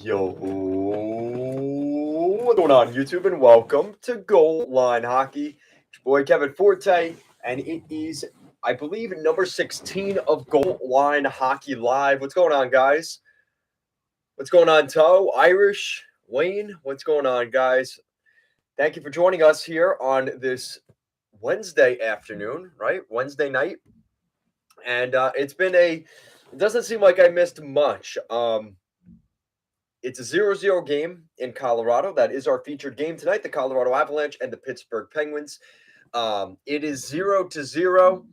Yo, what's going on, YouTube, and welcome to Goal Line Hockey. It's your boy Kevin Forte, and it is, I believe, number 16 of Goal Line Hockey Live. What's going on, guys? What's going on, Toe, Irish, Wayne? What's going on, guys? Thank you for joining us here on this Wednesday afternoon, right? Wednesday night. And it doesn't seem like I missed much. It's a 0-0 game in Colorado. That is our featured game tonight, the Colorado Avalanche and the Pittsburgh Penguins. It is 0-0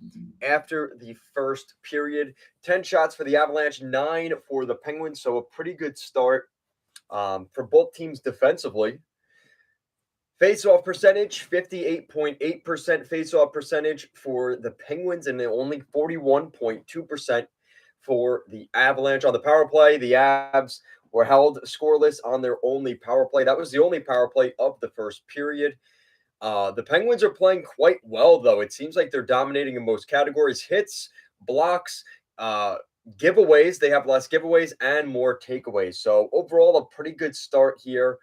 after the first period. 10 shots for the Avalanche, 9 for the Penguins, so a pretty good start for both teams defensively. Face-off percentage, 58.8% face-off percentage for the Penguins and only 41.2% for the Avalanche. On the power play, the Avs were held scoreless on their only power play. That was the only power play of the first period. The Penguins are playing quite well, though. It seems like they're dominating in most categories. Hits, blocks, giveaways. They have less giveaways and more takeaways. So overall, a pretty good start here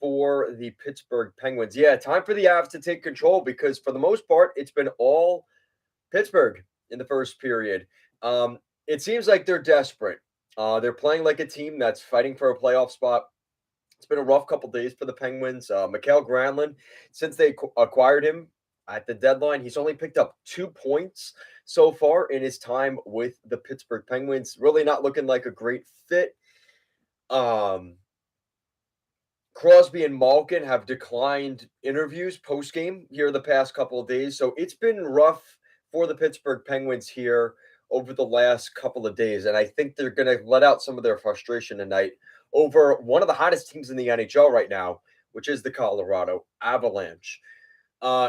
for the Pittsburgh Penguins. Yeah, time for the Avs to take control because for the most part, it's been all Pittsburgh in the first period. It seems like they're desperate. They're playing like a team that's fighting for a playoff spot. It's been a rough couple days for the Penguins. Mikael Granlund, since they acquired him at the deadline, he's only picked up 2 points so far in his time with the Pittsburgh Penguins. Really not looking like a great fit. Crosby and Malkin have declined interviews post-game here the past couple of days. So it's been rough for the Pittsburgh Penguins here over the last couple of days. And I think they're going to let out some of their frustration tonight over one of the hottest teams in the NHL right now, which is the Colorado Avalanche.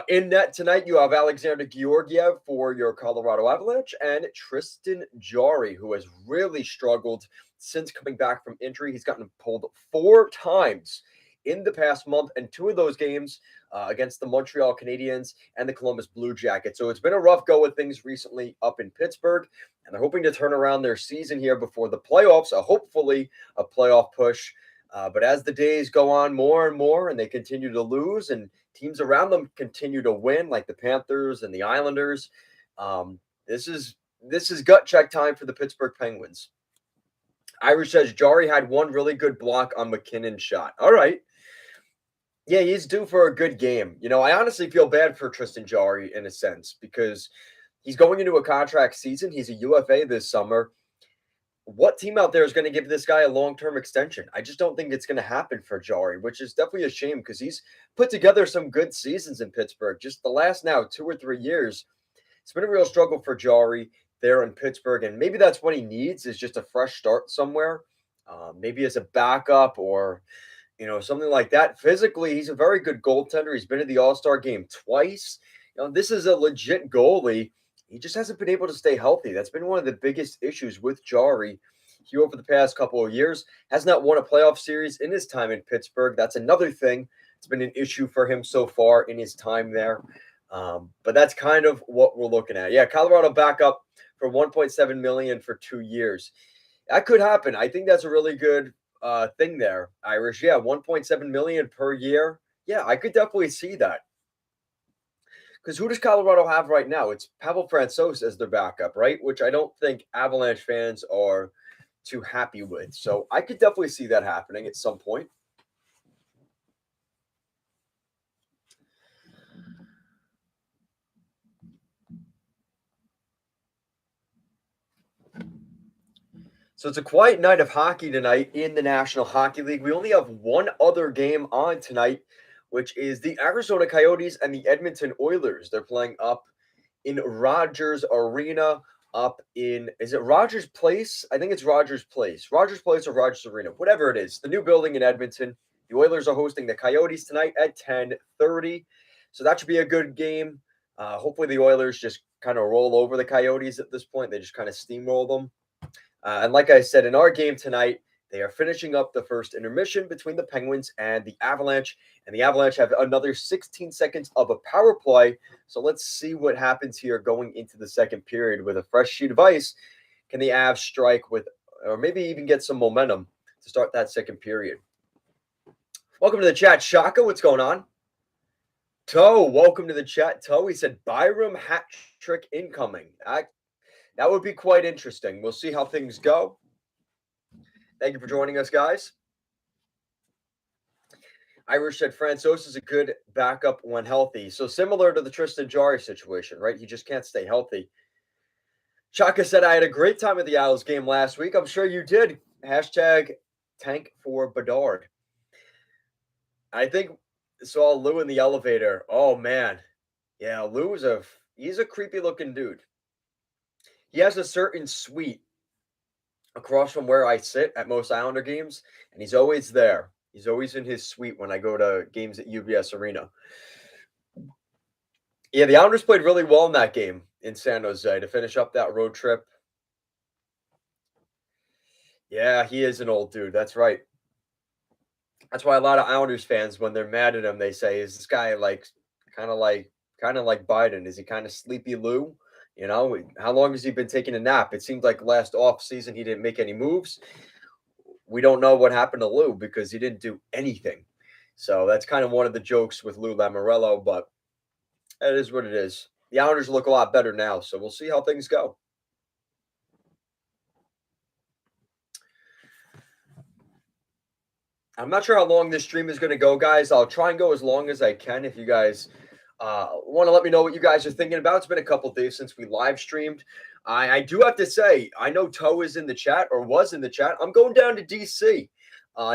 In net tonight, you have Alexander Georgiev for your Colorado Avalanche and Tristan Jarry, who has really struggled since coming back from injury. He's gotten pulled 4 times in the past month, and 2 of those games against the Montreal Canadiens and the Columbus Blue Jackets. So it's been a rough go with things recently up in Pittsburgh, and they're hoping to turn around their season here before the playoffs, hopefully a playoff push. But as the days go on more and more and they continue to lose and teams around them continue to win, like the Panthers and the Islanders, this is gut check time for the Pittsburgh Penguins. Irish says Jarry had one really good block on McKinnon's shot. All right. Yeah, he's due for a good game. You know, I honestly feel bad for Tristan Jarry in a sense because he's going into a contract season. He's a UFA this summer. What team out there is going to give this guy a long-term extension? I just don't think it's going to happen for Jarry, which is definitely a shame because he's put together some good seasons in Pittsburgh. Just the last 2 or 3 years, it's been a real struggle for Jarry there in Pittsburgh, and maybe that's what he needs is just a fresh start somewhere, maybe as a backup or something like that. Physically, he's a very good goaltender. He's been in the All-Star game twice. This is a legit goalie. He just hasn't been able to stay healthy. That's been one of the biggest issues with Jarry here over the past couple of years. Has not won a playoff series in his time in Pittsburgh. That's another thing. It's been an issue for him so far in his time there. But that's kind of what we're looking at. Yeah, Colorado back up for $1.7 million for 2 years. That could happen. I think that's a really good thing there, Irish. Yeah, $1.7 million per year. Yeah, I could definitely see that. Because who does Colorado have right now? It's Pavel Francouz as their backup, right? Which I don't think Avalanche fans are too happy with. So I could definitely see that happening at some point. So it's a quiet night of hockey tonight in the National Hockey League. We only have one other game on tonight, which is the Arizona Coyotes and the Edmonton Oilers. They're playing up in Rogers Arena up in, is it Rogers Place? I think it's Rogers Place. Rogers Place or Rogers Arena, whatever it is. The new building in Edmonton. The Oilers are hosting the Coyotes tonight at 10:30. So that should be a good game. Hopefully the Oilers just kind of roll over the Coyotes at this point. They just kind of steamroll them. And like I said, in our game tonight, they are finishing up the first intermission between the Penguins and the Avalanche. And the Avalanche have another 16 seconds of a power play. So let's see what happens here going into the second period with a fresh sheet of ice. Can the Avs strike with, or maybe even get some momentum to start that second period. Welcome to the chat, Shaka. What's going on? Toe, welcome to the chat. Toe, he said Byram hat trick incoming. That would be quite interesting. We'll see how things go. Thank you for joining us, guys. Irish said Francois is a good backup when healthy. So similar to the Tristan Jarry situation, right? He just can't stay healthy. Chaka said, I had a great time at the Owls game last week. I'm sure you did. Hashtag tank for Bedard. I think saw Lou in the elevator. Oh, man. Yeah, Lou's he's a creepy looking dude. He has a certain suite across from where I sit at most Islander games, and he's always there. He's always in his suite when I go to games at UBS Arena. Yeah, the Islanders played really well in that game in San Jose to finish up that road trip. Yeah, he is an old dude. That's right. That's why a lot of Islanders fans, when they're mad at him, they say, "Is this guy kind of like kind of like Biden? Is he kind of sleepy Lou? You know, how long has he been taking a nap? It seemed like last off season he didn't make any moves. We don't know what happened to Lou because he didn't do anything. So that's kind of one of the jokes with Lou Lamoriello, but it is what it is. The Islanders look a lot better now, so we'll see how things go. I'm not sure how long this stream is going to go, guys. I'll try and go as long as I can. If you guys want to let me know what you guys are thinking about, it's been a couple days since we live streamed. I do have to say, I know Toe is in the chat or was in the chat. I'm going down to DC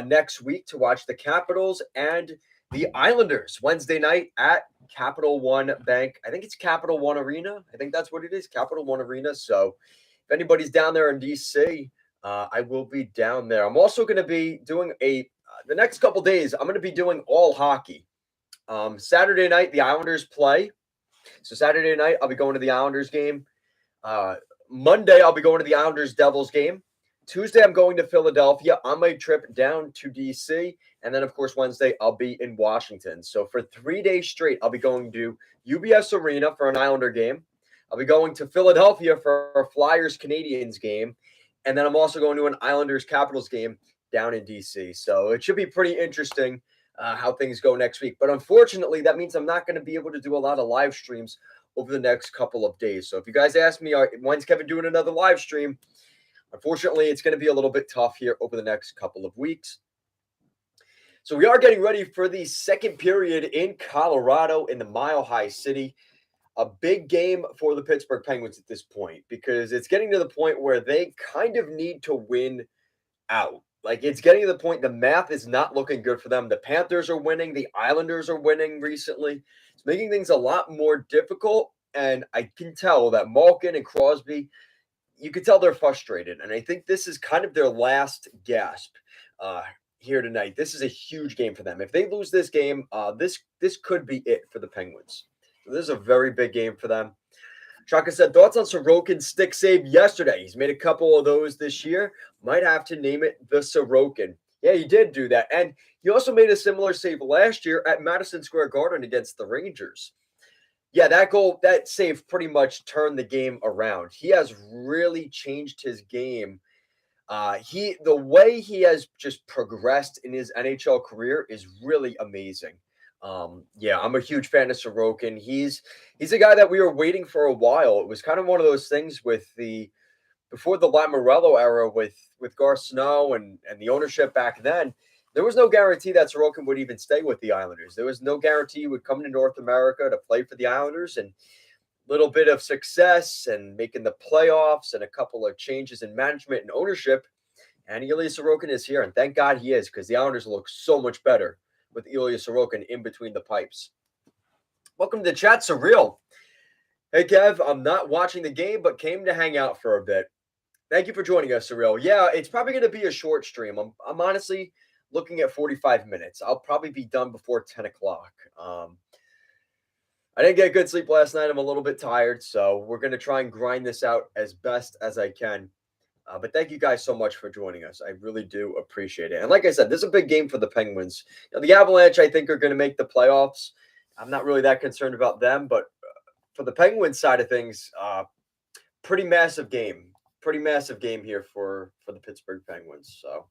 next week to watch the Capitals and the Islanders Wednesday night at Capital One Bank. I think it's Capital One Arena. I think that's what it is, Capital One Arena. So if anybody's down there in DC, I will be down there. I'm also going to be doing the next couple days, I'm going to be doing all hockey. Saturday night, the Islanders play. So Saturday night, I'll be going to the Islanders game. Monday, I'll be going to the Islanders Devils game. Tuesday, I'm going to Philadelphia on my trip down to DC. And then, of course, Wednesday, I'll be in Washington. So for 3 days straight, I'll be going to UBS Arena for an Islander game. I'll be going to Philadelphia for a Flyers Canadians game. And then I'm also going to an Islanders Capitals game down in DC. So it should be pretty interesting how things go next week. But unfortunately, that means I'm not going to be able to do a lot of live streams over the next couple of days. So if you guys ask me, when's Kevin doing another live stream? Unfortunately, it's going to be a little bit tough here over the next couple of weeks. So we are getting ready for the second period in Colorado in the Mile High City. A big game for the Pittsburgh Penguins at this point because it's getting to the point where they kind of need to win out. Like, it's getting to the point the math is not looking good for them. The Panthers are winning. The Islanders are winning recently. It's making things a lot more difficult. And I can tell that Malkin and Crosby, you can tell they're frustrated. And I think this is kind of their last gasp here tonight. This is a huge game for them. If they lose this game, this could be it for the Penguins. So this is a very big game for them. Chaka said, thoughts on Sorokin's stick save yesterday? He's made a couple of those this year. Might have to name it the Sorokin. Yeah, he did do that. And he also made a similar save last year at Madison Square Garden against the Rangers. Yeah, that save pretty much turned the game around. He has really changed his game. The way he has just progressed in his NHL career is really amazing. Yeah, I'm a huge fan of Sorokin. He's a guy that we were waiting for a while. It was kind of one of those things before the Lamoriello era with Garth Snow and the ownership back then. There was no guarantee that Sorokin would even stay with the Islanders. There was no guarantee he would come to North America to play for the Islanders, and little bit of success and making the playoffs and a couple of changes in management and ownership. And Ilya Sorokin is here, and thank God he is, because the Islanders look so much better with Ilya Sorokin in between the pipes. Welcome to the chat, Surreal. Hey, Kev, I'm not watching the game, but came to hang out for a bit. Thank you for joining us, Surreal. Yeah, it's probably going to be a short stream. I'm honestly looking at 45 minutes. I'll probably be done before 10 o'clock. I didn't get good sleep last night. I'm a little bit tired, so we're going to try and grind this out as best as I can. But thank you guys so much for joining us. I really do appreciate it. And like I said, this is a big game for the Penguins. The Avalanche, I think, are going to make the playoffs. I'm not really that concerned about them, but for the Penguins side of things, pretty massive game. Pretty massive game here for the Pittsburgh Penguins. So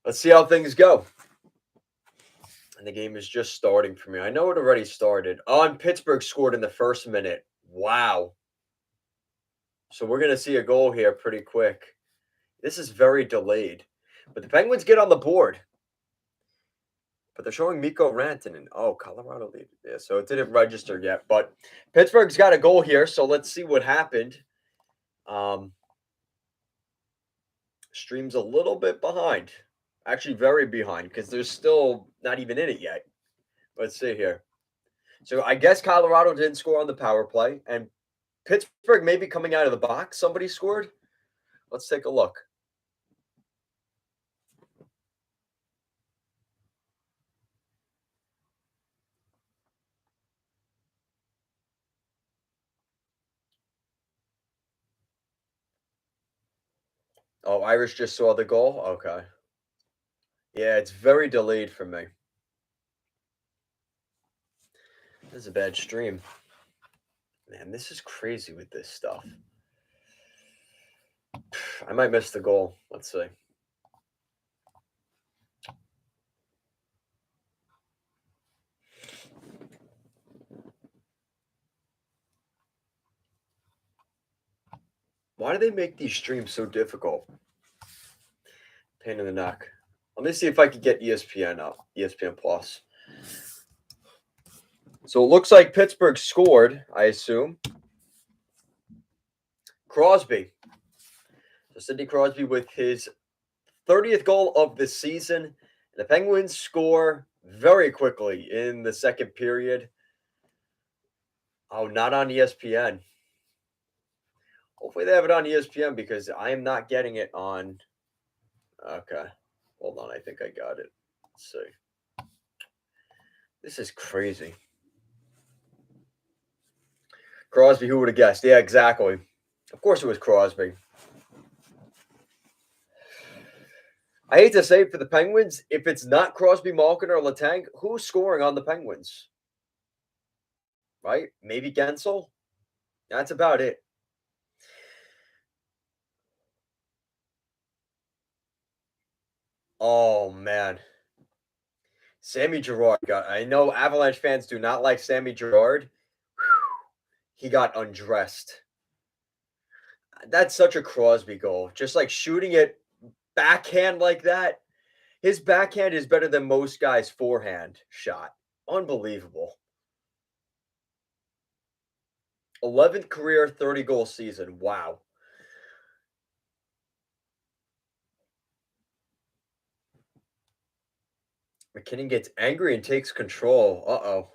Let's see how things go. And the game is just starting for me. I know it already started. Oh, and Pittsburgh scored in the first minute. Wow. So we're going to see a goal here pretty quick. This is very delayed. But the Penguins get on the board. But they're showing Mikko Rantanen. Oh, Colorado lead. Yeah, so it didn't register yet. But Pittsburgh's got a goal here. So let's see what happened. Stream's a little bit behind. Actually, very behind because there's still not even in it yet. Let's see here. So I guess Colorado didn't score on the power play, and Pittsburgh maybe coming out of the box. Somebody scored. Let's take a look. Oh, Irish just saw the goal. Okay. Yeah, it's very delayed for me. This is a bad stream. Man, this is crazy with this stuff. I might miss the goal. Let's see. Why do they make these streams so difficult? Pain in the neck. Let me see if I can get ESPN up. ESPN Plus. So it looks like Pittsburgh scored, I assume. Crosby. So Sidney Crosby with his 30th goal of the season. The Penguins score very quickly in the second period. Oh, not on ESPN. Hopefully they have it on ESPN because I am not getting it on. Okay. Hold on. I think I got it. Let's see. This is crazy. Crosby, who would have guessed? Yeah, exactly. Of course it was Crosby. I hate to say it for the Penguins, if it's not Crosby, Malkin, or Letang, who's scoring on the Penguins? Right? Maybe Gensel? That's about it. Oh, man. Sammy Girard I know Avalanche fans do not like Sammy Girard. He got undressed. That's such a Crosby goal. Just like shooting it backhand like that. His backhand is better than most guys' forehand shot. Unbelievable. 11th career 30-goal season. Wow. McKinnon gets angry and takes control. Uh-oh.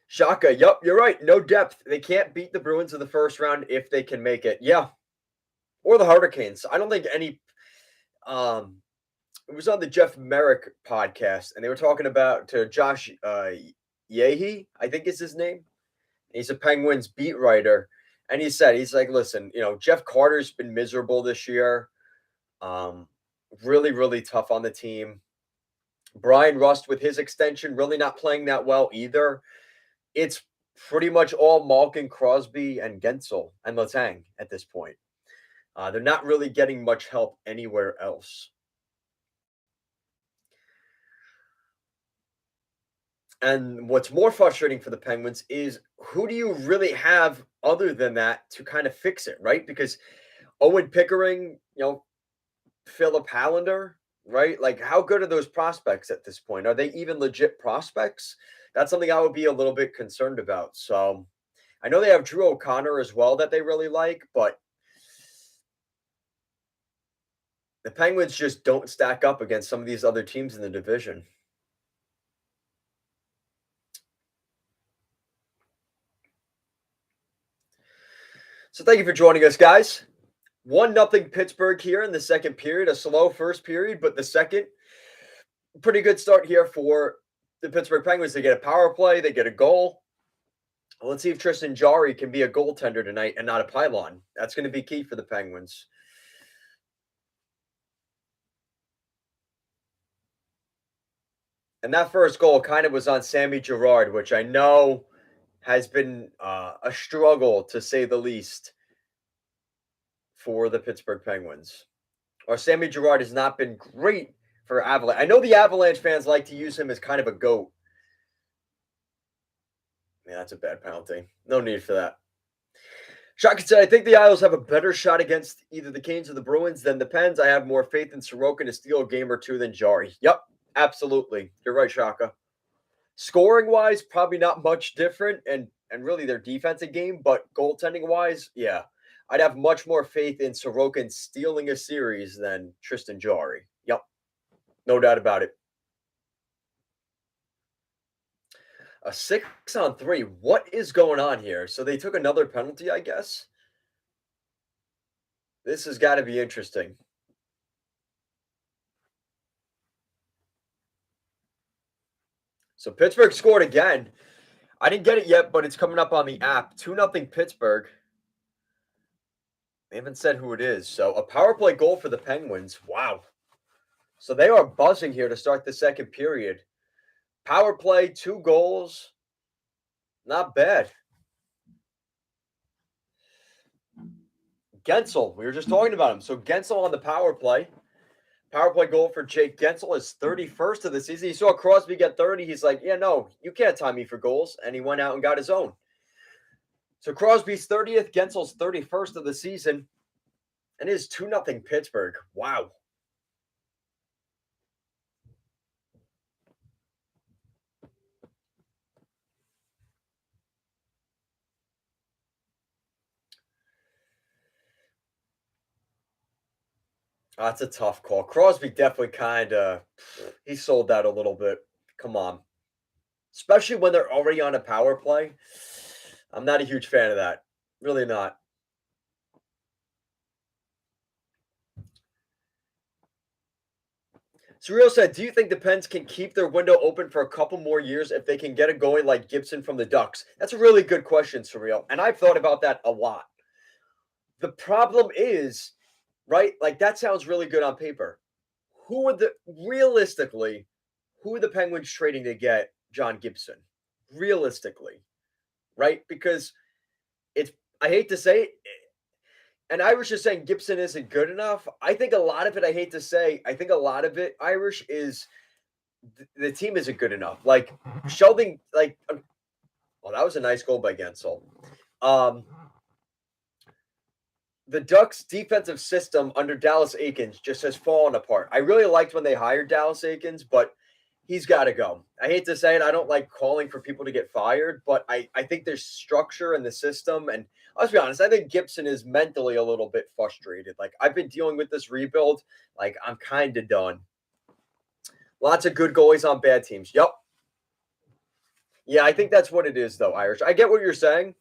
Shaka, yep, you're right. No depth. They can't beat the Bruins in the first round if they can make it. Yeah. Or the Hurricanes. I don't think any it was on the Jeff Merrick podcast, and they were talking about to Josh Yehi, I think is his name. He's a Penguins beat writer. And he said, he's like, listen, Jeff Carter's been miserable this year. Really, really tough on the team. Brian Rust with his extension really not playing that well either. It's pretty much all Malkin, Crosby, and Gensel and Letang at this point. They're not really getting much help anywhere else. And what's more frustrating for the Penguins is who do you really have other than that to kind of fix it, right? Because Owen Pickering, Philip Hallander, right? Like, how good are those prospects at this point? Are they even legit prospects? That's something I would be a little bit concerned about. So I know they have Drew O'Connor as well that they really like, but the Penguins just don't stack up against some of these other teams in the division. So thank you for joining us, guys. 1-0 Pittsburgh here in the second period. A slow first period, but the second, pretty good start here for the Pittsburgh Penguins. They get a power play, they get a goal. Let's see if Tristan Jarry can be a goaltender tonight and not a pylon. That's going to be key for the Penguins. And that first goal kind of was on Sammy Girard, which I know has been a struggle to say the least for the Pittsburgh Penguins. Or Sammy Girard has not been great for Avalanche. I know the Avalanche fans like to use him as kind of a GOAT. Man, that's a bad penalty. No need for that. Shotgun said, I think the Isles have a better shot against either the Canes or the Bruins than the Pens. I have more faith in Sorokin to steal a game or two than Jari. Yep, absolutely. You're right, Shaka. Scoring wise, probably not much different, and really their defensive game, but goaltending wise, yeah. I'd have much more faith in Sorokin stealing a series than Tristan Jari. Yep. No doubt about it. A 6-on-3. What is going on here? So they took another penalty, I guess. This has got to be interesting. So Pittsburgh scored again. I didn't get it yet, but it's coming up on the app. 2-0 Pittsburgh. They haven't said who it is. So a power play goal for the Penguins. Wow. So they are buzzing here to start the second period. Power play, 2 goals. Not bad. Gensel, we were just talking about him. So Gensel on the power play. Power play goal for Jake Gensel is 31st of the season. He saw Crosby get 30. He's like, yeah, no, you can't tie me for goals. And he went out and got his own. So Crosby's 30th, Gensel's 31st of the season. And it is 2-0 Pittsburgh. Wow. That's a tough call. Crosby definitely he sold that a little bit. Come on. Especially when they're already on a power play. I'm not a huge fan of that. Really not. Surreal said, do you think the Pens can keep their window open for a couple more years if they can get it going like Gibson from the Ducks? That's a really good question, Surreal. And I've thought about that a lot. The problem is, right? Like that sounds really good on paper. Realistically, who are the Penguins trading to get John Gibson? Realistically, right? Because I hate to say it, and Irish is saying Gibson isn't good enough. I think a lot of it, I hate to say, I think a lot of it, Irish, is the team isn't good enough. Like Sheldon, well, that was a nice goal by Gensel. The Ducks' defensive system under Dallas Eakins just has fallen apart. I really liked when they hired Dallas Eakins, but he's got to go. I hate to say it. I don't like calling for people to get fired, but I think there's structure in the system. And let's be honest, I think Gibson is mentally a little bit frustrated. Like, I've been dealing with this rebuild. Like, I'm kind of done. Lots of good goalies on bad teams. Yep. Yeah, I think that's what it is, though, Irish. I get what you're saying.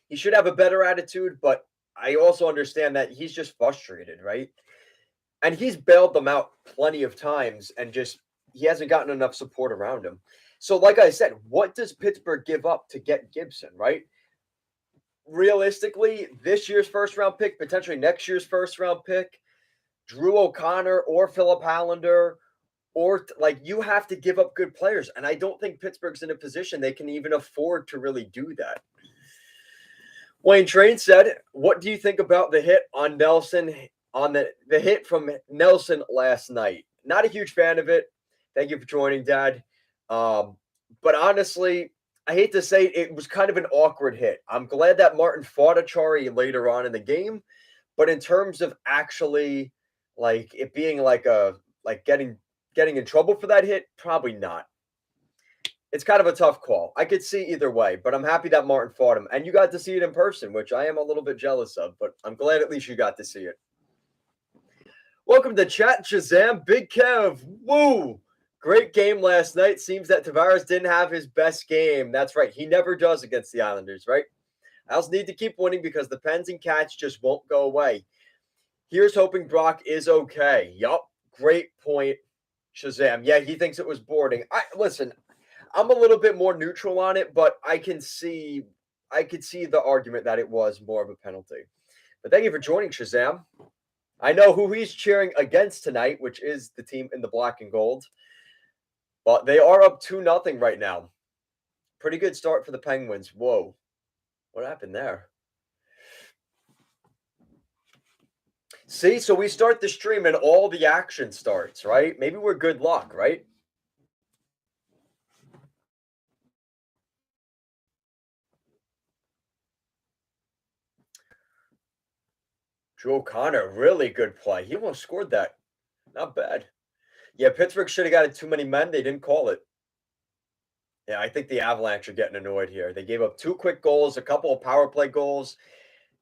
He should have a better attitude, but I also understand that he's just frustrated, right? And he's bailed them out plenty of times and just he hasn't gotten enough support around him. So, like I said, what does Pittsburgh give up to get Gibson, right? Realistically, this year's first round pick, potentially next year's first round pick, Drew O'Connor or Philip Hallander, or like you have to give up good players. And I don't think Pittsburgh's in a position they can even afford to really do that. Wayne Train said, what do you think about the hit on Nelson, on the hit from Nelson last night? Not a huge fan of it. Thank you for joining, Dad. But honestly, I hate to say it was kind of an awkward hit. I'm glad that Martin fought Achari later on in the game, but in terms of actually like it being like getting in trouble for that hit, probably not. It's kind of a tough call. I could see either way, but I'm happy that Martin fought him. And you got to see it in person, which I am a little bit jealous of, but I'm glad at least you got to see it. Welcome to chat, Shazam. Big Kev. Woo! Great game last night. Seems that Tavares didn't have his best game. That's right. He never does against the Islanders, right? I also need to keep winning because the Pens and Cats just won't go away. Here's hoping Brock is okay. Yup. Great point, Shazam. Yeah, he thinks it was boarding. Listen, I'm a little bit more neutral on it, but I could see the argument that it was more of a penalty. But thank you for joining, Shazam. I know who he's cheering against tonight, which is the team in the black and gold. But they are up 2-0 right now. Pretty good start for the Penguins. Whoa. What happened there? See, so we start the stream and all the action starts, right? Maybe we're good luck, right? Drew O'Connor, really good play. He almost scored that. Not bad. Yeah, Pittsburgh should have got it too many men. They didn't call it. Yeah, I think the Avalanche are getting annoyed here. They gave up two quick goals, a couple of power play goals.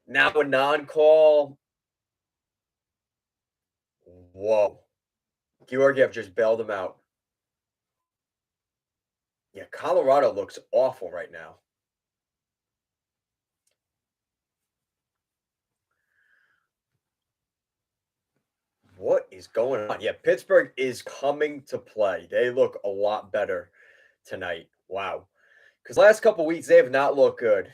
Now a non-call. Whoa. Georgiev just bailed him out. Yeah, Colorado looks awful right now. What is going on? Yeah, Pittsburgh is coming to play. They look a lot better tonight. Wow. Because last couple weeks, they have not looked good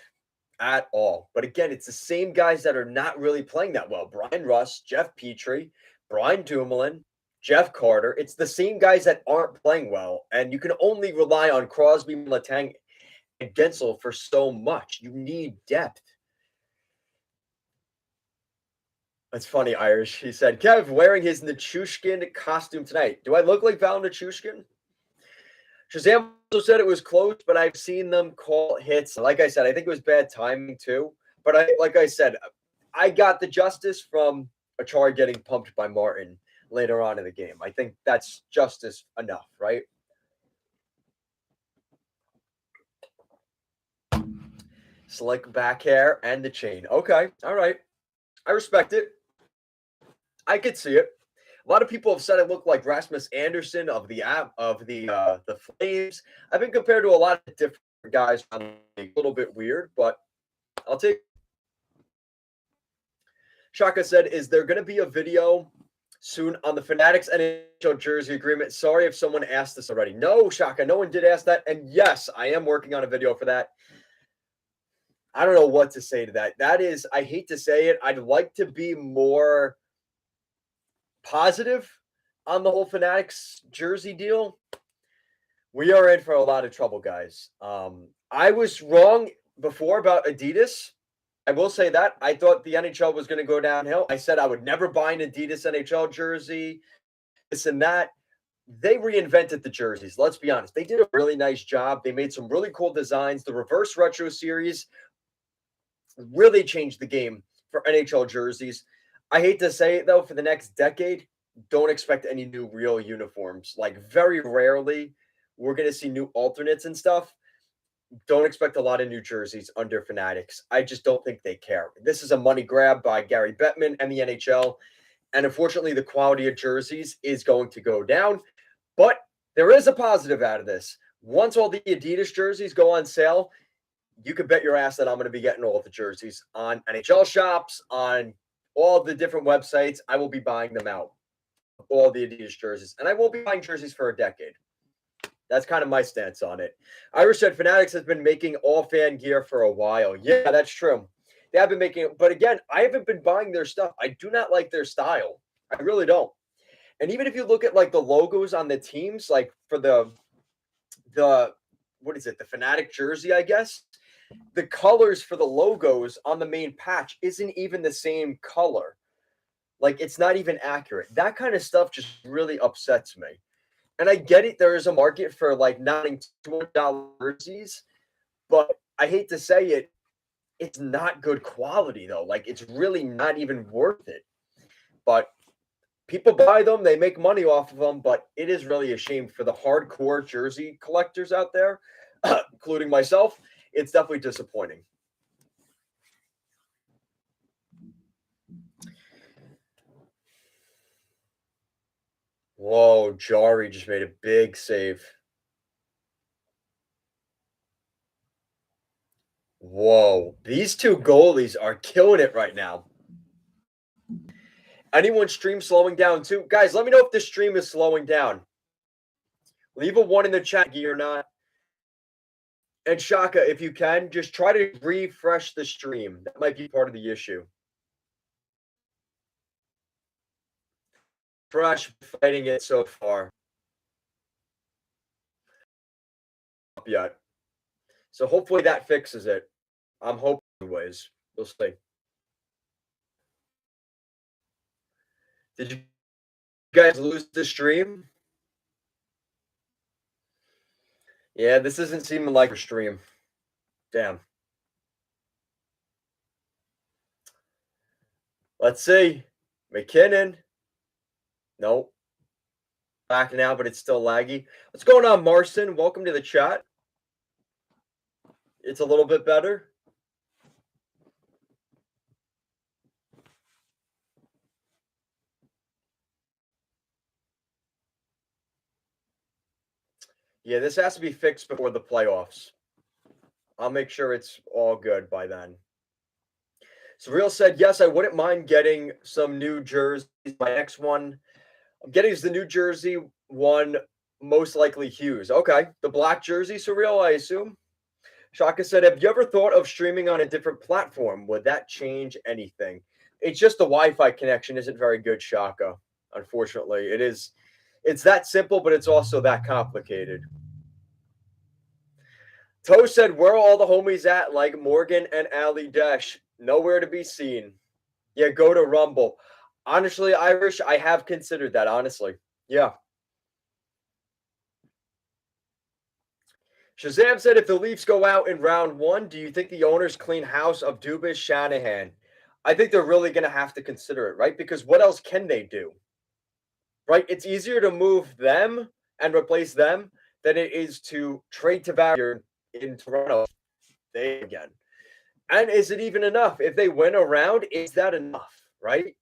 at all. But again, it's the same guys that are not really playing that well. Brian Russ, Jeff Petrie, Brian Dumoulin, Jeff Carter. It's the same guys that aren't playing well. And you can only rely on Crosby, Letang, and Gensel for so much. You need depth. That's funny, Irish. He said, Kev wearing his Nichushkin costume tonight. Do I look like Val Nichushkin? Shazam also said it was close, but I've seen them call hits. Like I said, I think it was bad timing too. But like I said, I got the justice from Achara getting pumped by Martin later on in the game. I think that's justice enough, right? Slick back hair and the chain. Okay, all right. I respect it. I could see it. A lot of people have said it looked like Rasmus Anderson of the Flames. I've been compared to a lot of different guys. A little bit weird, but I'll take. Shaka said, "Is there going to be a video soon on the Fanatics NHL jersey agreement?" Sorry if someone asked this already. No, Shaka, no one did ask that. And yes, I am working on a video for that. I don't know what to say to that. That is, I hate to say it. I'd like to be more positive on the whole Fanatics jersey deal. We are in for a lot of trouble, guys. I was wrong before about Adidas. I will say that. I thought the NHL was going to go downhill. I said I would never buy an Adidas NHL jersey, this and that. They reinvented the jerseys. Let's be honest. They did a really nice job. They made some really cool designs. The reverse retro series really changed the game for NHL jerseys. I hate to say it, though, for the next decade, don't expect any new real uniforms. Like, very rarely we're going to see new alternates and stuff. Don't expect a lot of new jerseys under Fanatics. I just don't think they care. This is a money grab by Gary Bettman and the NHL. And unfortunately, the quality of jerseys is going to go down. But there is a positive out of this. Once all the Adidas jerseys go on sale, you can bet your ass that I'm going to be getting all of the jerseys on NHL shops, on all the different websites. I will be buying them out, all the Adidas jerseys. And I won't be buying jerseys for a decade. That's kind of my stance on it. Irish said Fanatics has been making all fan gear for a while. Yeah, that's true. They have been making it. But again, I haven't been buying their stuff. I do not like their style. I really don't. And even if you look at like the logos on the teams, like for the what is it, the Fanatic jersey, I guess, the colors for the logos on the main patch isn't even the same color. Like, it's not even accurate. That kind of stuff just really upsets me. And I get it. There is a market for like not $200 jerseys, but I hate to say it, it's not good quality though. Like, it's really not even worth it. But people buy them, they make money off of them. But it is really a shame for the hardcore jersey collectors out there, including myself. It's definitely disappointing. Whoa, Jari just made a big save. Whoa, these two goalies are killing it right now. Anyone stream slowing down too? Guys, let me know if this stream is slowing down. Leave a 1 in the chat or not. And Shaka, if you can, just try to refresh the stream. That might be part of the issue. Fresh fighting it so far. Not yet. So hopefully that fixes it. I'm hoping anyways. We'll see. Did you guys lose the stream? Yeah, this isn't seeming like a stream. Damn. Let's see. McKinnon. Nope. Back now, but it's still laggy. What's going on, Marston? Welcome to the chat. It's a little bit better. Yeah, this has to be fixed before the playoffs. I'll make sure it's all good by then. Surreal said, yes, I wouldn't mind getting some new jerseys. My next one I'm getting is the New Jersey one, most likely Hughes. Okay, the black jersey, Surreal, I assume. Shaka said, have you ever thought of streaming on a different platform? Would that change anything? It's just the Wi-Fi connection isn't very good, Shaka. Unfortunately, it is. It's that simple, but it's also that complicated. Toe said, where are all the homies at? Like Morgan and Ali Dash. Nowhere to be seen. Yeah, go to Rumble. Honestly, Irish, I have considered that, honestly. Yeah. Shazam said, if the Leafs go out in round one, do you think the owners clean house of Dubas, Shanahan? I think they're really going to have to consider it, right? Because what else can they do? Right? It's easier to move them and replace them than it is to trade Tavares in Toronto again. And is it even enough? If they win a round, is that enough, right?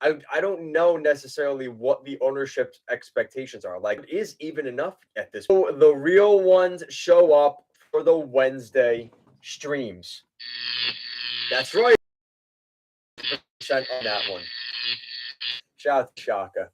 I don't know necessarily what the ownership's expectations are. Like, is even enough at this point? So the real ones show up for the Wednesday streams. That's right. On that one. Shout out to Shaka.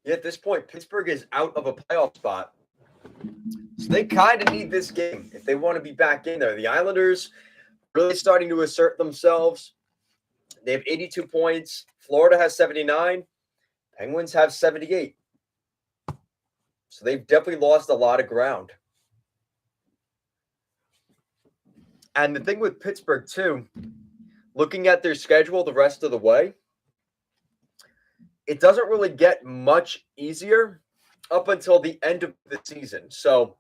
Yeah, at this point, Pittsburgh is out of a playoff spot. So they kind of need this game if they want to be back in there. The Islanders really starting to assert themselves. They have 82 points. Florida has 79. Penguins have 78. So they've definitely lost a lot of ground. And the thing with Pittsburgh, too, looking at their schedule the rest of the way, it doesn't really get much easier up until the end of the season. So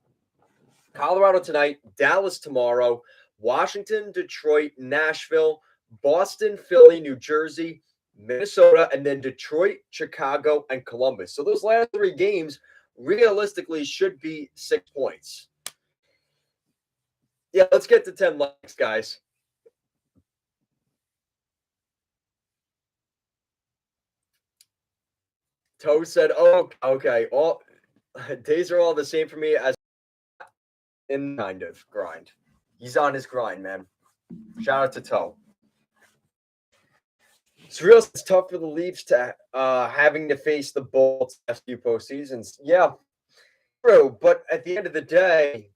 Colorado tonight, Dallas tomorrow, Washington, Detroit, Nashville, Boston, Philly, New Jersey, Minnesota, and then Detroit, Chicago, and Columbus. So those last three games realistically should be 6 points. Yeah, let's get to 10 likes, guys. Toe said, oh, okay. All days are all the same for me as in kind of grind. He's on his grind, man. Shout out to Toe. It's real. It's tough for the Leafs to having to face the Bolts last few postseasons. Yeah, true. But at the end of the day,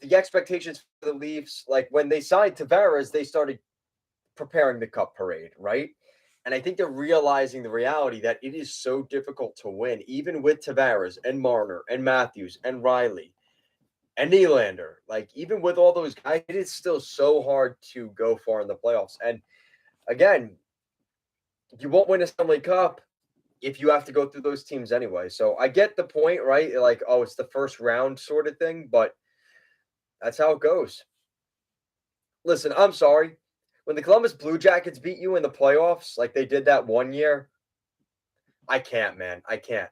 the expectations for the Leafs, like when they signed Tavares, they started preparing the Cup parade, right? And I think they're realizing the reality that it is so difficult to win, even with Tavares and Marner and Matthews and Riley and Nylander. Like, even with all those guys, it is still so hard to go far in the playoffs. And again, you won't win a Stanley Cup if you have to go through those teams anyway. So I get the point, right? Like, oh, it's the first round sort of thing, but that's how it goes. Listen, I'm sorry. When the Columbus Blue Jackets beat you in the playoffs, like they did that one year, I can't, man. I can't.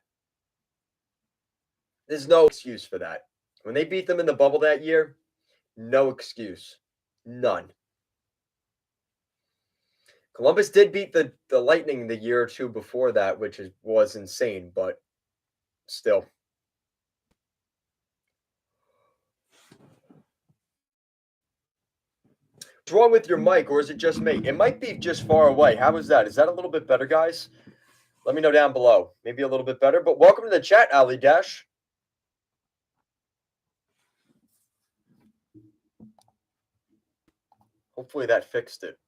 There's no excuse for that. When they beat them in the bubble that year, no excuse. None. Columbus did beat the Lightning the year or two before that, which was insane, but still. What's wrong with your mic, or is it just me? It might be just far away. How is that? Is that a little bit better, guys? Let me know down below. Maybe a little bit better, but welcome to the chat, Ali Dash. Hopefully that fixed it.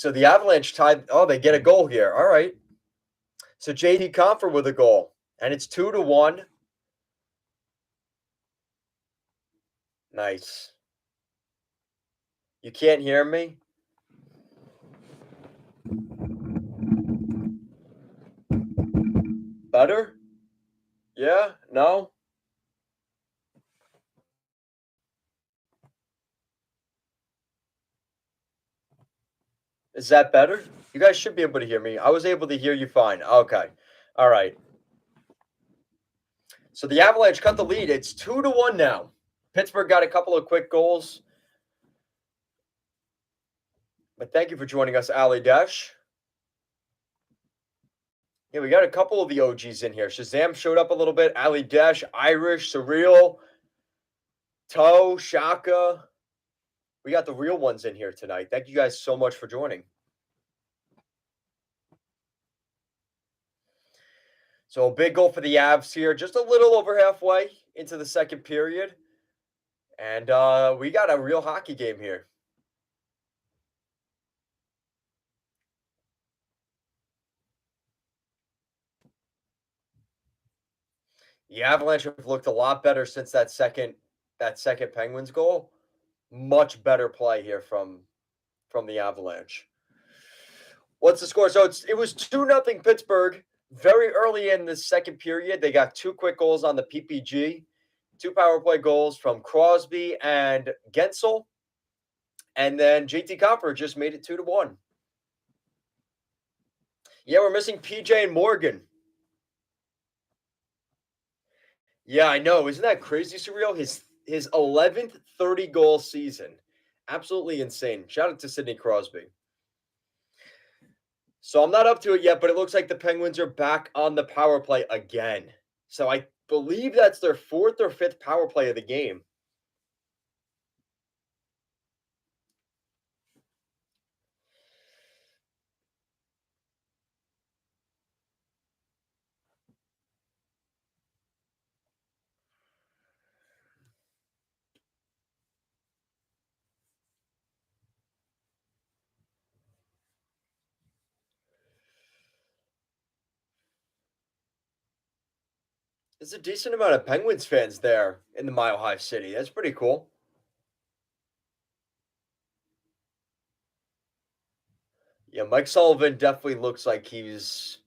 So the Avalanche tied. Oh, they get a goal here. All right. So JD Comfer with a goal, and it's 2-1. Nice. You can't hear me? Better? Yeah? No? Is that better? You guys should be able to hear me. I was able to hear you fine. Okay. All right. So the Avalanche cut the lead. It's 2-1 now. Pittsburgh got a couple of quick goals. But thank you for joining us, Ali Dash. Yeah, we got a couple of the OGs in here. Shazam showed up a little bit. Ali Dash, Irish, Surreal, Toe, Shaka. We got the real ones in here tonight. Thank you guys so much for joining. So a big goal for the Avs here, just a little over halfway into the second period. And we got a real hockey game here. The Avalanche have looked a lot better since that second Penguins goal. Much better play here from the Avalanche. What's the score? So it was 2-0 Pittsburgh. Very early in the second period, they got two quick goals on the PPG, two power play goals from Crosby and Gensel, and then JT Compher just made it 2-1. Yeah, we're missing PJ and Morgan. Yeah, I know. Isn't that crazy, Surreal? His 11th 30-goal season. Absolutely insane. Shout out to Sidney Crosby. So I'm not up to it yet, but it looks like the Penguins are back on the power play again. So I believe that's their fourth or fifth power play of the game. There's a decent amount of Penguins fans there in the Mile High City. That's pretty cool. Yeah, Mike Sullivan definitely looks like he's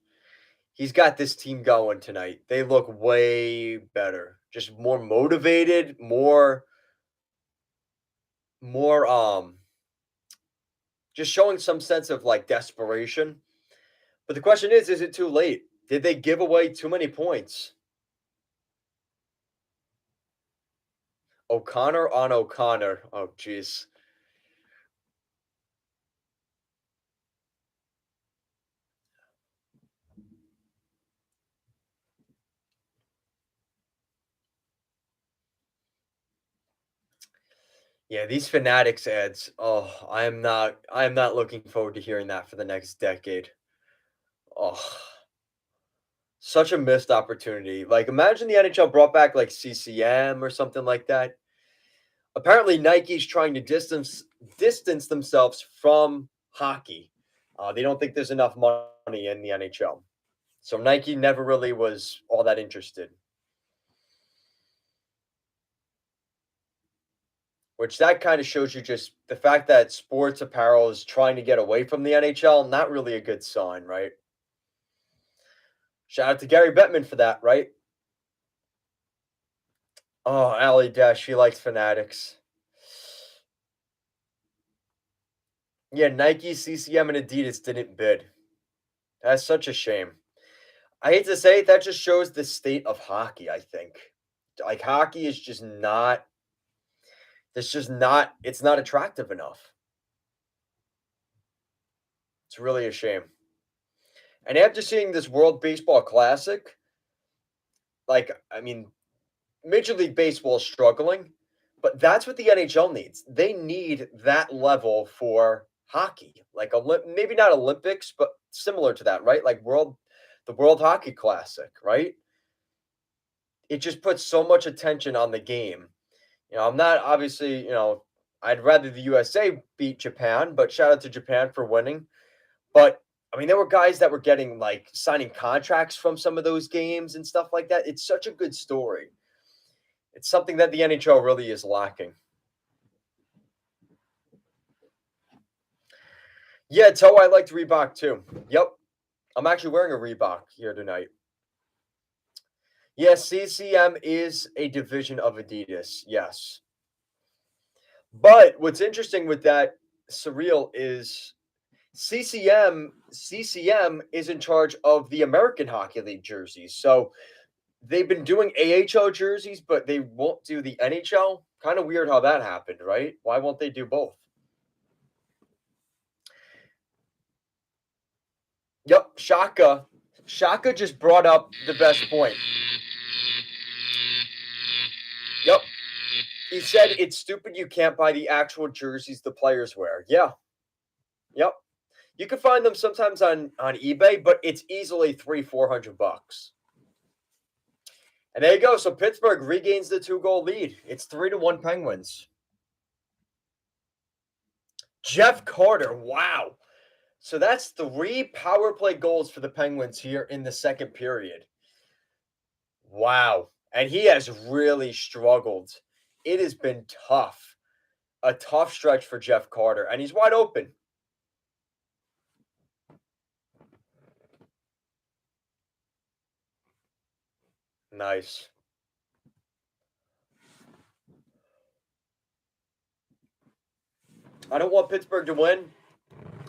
got this team going tonight. They look way better. Just more motivated, more just showing some sense of like desperation. But the question is it too late? Did they give away too many points? O'Connor on O'Connor. Oh, jeez. Yeah, these Fanatics ads. Oh, I am not looking forward to hearing that for the next decade. Oh, such a missed opportunity. Like imagine the NHL brought back like CCM or something like that. Apparently Nike's trying to distance themselves from hockey. They don't think there's enough money in the NHL. So Nike never really was all that interested. Which that kind of shows you just the fact that sports apparel is trying to get away from the NHL, not really a good sign, right? Shout out to Gary Bettman for that, right? Oh, Allie Dash, she likes Fanatics. Yeah, Nike, CCM, and Adidas didn't bid. That's such a shame. I hate to say it, that just shows the state of hockey, I think. Like hockey is just not it's not attractive enough. It's really a shame. And after seeing this World Baseball Classic, like I mean, Major League Baseball is struggling, but that's what the NHL needs. They need that level for hockey, like maybe not Olympics, but similar to that, right? Like the World Hockey Classic, right? It just puts so much attention on the game. I'm not obviously, I'd rather the USA beat Japan, but shout out to Japan for winning. But I mean, there were guys that were getting like signing contracts from some of those games and stuff like that. It's such a good story. It's something that the NHL really is lacking. Yeah, Toe, I liked Reebok too. Yep. I'm actually wearing a Reebok here tonight. Yes, CCM is a division of Adidas. Yes. But what's interesting with that, surreal, is CCM is in charge of the American Hockey League jerseys. So they've been doing AHL jerseys, but they won't do the NHL. Kind of weird how that happened, right? Why won't they do both? Yep, Shaka. Shaka just brought up the best point. Yep. He said it's stupid you can't buy the actual jerseys the players wear. Yeah. Yep. You can find them sometimes on eBay, but it's easily $300-400. And there you go. So Pittsburgh regains the 2-goal lead. It's 3-1 Penguins. Jeff Carter. Wow. So that's 3 power play goals for the Penguins here in the second period. Wow. And he has really struggled. It has been tough. A tough stretch for Jeff Carter, and he's wide open. Nice. I don't want Pittsburgh to win,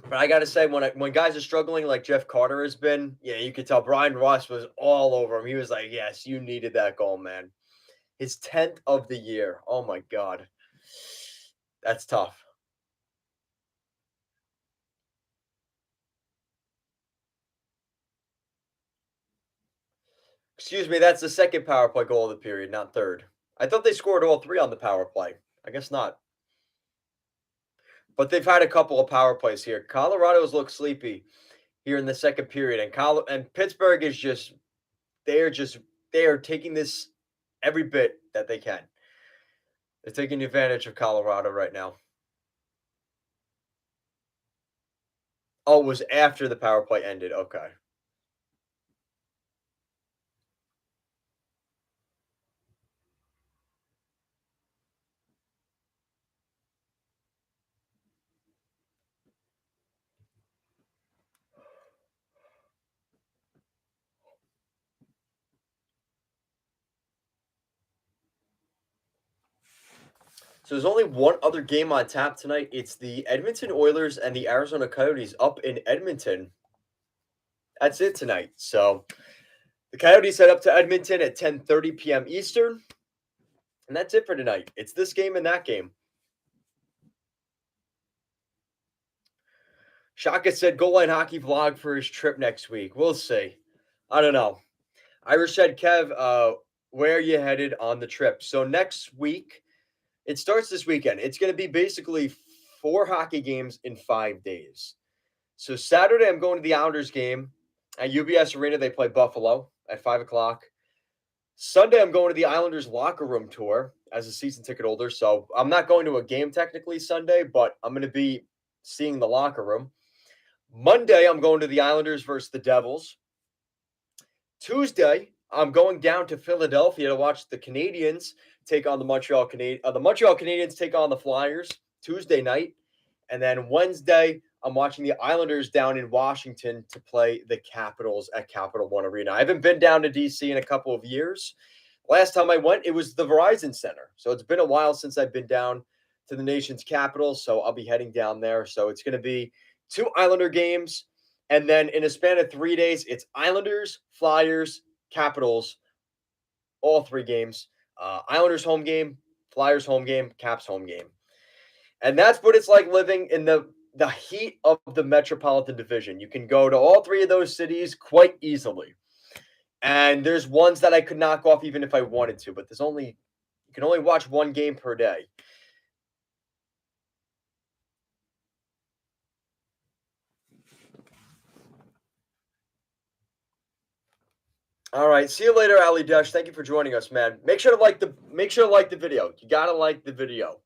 but I got to say, when guys are struggling like Jeff Carter has been, yeah, you could tell Brian Ross was all over him. He was like, yes, you needed that goal, man. His 10th of the year. Oh, my God. That's tough. Excuse me, that's the second power play goal of the period, not third. I thought they scored all 3 on the power play. I guess not. But they've had a couple of power plays here. Colorado's looked sleepy here in the second period, and Pittsburgh is just they are taking this every bit that they can. They're taking advantage of Colorado right now. Oh, it was after the power play ended. Okay. So there's only one other game on tap tonight. It's the Edmonton Oilers and the Arizona Coyotes up in Edmonton. That's it tonight. So the Coyotes head up to Edmonton at 10:30 p.m. Eastern. And that's it for tonight. It's this game and that game. Shaka said goal line hockey vlog for his trip next week. We'll see. I don't know. Irish said, Kev, where are you headed on the trip? So next week, it starts this weekend. It's going to be basically 4 hockey games in 5 days. So Saturday, I'm going to the Islanders game at UBS Arena. They play Buffalo at 5 o'clock. Sunday, I'm going to the Islanders locker room tour as a season ticket holder. So I'm not going to a game technically Sunday, but I'm going to be seeing the locker room. Monday, I'm going to the Islanders versus the Devils. Tuesday, I'm going down to Philadelphia to watch the Canadiens take on the Montreal Canadiens. The Montreal Canadiens take on the Flyers Tuesday night. And then Wednesday, I'm watching the Islanders down in Washington to play the Capitals at Capital One Arena. I haven't been down to DC in a couple of years. Last time I went, it was the Verizon Center. So it's been a while since I've been down to the nation's capital. So I'll be heading down there. So it's going to be 2 Islander games. And then in a span of 3 days, it's Islanders, Flyers, Capitals, all 3 games. Islanders home game, Flyers home game, Caps home game. And that's what it's like living in the heat of the Metropolitan Division. You can go to all 3 of those cities quite easily. And there's ones that I could knock off even if I wanted to, but you can only watch 1 game per day. All right. See you later, Ali Dash. Thank you for joining us, man. Make sure to like the video. You gotta like the video.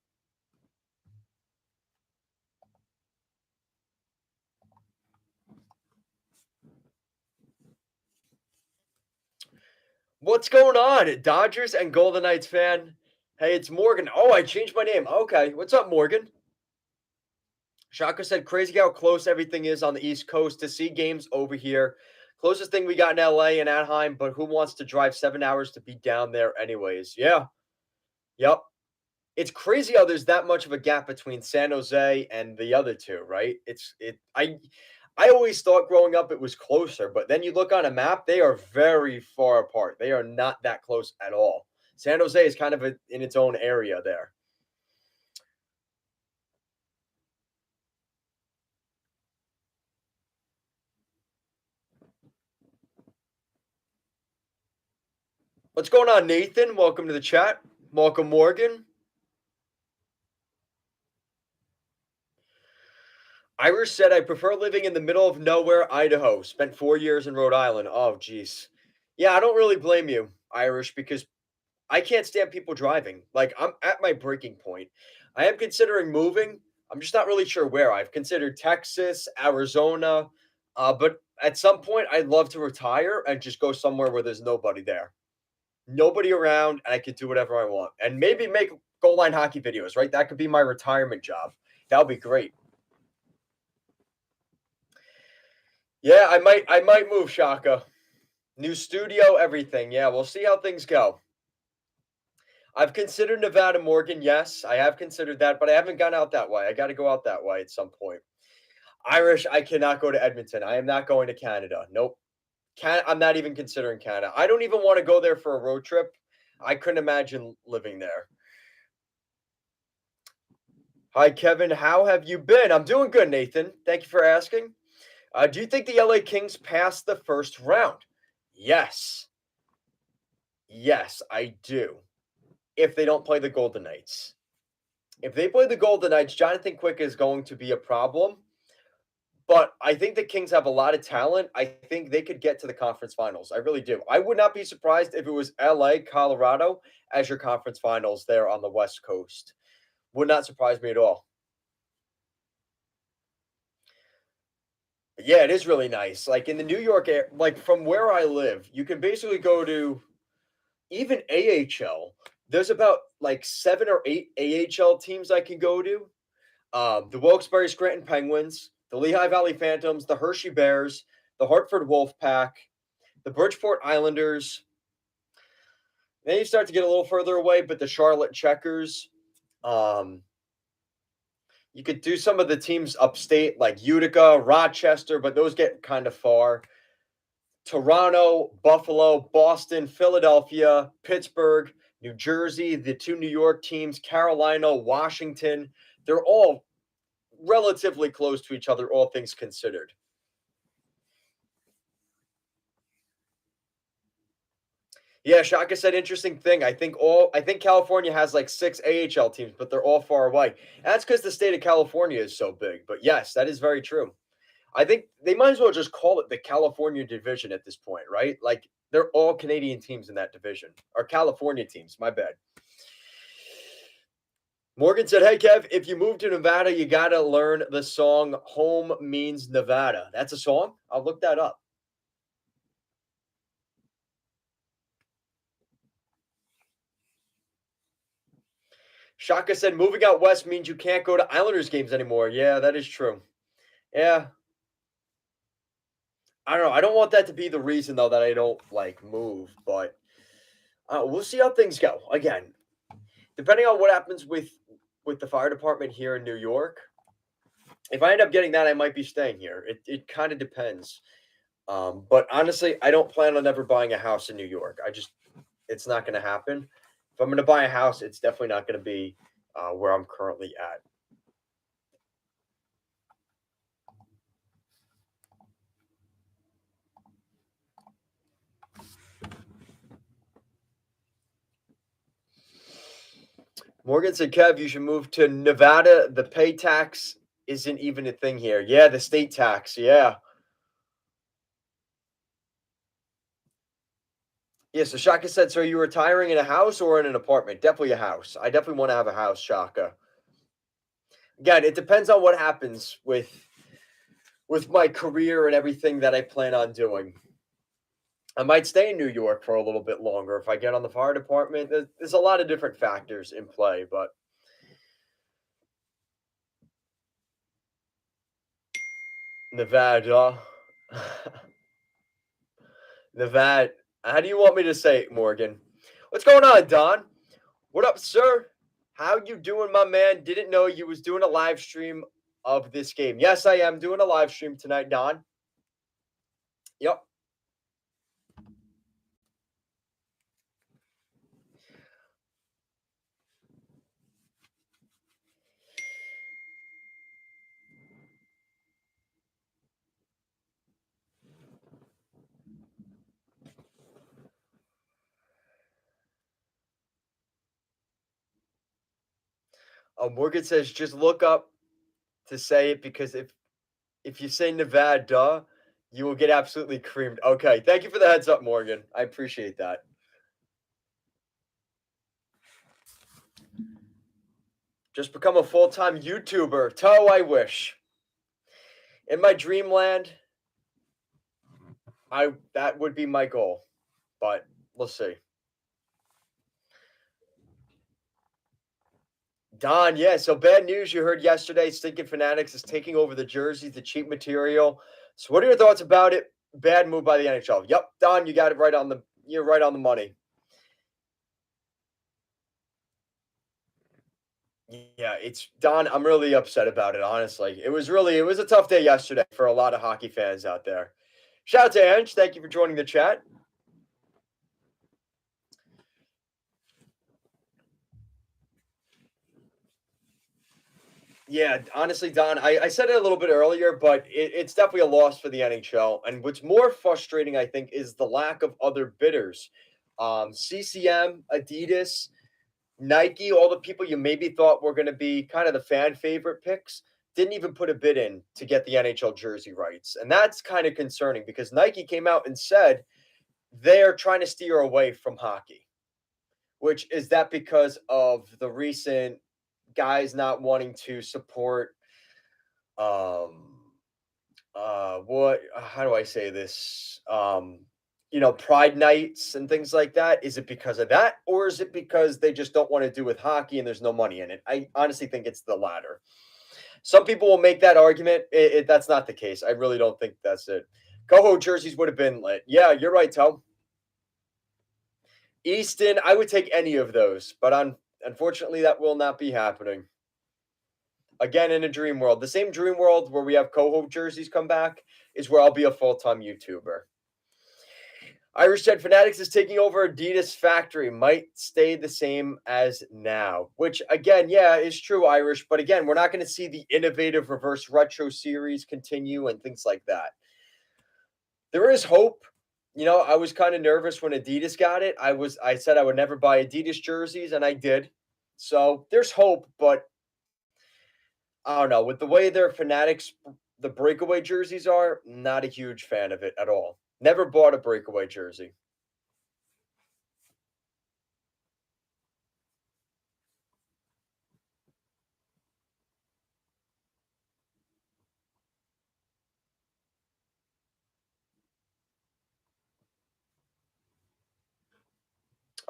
What's going on, Dodgers and Golden Knights fan? Hey, it's Morgan. Oh, I changed my name. Okay, what's up, Morgan? Shaka said, crazy how close everything is on the East Coast to see games over here. Closest thing we got in LA and Anaheim, but who wants to drive 7 hours to be down there, anyways? Yeah, yep. It's crazy how there's that much of a gap between San Jose and the other two, right? I always thought growing up it was closer, but then you look on a map, they are very far apart. They are not that close at all. San Jose is kind of in its own area there. What's going on, Nathan? Welcome to the chat. Welcome, Morgan. Irish said, I prefer living in the middle of nowhere, Idaho. Spent 4 years in Rhode Island. Oh, geez. Yeah, I don't really blame you, Irish, because I can't stand people driving. Like, I'm at my breaking point. I am considering moving. I'm just not really sure where. I've considered Texas, Arizona, but at some point, I'd love to retire and just go somewhere where there's nobody there, nobody around, and I could do whatever I want, and maybe make goal line hockey videos. Right, that could be my retirement job. That would be great. Yeah, I might move, Shaka. New studio, everything. Yeah, we'll see how things go. I've considered Nevada, Morgan. Yes, I have considered that, but I haven't gone out that way. I got to go out that way at some point. Irish, I cannot go to Edmonton. I am not going to Canada. Nope. I'm not even considering Canada. I don't even want to go there for a road trip. I couldn't imagine living there. Hi, Kevin. How have you been? I'm doing good, Nathan. Thank you for asking. Do you think the LA Kings passed the first round? Yes. Yes, I do. If they don't play the Golden Knights. If they play the Golden Knights, Jonathan Quick is going to be a problem. But I think the Kings have a lot of talent. I think they could get to the conference finals. I really do. I would not be surprised if it was LA, Colorado as your conference finals there on the West Coast. Would not surprise me at all. But yeah, it is really nice. Like in the New York air, like from where I live, you can basically go to even AHL. There's about like 7 or 8 AHL teams I can go to. The Wilkes-Barre Scranton Penguins, the Lehigh Valley Phantoms, the Hershey Bears, the Hartford Wolfpack, the Bridgeport Islanders. Then you start to get a little further away, but the Charlotte Checkers. Um, you could do some of the teams upstate like Utica, Rochester, but those get kind of far. Toronto, Buffalo, Boston, Philadelphia, Pittsburgh, New Jersey, the two New York teams, Carolina, Washington. They're all relatively close to each other, all things considered. Yeah, Shaka said interesting thing. I think California has like 6 AHL teams, but they're all far away. That's because the state of California is so big. But yes, that is very true. I think they might as well just call it the California division at this point, right? Like they're all Canadian teams in that division, or California teams. My bad. Morgan said, "Hey Kev, if you move to Nevada, you gotta learn the song 'Home Means Nevada.' That's a song. I'll look that up." Shaka said, "Moving out west means you can't go to Islanders games anymore." Yeah, that is true. Yeah, I don't know. I don't want that to be the reason though that I don't like move, but we'll see how things go. Again, depending on what happens with the fire department here in New York, if I end up getting that, I might be staying here. It kind of depends. But honestly, I don't plan on ever buying a house in New York. It's not going to happen. If I'm going to buy a house, it's definitely not going to be where I'm currently at. Morgan said, Kev, you should move to Nevada. The pay tax isn't even a thing here. Yeah, the state tax. Yeah. Yeah. So Shaka said, so are you retiring in a house or in an apartment? Definitely a house. I definitely want to have a house, Shaka. Again, it depends on what happens with my career and everything that I plan on doing. I might stay in New York for a little bit longer if I get on the fire department. There's a lot of different factors in play, but Nevada, Nevada. How do you want me to say it, Morgan? What's going on, Don? What up, sir? How you doing, my man? Didn't know you was doing a live stream of this game. Yes, I am doing a live stream tonight, Don. Yep. Morgan says just look up to say it because if you say Nevada, you will get absolutely creamed. Okay, thank you for the heads up, Morgan. I appreciate that. Just become a full-time YouTuber. Toe, I wish. In my dreamland, that would be my goal, but we'll see. Don, yeah. So bad news you heard yesterday. Stinking Fanatics is taking over the jerseys, the cheap material. So what are your thoughts about it? Bad move by the NHL. Yep, Don, you got it right on the. You're right on the money. Yeah, it's Don. I'm really upset about it. Honestly, it was a tough day yesterday for a lot of hockey fans out there. Shout out to Ange. Thank you for joining the chat. Yeah, honestly, Don, I said it a little bit earlier, but it's definitely a loss for the NHL. And what's more frustrating, I think, is the lack of other bidders. CCM, Adidas, Nike, all the people you maybe thought were going to be kind of the fan favorite picks, didn't even put a bid in to get the NHL jersey rights. And that's kind of concerning because Nike came out and said they're trying to steer away from hockey, which is that because of the recent guys not wanting to support um what how do I say this? Pride nights and things like that. Is it because of that, or is it because they just don't want to do with hockey and there's no money in it? I honestly think it's the latter. Some people will make that argument. That's not the case. I really don't think that's it. Coho jerseys would have been lit. Yeah, you're right, Tom. Easton, I would take any of those, but unfortunately, that will not be happening. Again, in a dream world, the same dream world where we have Coho jerseys come back is where I'll be a full-time YouTuber. Irish Jet Fanatics is taking over Adidas factory. Might stay the same as now, which again, yeah, is true, Irish. But again, we're not going to see the innovative reverse retro series continue and things like that. There is hope. I was kind of nervous when Adidas got it. I said I would never buy Adidas jerseys, and I did. So there's hope, but I don't know. With the way their Fanatics, the breakaway jerseys are, not a huge fan of it at all. Never bought a breakaway jersey.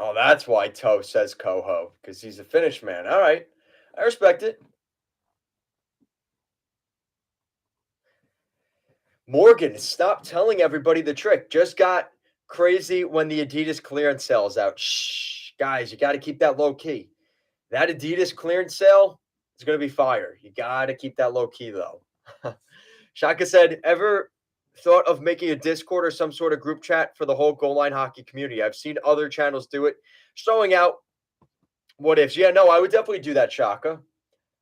Oh, that's why Toe says Coho, because he's a Finnish man. All right. I respect it. Morgan, stop telling everybody the trick. Just got crazy when the Adidas clearance sale's out. Shh, guys, you got to keep that low key. That Adidas clearance sale is going to be fire. You got to keep that low key, though. Shaka said, ever thought of making a Discord or some sort of group chat for the whole goal line hockey community? I've seen other channels do it, showing out what ifs. Yeah, no, I would definitely do that, Shaka.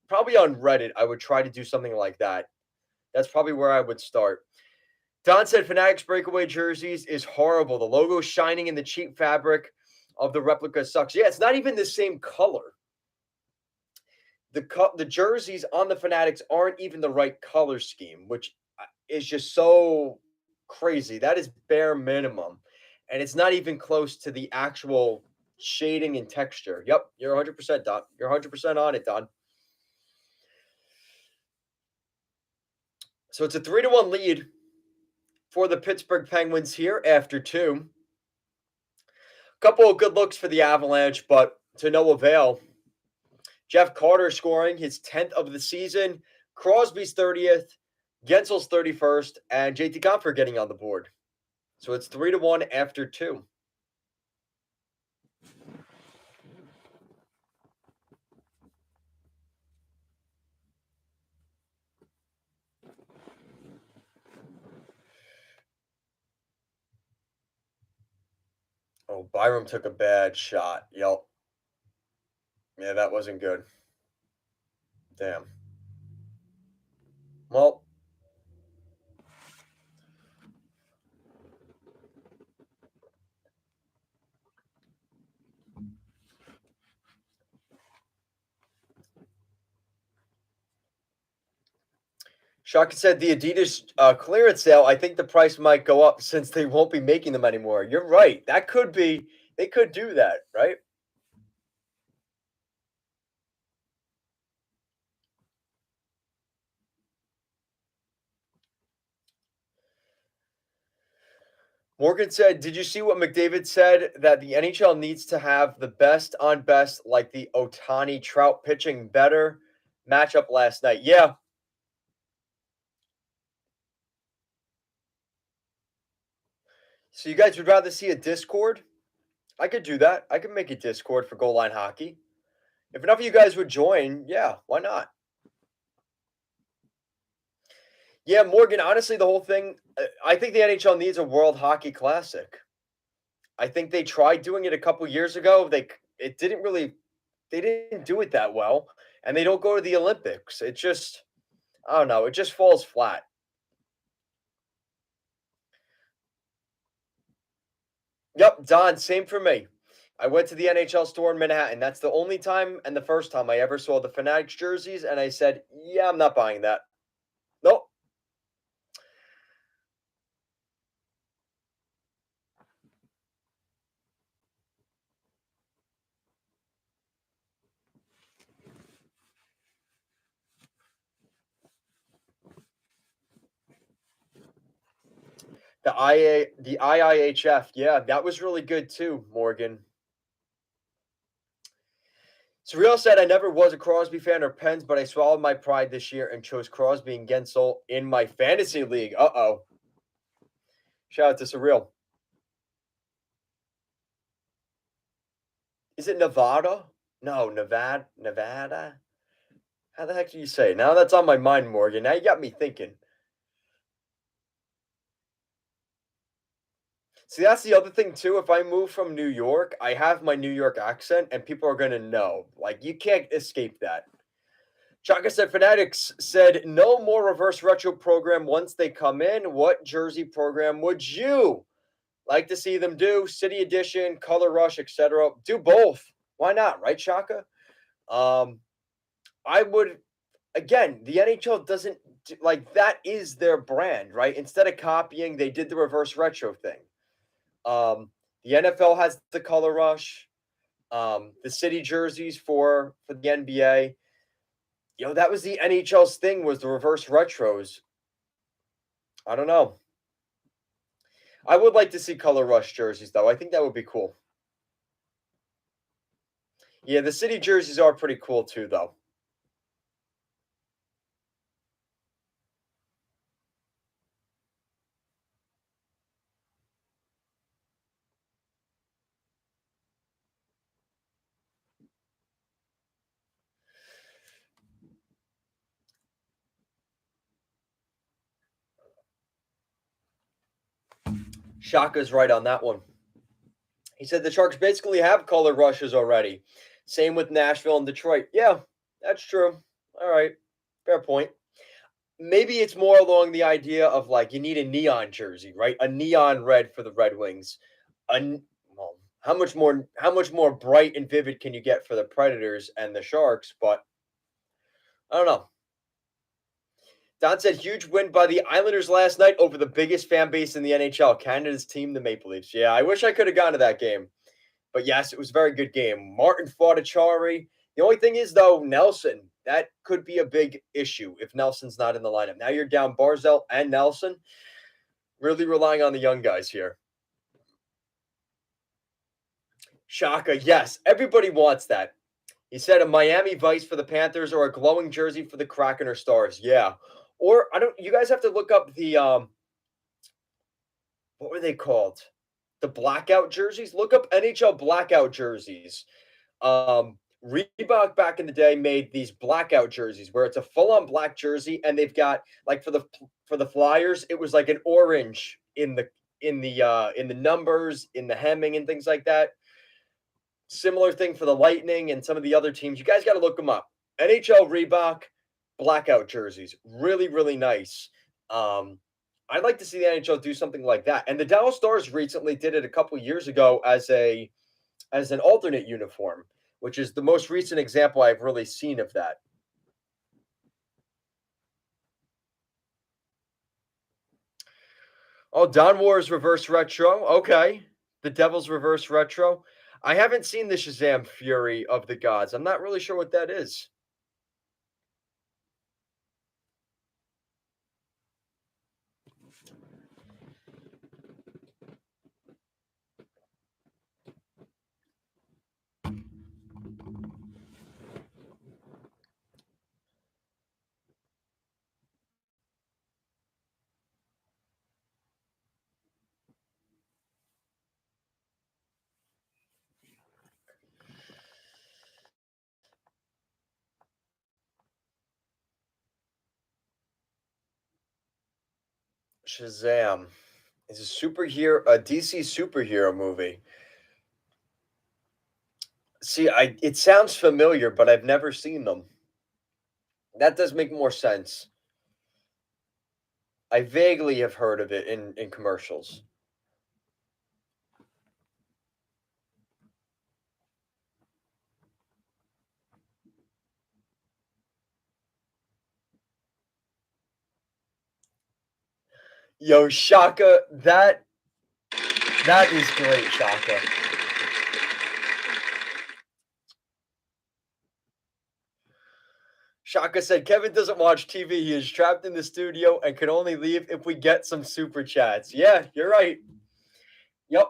Probably on Reddit, I would try to do something like that. That's probably where I would start. Don said Fanatics breakaway jerseys is horrible. The logo shining in the cheap fabric of the replica sucks. Yeah, it's not even the same color. The jerseys on the Fanatics aren't even the right color scheme, which is just so crazy. That is bare minimum. And it's not even close to the actual shading and texture. Yep, you're 100%, Don. You're 100% on it, Don. So it's a 3-1 lead for the Pittsburgh Penguins here after 2. Couple of good looks for the Avalanche, but to no avail. Jeff Carter scoring his 10th of the season, Crosby's 30th, Gensel's 31st, and JT Compher getting on the board. So it's 3-1 after two. Oh, Byram took a bad shot. Yep. Yeah, that wasn't good. Damn. Well, Shaka said the Adidas clearance sale. I think the price might go up since they won't be making them anymore. You're right. That could be. They could do that, right? Morgan said, "Did you see what McDavid said that the NHL needs to have the best on best, like the Otani Trout pitching better matchup last night?" Yeah. So you guys would rather see a Discord? I could do that. I could make a Discord for goal line hockey. If enough of you guys would join, yeah, why not? Yeah, Morgan, honestly, the whole thing, I think the NHL needs a World Hockey Classic. I think they tried doing it a couple years ago. It didn't really they didn't do it that well, and they don't go to the Olympics. It just I don't know, it just falls flat. Yep, Don, same for me. I went to the NHL store in Manhattan. That's the only time and the first time I ever saw the Fanatics jerseys, and I said, "Yeah, I'm not buying that." Nope. The IIHF, yeah, that was really good too, Morgan. Surreal said, "I never was a Crosby fan or Pens, but I swallowed my pride this year and chose Crosby and Gensel in my fantasy league." Uh-oh. Shout out to Surreal. Is it Nevada? No, Nevada. Nevada. How the heck do you say it? Now that's on my mind, Morgan. Now you got me thinking. See, that's the other thing too. If I move from New York, I have my New York accent, and people are gonna know. Like you can't escape that. Chaka said Fanatics said no more reverse retro program once they come in. What jersey program would you like to see them do? City Edition, Color Rush, etc. Do both. Why not? Right, Chaka? Um, I would again. The NHL doesn't like that. Is their brand, right? Instead of copying, they did the reverse retro thing. Um, the NFL has the Color Rush. The city jerseys for the NBA. That was the NHL's thing was the reverse retros. I don't know. I would like to see Color Rush jerseys though. I think that would be cool. Yeah, the city jerseys are pretty cool too though. Shaka's right on that one. He said the Sharks basically have color rushes already. Same with Nashville and Detroit. Yeah, that's true. All right. Fair point. Maybe it's more along the idea of like you need a neon jersey, right? A neon red for the Red Wings. Well, how much more bright and vivid can you get for the Predators and the Sharks? But I don't know. Don said huge win by the Islanders last night over the biggest fan base in the NHL, Canada's team, the Maple Leafs. Yeah, I wish I could have gone to that game. But yes, it was a very good game. Martin fought Achari. The only thing is, though, Nelson, that could be a big issue if Nelson's not in the lineup. Now you're down Barzell and Nelson, really relying on the young guys here. Shaka, yes, everybody wants that. He said a Miami Vice for the Panthers or a glowing jersey for the Kraken or Stars. Yeah. Or I don't you guys have to look up the what were they called? The blackout jerseys? Look up NHL blackout jerseys. Reebok back in the day made these blackout jerseys where it's a full-on black jersey and they've got like for the Flyers, it was like an orange in the numbers, in the hemming and things like that. Similar thing for the Lightning and some of the other teams. You guys got to look them up. NHL Reebok blackout jerseys, really, really nice. Um, I'd like to see the NHL do something like that. And the Dallas Stars recently did it a couple years ago as an alternate uniform, which is the most recent example I've really seen of that. Oh, Don Wars reverse retro. Okay. The Devil's reverse retro. I haven't seen the Shazam Fury of the Gods. I'm not really sure what that is. Shazam is a DC superhero movie. See, it sounds familiar, but I've never seen them. That does make more sense. I vaguely have heard of it in commercials. Yo, Shaka, that is great, Shaka. Shaka said Kevin doesn't watch TV. He is trapped in the studio and can only leave if we get some super chats. Yeah, you're right. Yep.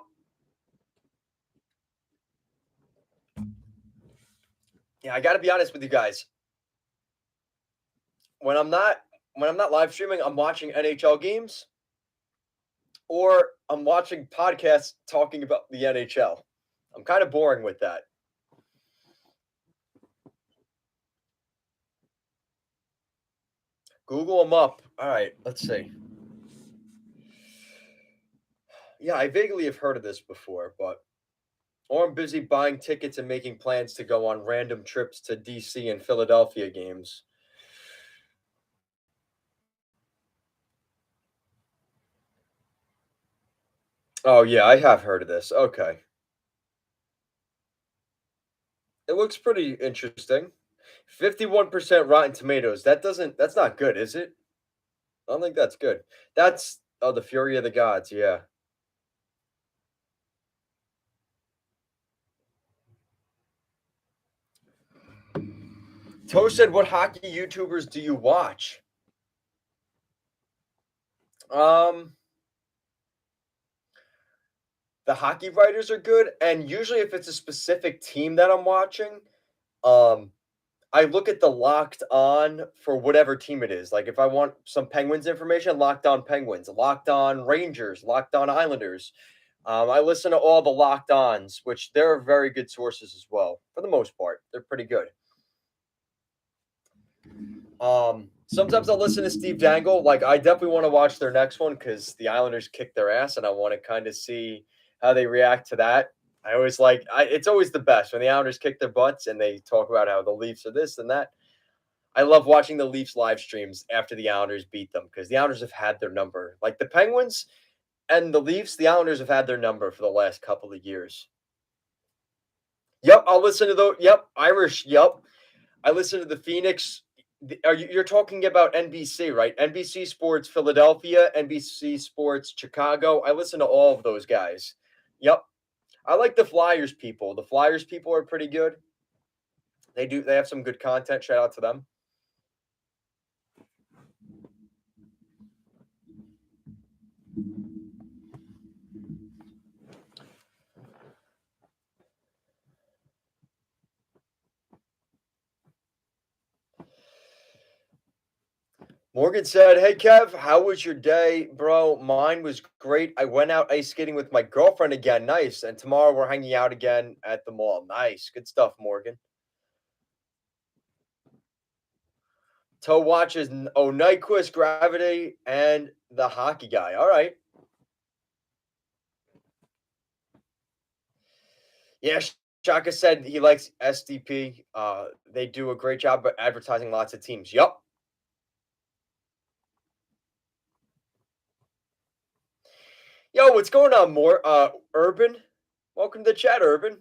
Yeah, I got to be honest with you guys. When I'm not when I'm not live streaming, I'm watching NHL games or I'm watching podcasts talking about the NHL. I'm kind of boring with that. Google them up. All right, let's see. Yeah, I vaguely have heard of this before, but or I'm busy buying tickets and making plans to go on random trips to DC and Philadelphia games. Oh yeah, I have heard of this. Okay. It looks pretty interesting. 51% Rotten Tomatoes. That's not good, is it? I don't think that's good. That's the Fury of the Gods, yeah. Toe said, "What hockey YouTubers do you watch?" Um, the hockey writers are good, and usually if it's a specific team that I'm watching, um, I look at the Locked On for whatever team it is. Like if I want some Penguins information, Locked On Penguins, Locked On Rangers, Locked On Islanders. I listen to all the Locked Ons, which they're very good sources as well. For the most part, they're pretty good. Sometimes I'll listen to Steve Dangle. Like I definitely want to watch their next one because the Islanders kicked their ass, and I want to kind of see how they react to that. It's always the best when the Islanders kick their butts and they talk about how the Leafs are this and that. I love watching the Leafs live streams after the Islanders beat them because the Islanders have had their number. Like the Penguins and the Leafs, the Islanders have had their number for the last couple of years. Yep, I'll listen to those. Yep, Irish. Yep, I listen to the Phoenix. You're talking about NBC, right? NBC Sports Philadelphia, NBC Sports Chicago. I listen to all of those guys. Yep, I like the Flyers people. The Flyers people are pretty good. They have some good content. Shout out to them. Morgan said, "Hey Kev, how was your day, bro? Mine was great. I went out ice skating with my girlfriend again. Nice. And tomorrow we're hanging out again at the mall. Nice. Good stuff, Morgan." Toe watches Nyquist, Gravity, and the hockey guy. All right. Yeah, Shaka said he likes SDP. They do a great job of advertising lots of teams. Yup. Yo, what's going on, more Urban? Welcome to the chat, Urban.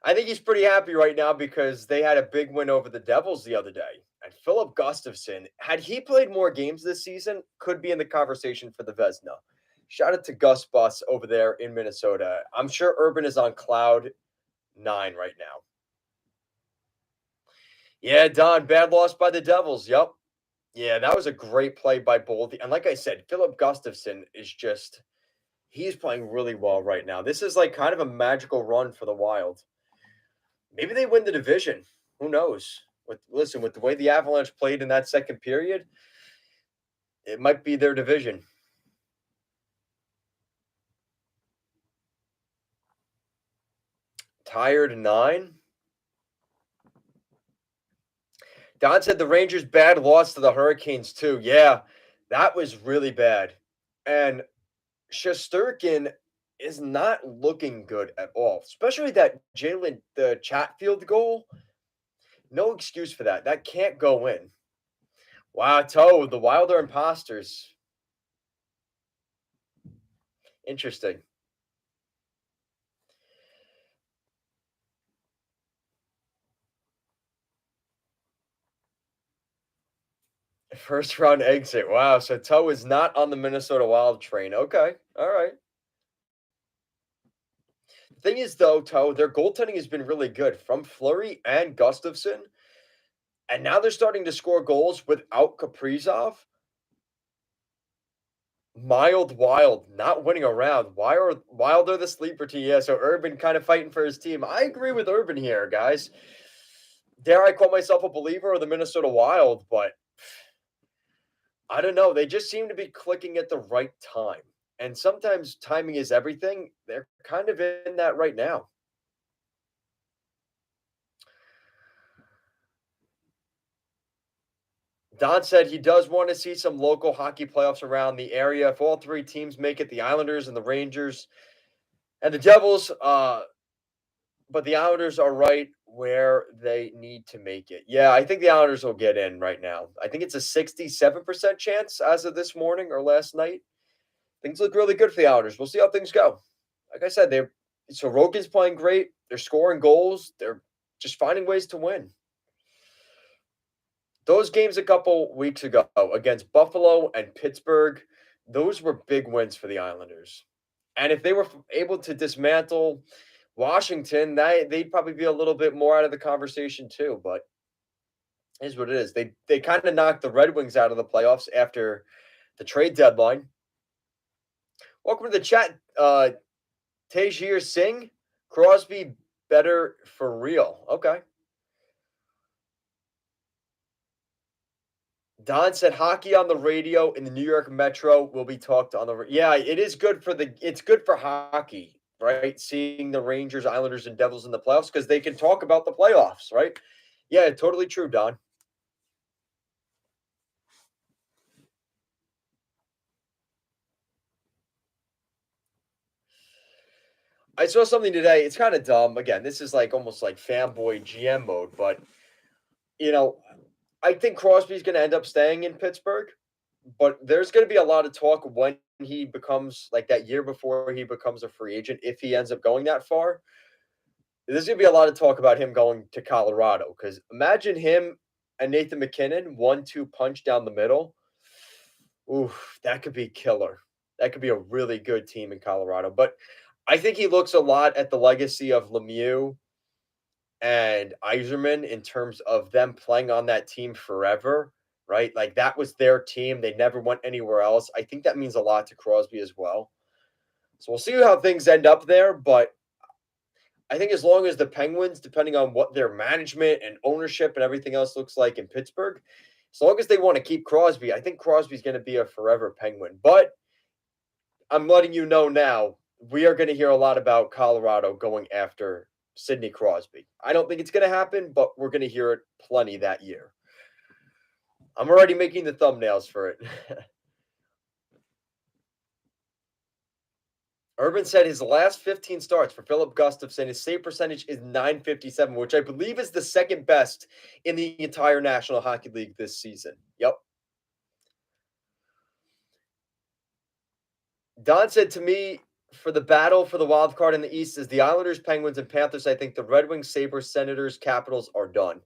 I think he's pretty happy right now because they had a big win over the Devils the other day. And Philip Gustafson, had he played more games this season, could be in the conversation for the Vesna. Shout out to Gus Bus over there in Minnesota. I'm sure Urban is on cloud nine right now. Yeah, Don, bad loss by the Devils. Yep. Yeah, that was a great play by Boldy. And like I said, Philip Gustafson is just, he's playing really well right now. This is like kind of a magical run for the Wild. Maybe they win the division. Who knows? With the way the Avalanche played in that second period, it might be their division. Tired 9. Don said the Rangers' bad loss to the Hurricanes too. Yeah, that was really bad. And Shesterkin is not looking good at all, especially that the Chatfield goal. No excuse for that. That can't go in. Wow, Toe, the Wild are imposters. Interesting. First round exit. Wow. So Toe is not on the Minnesota Wild train. Okay. All right. The thing is, though, Toe, their goaltending has been really good from Fleury and Gustafson. And now they're starting to score goals without Kaprizov. Wild, not winning around. Wild are the sleeper team. Yeah, so Urban kind of fighting for his team. I agree with Urban here, guys. Dare I call myself a believer of the Minnesota Wild, but I don't know. They just seem to be clicking at the right time. And sometimes timing is everything. They're kind of in that right now. Don said he does want to see some local hockey playoffs around the area. If all three teams make it, the Islanders and the Rangers and the Devils, but the Islanders are right where they need to make it. Yeah, I think the Islanders will get in right now. I think it's a 67% chance as of this morning or last night. Things look really good for the Islanders. We'll see how things go. Like I said, they're Sorokin's playing great. They're scoring goals. They're just finding ways to win. Those games a couple weeks ago against Buffalo and Pittsburgh, those were big wins for the Islanders. And if they were able to dismantle Washington, they'd probably be a little bit more out of the conversation too. But here's what it is. They kind of knocked the Red Wings out of the playoffs after the trade deadline. Welcome to the chat, Tajir Singh. Crosby better for real. Okay. Don said hockey on the radio in the New York Metro will be talked on the. Yeah, it is good for it's good for hockey, right? Seeing the Rangers, Islanders, and Devils in the playoffs because they can talk about the playoffs, right? Yeah, totally true, Don. I saw something today. It's kind of dumb. Again, this is like almost like fanboy GM mode, but you know, I think Crosby's going to end up staying in Pittsburgh, but there's going to be a lot of talk when he becomes like that year before he becomes a free agent, if he ends up going that far. There's going to be a lot of talk about him going to Colorado because imagine him and Nathan McKinnon, 1-2 punch down the middle. Oof, that could be killer. That could be a really good team in Colorado. But I think he looks a lot at the legacy of Lemieux and Yzerman in terms of them playing on that team forever, right? Like that was their team. They never went anywhere else. I think that means a lot to Crosby as well. So we'll see how things end up there. But I think as long as the Penguins, depending on what their management and ownership and everything else looks like in Pittsburgh, As long as they want to keep Crosby, I think Crosby's going to be a forever Penguin. But I'm letting you know now, we are going to hear a lot about Colorado going after Sidney Crosby. I don't think it's going to happen, but we're going to hear it plenty that year. I'm already making the thumbnails for it. Urban said his last 15 starts for Philip Gustafson, his save percentage is .957, which I believe is the second best in the entire National Hockey League this season. Yep. Don said to me, for the battle for the wild card in the East is the Islanders, Penguins, and Panthers. I think the Red Wings, Sabres, Senators, Capitals are done.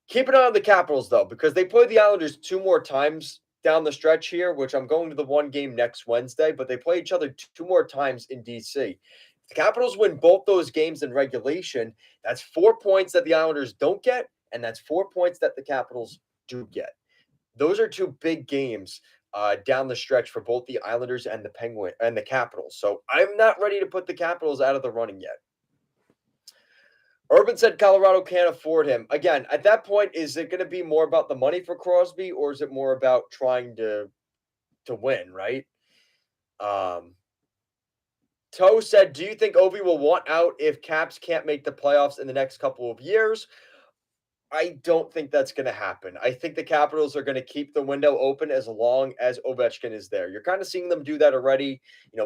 Keep an eye on the Capitals, though, because they play the Islanders 2 more times down the stretch here, which I'm going to the one game next Wednesday, but they play each other 2 more times in DC. If the Capitals win both those games in regulation, that's 4 points that the Islanders don't get, and that's 4 points that the Capitals do get. Those are 2 big games down the stretch for both the Islanders and the Penguin and the Capitals. So I'm not ready to put the Capitals out of the running yet. Urban said Colorado can't afford him. Again, at that point, is it going to be more about the money for Crosby, or is it more about trying to win, right? Toe said, do you think Ovi will want out if Caps can't make the playoffs in the next couple of years? I don't think that's going to happen. I think the Capitals are going to keep the window open as long as Ovechkin is there. You're kind of seeing them do that already.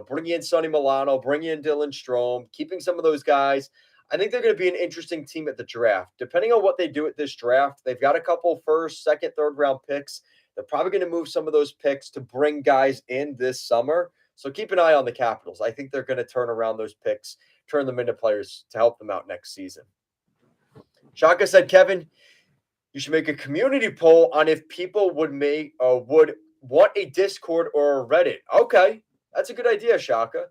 Bringing in Sonny Milano, bringing in Dylan Strome, keeping some of those guys. I think they're going to be an interesting team at the draft. Depending on what they do at this draft, they've got a couple first, second, third round picks. They're probably going to move some of those picks to bring guys in this summer. So keep an eye on the Capitals. I think they're going to turn around those picks, turn them into players to help them out next season. Shaka said, Kevin, you should make a community poll on if people would want a Discord or a Reddit. Okay, that's a good idea, Shaka.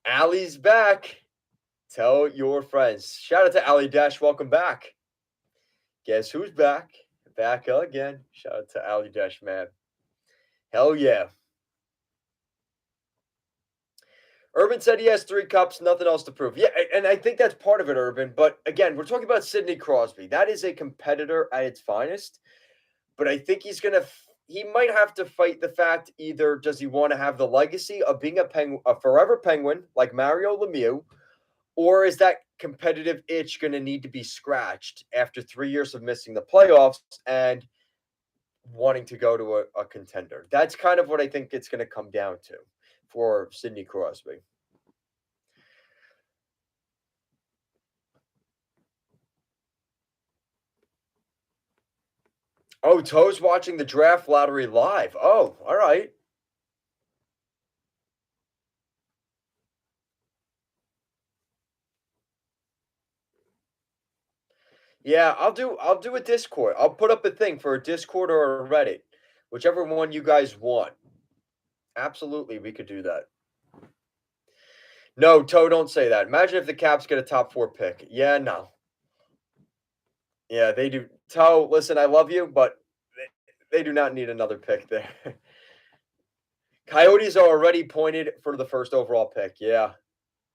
Allie's back. Tell your friends. Shout out to Allie Dash. Welcome back. Guess who's back? Back again. Shout out to Allie Dash, man. Hell yeah. Urban said he has 3 cups, nothing else to prove. Yeah, and I think that's part of it, Urban. But again, we're talking about Sidney Crosby. That is a competitor at its finest. But I think he might have to fight the fact, either does he want to have the legacy of being a forever Penguin like Mario Lemieux, or is that competitive itch going to need to be scratched after 3 years of missing the playoffs and wanting to go to a contender? That's kind of what I think it's going to come down to for Sidney Crosby. Oh, Toe's watching the draft lottery live. Oh, all right. Yeah, I'll do a Discord. I'll put up a thing for a Discord or a Reddit, whichever one you guys want. Absolutely, we could do that. No, Toe, don't say that. Imagine if the Caps get a top 4 pick. Yeah, no. Yeah, they do. Toe, listen, I love you, but they do not need another pick there. Coyotes are already pointed for the first overall pick. Yeah.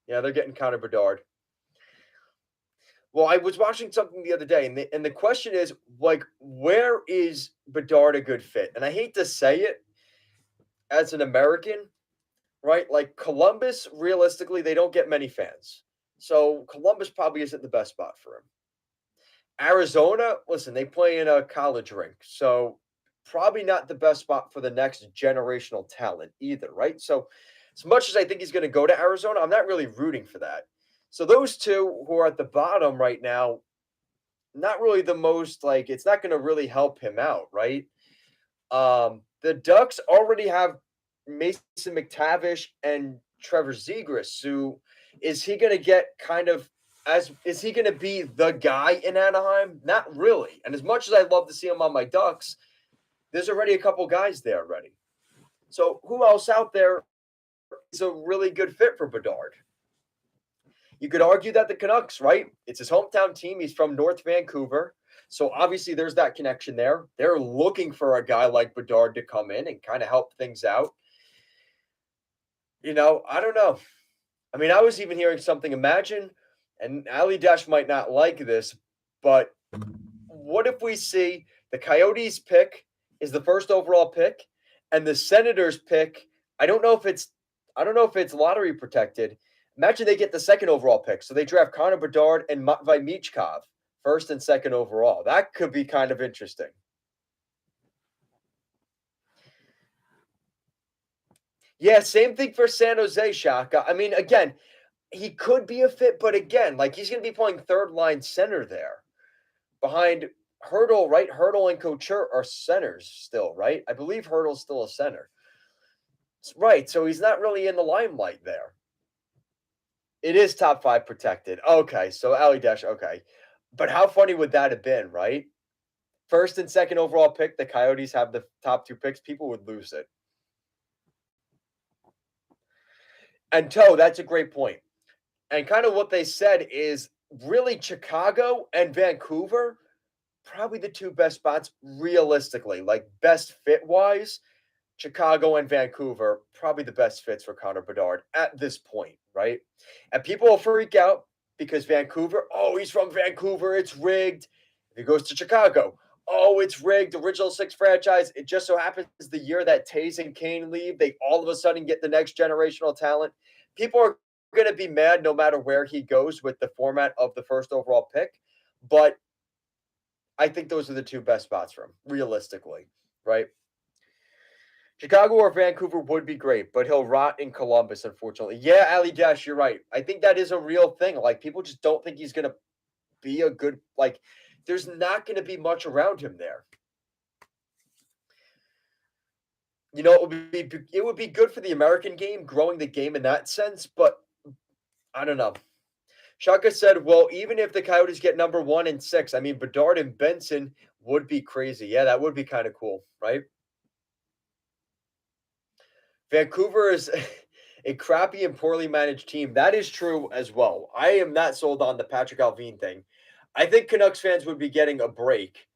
Yeah, they're getting Connor Bedard. Well, I was watching something the other day, and the question is, like, where is Bedard a good fit? And I hate to say it as an American, right? Like, Columbus, realistically, they don't get many fans. So Columbus probably isn't the best spot for him. Arizona, listen, they play in a college rink. So probably not the best spot for the next generational talent either, right? So as much as I think he's going to go to Arizona, I'm not really rooting for that. So those two who are at the bottom right now, not really the most, like, it's not going to really help him out, right? The Ducks already have Mason McTavish and Trevor Zegras. Who is he going to get kind of is he going to be the guy in Anaheim? Not really. And as much as I'd love to see him on my Ducks, there's already a couple guys there already. So who else out there is a really good fit for Bedard? You could argue that the Canucks, right? It's his hometown team. He's from North Vancouver. So obviously there's that connection there. They're looking for a guy like Bedard to come in and kind of help things out. I don't know. I mean, I was even hearing something. Imagine, and Ali Dash might not like this, but what if we see The Coyotes pick is the first overall pick, and the Senators pick, I don't know if it's lottery protected. Imagine they get the second overall pick. So they draft Connor Bedard and Matvei Michkov, first and second overall. That could be kind of interesting. Yeah, same thing for San Jose, Shaka. I mean, again, he could be a fit, but again, like he's going to be playing third line center there behind Hurdle, right? Hurdle and Couture are centers still, right? I believe Hurdle's still a center. Right, so he's not really in the limelight there. It is top 5 protected. Okay, so Ali Dash, okay. But how funny would that have been, right? First and second overall pick, the Coyotes have the top 2 picks. People would lose it. And Toe, that's a great point. And kind of what they said is really Chicago and Vancouver, probably the 2 best spots realistically, like best fit wise. Chicago and Vancouver, probably the best fits for Connor Bedard at this point, right? And people will freak out because Vancouver, oh, he's from Vancouver, it's rigged. If he goes to Chicago, oh, it's rigged. Original 6 franchise. It just so happens the year that Tays and Kane leave, they all of a sudden get the next generational talent. People are going to be mad no matter where he goes with the format of the first overall pick. But I think those are the 2 best spots for him, realistically, right? Chicago or Vancouver would be great, but he'll rot in Columbus, unfortunately. Yeah, Ali Dash, you're right. I think that is a real thing. Like, people just don't think he's going to be a good, like, there's not going to be much around him there. You know, it would be good for the American game, growing the game in that sense, but I don't know. Shaka said, well, even if the Coyotes get number 1 and 6, I mean, Bedard and Benson would be crazy. Yeah, that would be kind of cool, right? Vancouver is a crappy and poorly managed team. That is true as well. I am not sold on the Patrick Alvin thing. I think Canucks fans would be getting a break.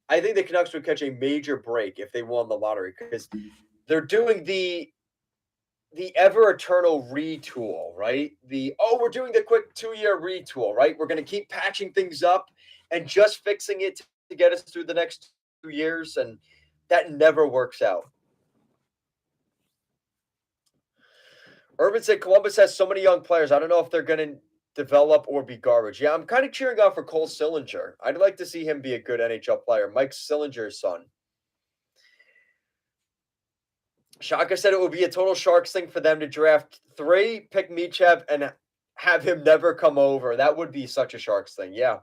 I think the Canucks would catch a major break if they won the lottery because they're doing the ever eternal retool, right? We're doing the quick 2-year retool, right? We're going to keep patching things up and just fixing it to get us through the next 2 years, and that never works out. Urban said Columbus has so many young players. I don't know if they're going to develop or be garbage. Yeah, I'm kind of cheering out for Cole Sillinger. I'd like to see him be a good NHL player. Mike Sillinger's son. Shaka said it would be a total Sharks thing for them to draft 3, pick Michev, and have him never come over. That would be such a Sharks thing. Yeah.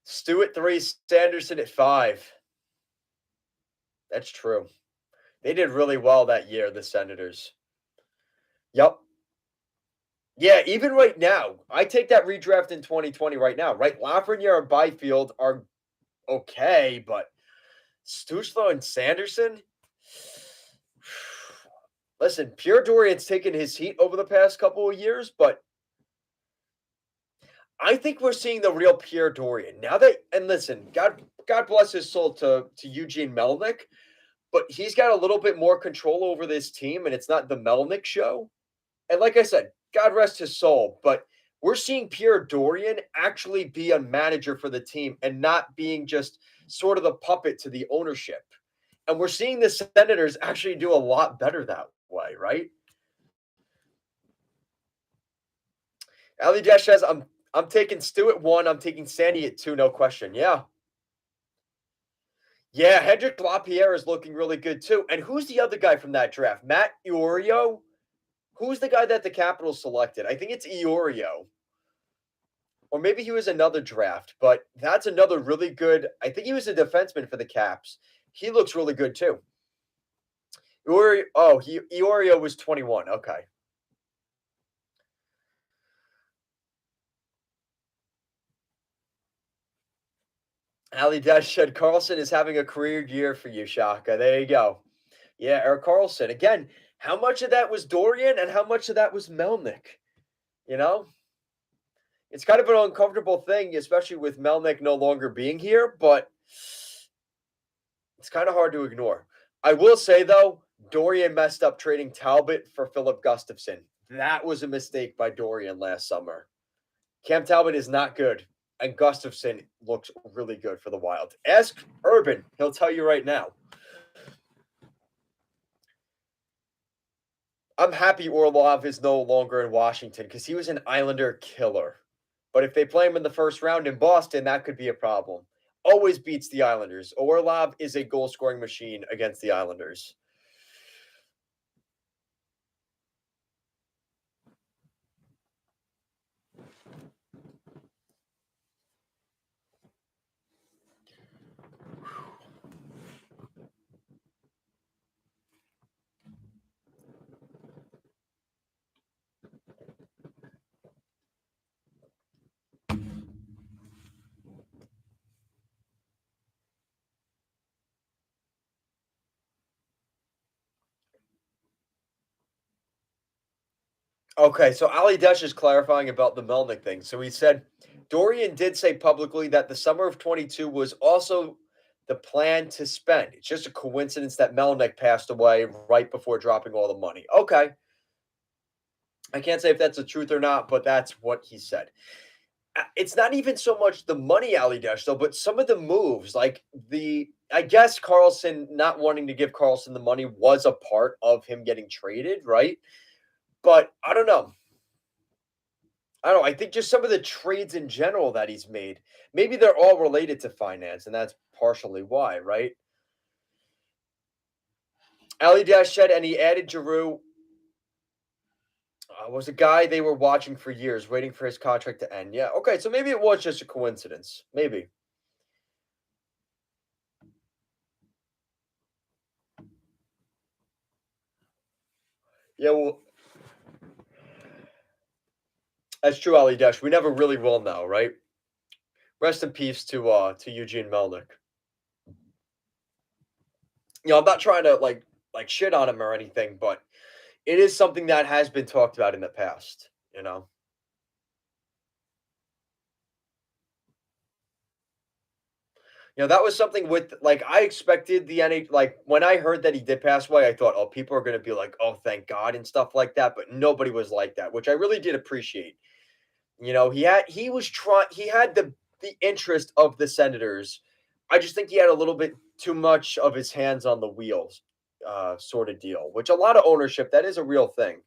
Stu at 3, Sanderson at 5. That's true. They did really well that year, the Senators. Yep. Yeah, even right now, I take that redraft in 2020 right now, right? Lafreniere and Byfield are okay, but Stützle and Sanderson? Listen, Pierre Dorian's taken his heat over the past couple of years, but I think we're seeing the real Pierre Dorian. Now that, and listen, God bless his soul to Eugene Melnyk, but he's got a little bit more control over this team, and it's not the Melnyk show. And like I said, God rest his soul, but we're seeing Pierre Dorian actually be a manager for the team and not being just sort of the puppet to the ownership. And we're seeing the Senators actually do a lot better that way, right? Ali Dash says, I'm taking Stu at 1. I'm taking Sandy at 2, no question. Yeah. Yeah, Hendrik LaPierre is looking really good too. And who's the other guy from that draft? Matt Iorio? Who's the guy that the Capitals selected? I think it's Iorio. Or maybe he was another draft, but that's another really good. I think he was a defenseman for the Caps. He looks really good too. Iorio was 21. Okay. Ali Dash said Carlson is having a career year for you, Shaka. There you go. Yeah, Eric Carlson. Again, how much of that was Dorian and how much of that was Melnyk? You know? It's kind of an uncomfortable thing, especially with Melnyk no longer being here, but it's kind of hard to ignore. I will say, though, Dorian messed up trading Talbot for Philip Gustafson. That was a mistake by Dorian last summer. Cam Talbot is not good. And Gustafson looks really good for the Wild. Ask Urban, he'll tell you right now. I'm happy Orlov is no longer in Washington because he was an Islander killer. But if they play him in the first round in Boston, that could be a problem. Always beats the Islanders. Orlov is a goal scoring machine against the Islanders. Okay, so Ali Desh is clarifying about the Melnick thing. So he said Dorian did say publicly that the summer of 22 was also the plan to spend. It's just a coincidence that Melnick passed away right before dropping all the money. Okay. I can't say if that's the truth or not, but that's what he said. It's not even so much the money, Ali Desh, though, but some of the moves, like I guess Carlson not wanting to give Carlson the money was a part of him getting traded, right? But I don't know. I don't know. I think just some of the trades in general that he's made, maybe they're all related to finance, and that's partially why, right? Ali Dash said, and he added Giroux was a guy they were watching for years, waiting for his contract to end. Yeah, okay, so maybe it was just a coincidence. Maybe. Yeah, well, that's true, Ali Dash. We never really will know, right? Rest in peace to Eugene Melnick. I'm not trying to like shit on him or anything, but it is something that has been talked about in the past, you know. That was something with I expected the NH like when I heard that he did pass away, I thought, oh, people are gonna be like, oh, thank God and stuff like that. But nobody was like that, which I really did appreciate. He had the interest of the Senators. I just think he had a little bit too much of his hands on the wheels, sort of deal, which a lot of ownership, that is a real thing.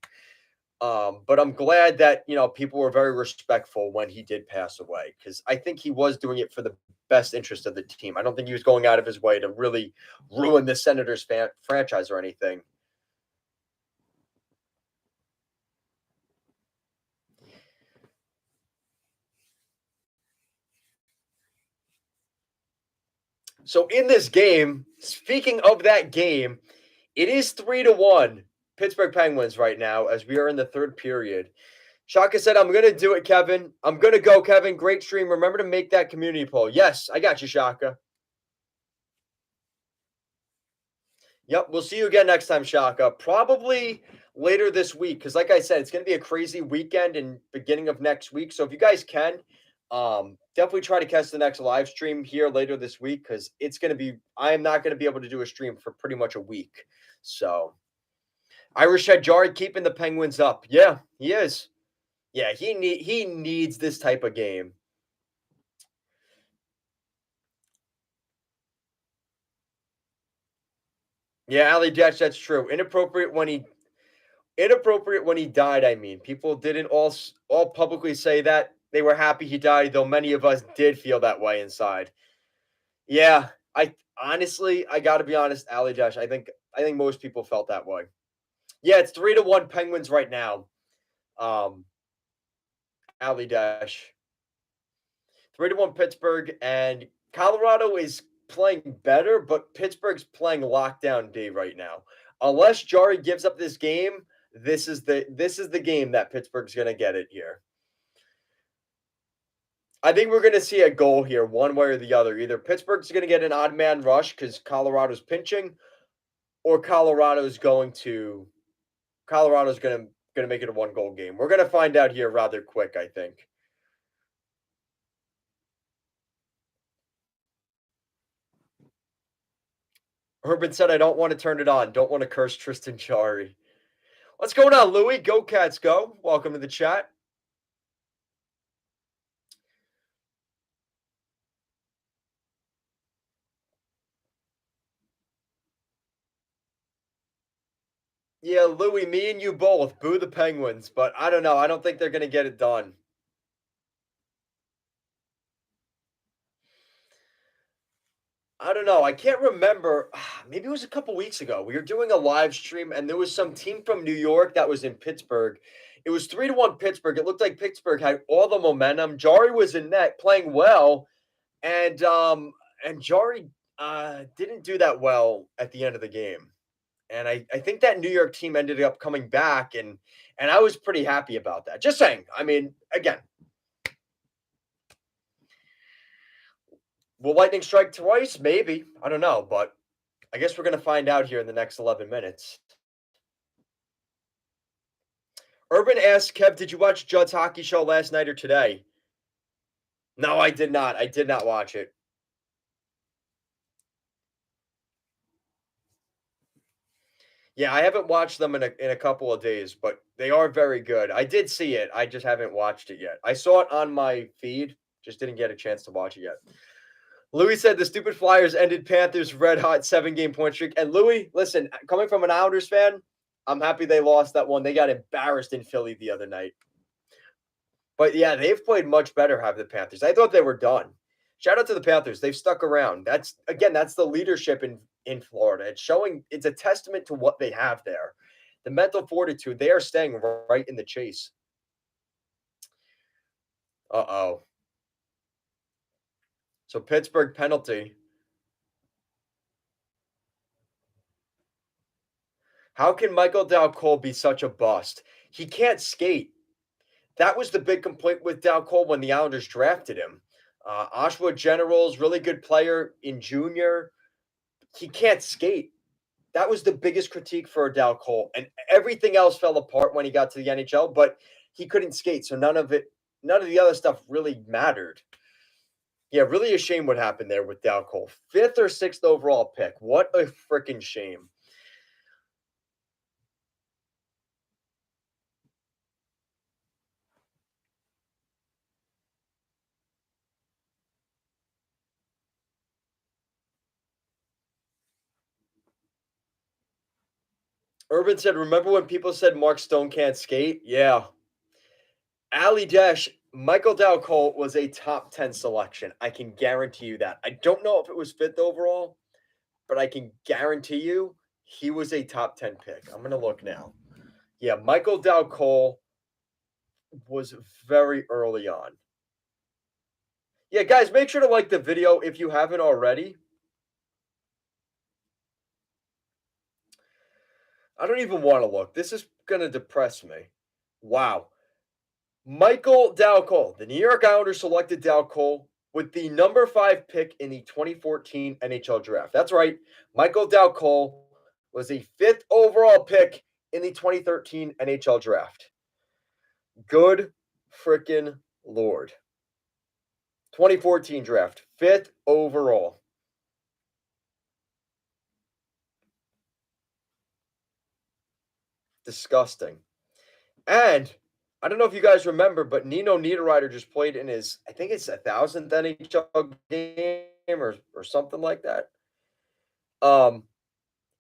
But I'm glad that people were very respectful when he did pass away because I think he was doing it for the best interest of the team. I don't think he was going out of his way to really ruin the Senators franchise or anything. So in this game, speaking of that game, it is 3-1 Pittsburgh Penguins right now as we are in the third period. Shaka said, I'm going to do it, Kevin. I'm going to go, Kevin. Great stream. Remember to make that community poll. Yes, I got you, Shaka. Yep, we'll see you again next time, Shaka. Probably later this week, because like I said, it's going to be a crazy weekend and beginning of next week. So if you guys can, definitely try to catch the next live stream here later this week because it's going to be. I am not going to be able to do a stream for pretty much a week. So Irish head Jari keeping the Penguins up. Yeah, he is. Yeah, he needs this type of game. Yeah, Ali Dutch, that's true. Inappropriate when he died. I mean, people didn't all publicly say that they were happy he died, though many of us did feel that way inside. Yeah, I honestly, I got to be honest, Ali Dash. I think most people felt that way. Yeah, it's 3-1 Penguins right now. Um, Ali Dash, 3-1 Pittsburgh, and Colorado is playing better, but Pittsburgh's playing lockdown D right now. Unless Jari gives up this game, this is the game that Pittsburgh's going to get it here. I think we're going to see a goal here, one way or the other. Either Pittsburgh's going to get an odd man rush because Colorado's pinching, or Colorado's going to make it a 1-goal game. We're going to find out here rather quick, I think. Urban said, "I don't want to turn it on. Don't want to curse Tristan Chari." What's going on, Louie? Go Cats, go! Welcome to the chat. Yeah, Louis, me and you both. Boo the Penguins, but I don't know. I don't think they're going to get it done. I don't know. I can't remember. Maybe it was a couple weeks ago. We were doing a live stream, and there was some team from New York that was in Pittsburgh. It was 3-1 Pittsburgh. It looked like Pittsburgh had all the momentum. Jari was in net playing well, and Jari didn't do that well at the end of the game. And I think that New York team ended up coming back, and I was pretty happy about that. Just saying. I mean, again, will lightning strike twice? Maybe. I don't know, but I guess we're going to find out here in the next 11 minutes. Urban asks, Kev, did you watch Judd's hockey show last night or today? No, I did not. I did not watch it. Yeah, I haven't watched them in a couple of days, but they are very good. I did see it. I just haven't watched it yet. I saw it on my feed, just didn't get a chance to watch it yet. Louis said the stupid Flyers ended Panthers' red hot 7-game point streak. And Louis, listen, coming from an Islanders fan, I'm happy they lost that one. They got embarrassed in Philly the other night. But yeah, they've played much better, have the Panthers. I thought they were done. Shout out to the Panthers. They've stuck around. That's the leadership in Florida. It's showing, it's a testament to what they have there. The mental fortitude, they are staying right in the chase. Uh-oh. So Pittsburgh penalty. How can Michael Dal Cole be such a bust? He can't skate. That was the big complaint with Dal Cole when the Islanders drafted him. Oshawa Generals, really good player in junior. He can't skate. That was the biggest critique for Dal Cole, and everything else fell apart when he got to the NHL. But he couldn't skate, so none of the other stuff really mattered. Yeah, really a shame what happened there with Dal Cole. 5th or 6th overall pick. What a freaking shame. Urban said, remember when people said Mark Stone can't skate? Yeah. Ali Dash, Michael Dal Cole was a top 10 selection. I can guarantee you that. I don't know if it was 5th overall, but I can guarantee you he was a top 10 pick. I'm going to look now. Yeah, Michael Dal Cole was very early on. Yeah, guys, make sure to like the video if you haven't already. I don't even want to look. This is going to depress me. Wow. Michael Dal Cole, the New York Islanders selected Dal Cole with the number 5 pick in the 2014 NHL draft. That's right. Michael Dal Cole was a 5th overall pick in the 2013 NHL draft. Good freaking Lord. 2014 draft, 5th overall. Disgusting. And I don't know if you guys remember, but Nino Niederreiter just played in his, I think it's 1,000th NHL game or something like that.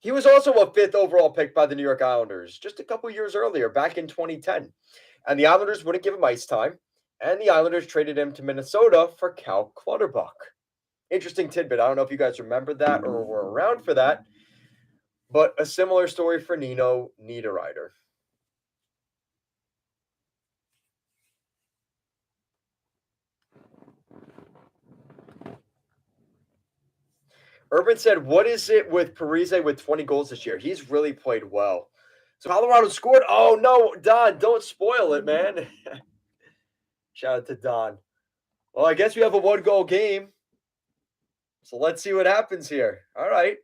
He was also a 5th overall pick by the New York Islanders just a couple years earlier, back in 2010. And the Islanders wouldn't give him ice time, and the Islanders traded him to Minnesota for Cal Clutterbuck. Interesting tidbit. I don't know if you guys remember that or were around for that, but a similar story for Nino Niederreiter. Urban said, what is it with Parise with 20 goals this year? He's really played well. So Colorado scored. Oh, no, Don, don't spoil it, man. Shout out to Don. Well, I guess we have a 1-goal game. So let's see what happens here. All right.